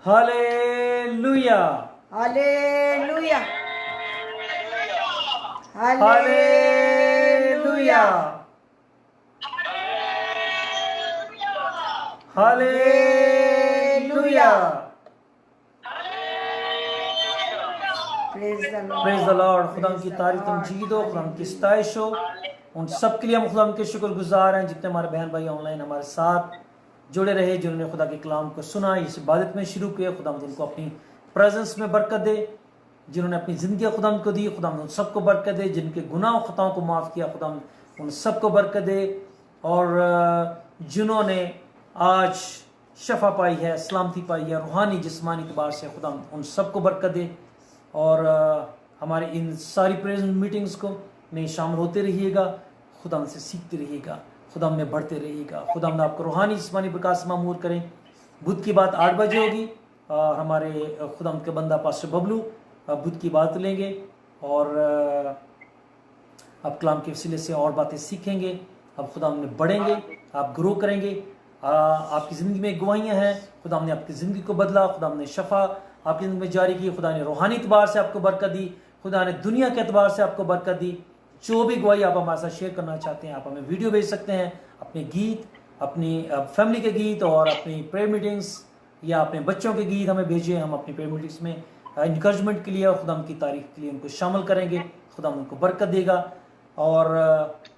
Hallelujah, hallelujah, hallelujah, hallelujah. Praise the praise the Lord. खुदा की तारीफ तमजीद हो, खुदा की सताइश हो। उन सब के लिए हम खुदा के शुक्रगुजार हैं जितने हमारे बहन भाई ऑनलाइन हमारे साथ जुड़े रहे, जिन्होंने खुदा के कलाम को सुना, इस इबादत में शुरू किया। खुदा उनको अपनी प्रेजेंस में बरकत दे जिन्होंने अपनी ज़िंदगी खुदाम को दी, खुदाम उन सबको बरकत दे। जिनके गुनाह और ख़ताओं को माफ़ किया, खुदाम उन सबको बरकत दे। और जिन्होंने आज शफा पाई है, सलामती पाई है रूहानी जिस्मानी एतबार से, खुदाम उन सबको बरकत दे। और हमारे इन सारी प्रेयर मीटिंग्स को में शामिल होते रहिएगा, खुदाम से सीखते रहिएगा, खुदाम में बढ़ते रहिएगा। खुदाम आपको रूहानी जिस्मानी प्रकाश से मामूर करें। बुध की बात 8 बजे होगी। हमारे खुदाम के बंदा पास्टर बबलू बुध की बात लेंगे और अब कलाम के वसीले से और बातें सीखेंगे। अब खुदाम में बढ़ेंगे, आप ग्रो करेंगे। आपकी ज़िंदगी में गवाहियाँ हैं, खुदाम ने आपकी ज़िंदगी को बदला, खुदाम ने शफा आपकी ज़िंदगी में जारी की, खुदा ने रूहानी एतबार से आपको बरकत दी, खुदा ने दुनिया के एतबार से आपको बरकत दी। जो भी गवाही आप हमारे साथ शेयर करना चाहते हैं, आप हमें वीडियो भेज सकते हैं, अपने गीत, अपनी फैमिली के गीत और अपनी प्रेयर मीटिंग्स या अपने बच्चों के गीत हमें भेजिए। हम अपनी प्रेयर मीटिंग्स में इंकरेजमेंट के लिए और खुदाम की तारीफ के लिए उनको शामिल करेंगे। खुदाम उनको बरकत देगा। और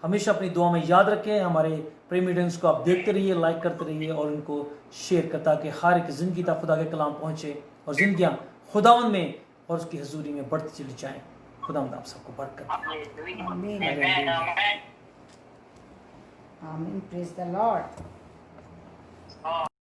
हमेशा अपनी दुआ में याद रखें, हमारे प्रेयर मीटिंग्स को आप देखते रहिए, लाइक करते रहिए और इनको शेयर कर, ताकि हर एक ज़िंदगी तक खुदा के कलाम पहुँचे और ज़िंदगियाँ खुदावन में और उसकी हजूरी में बढ़ती चली जाएँ। खुदावंद आप सबको बरकत दे। आमीन। Amen. आमीन। Praise the Lord.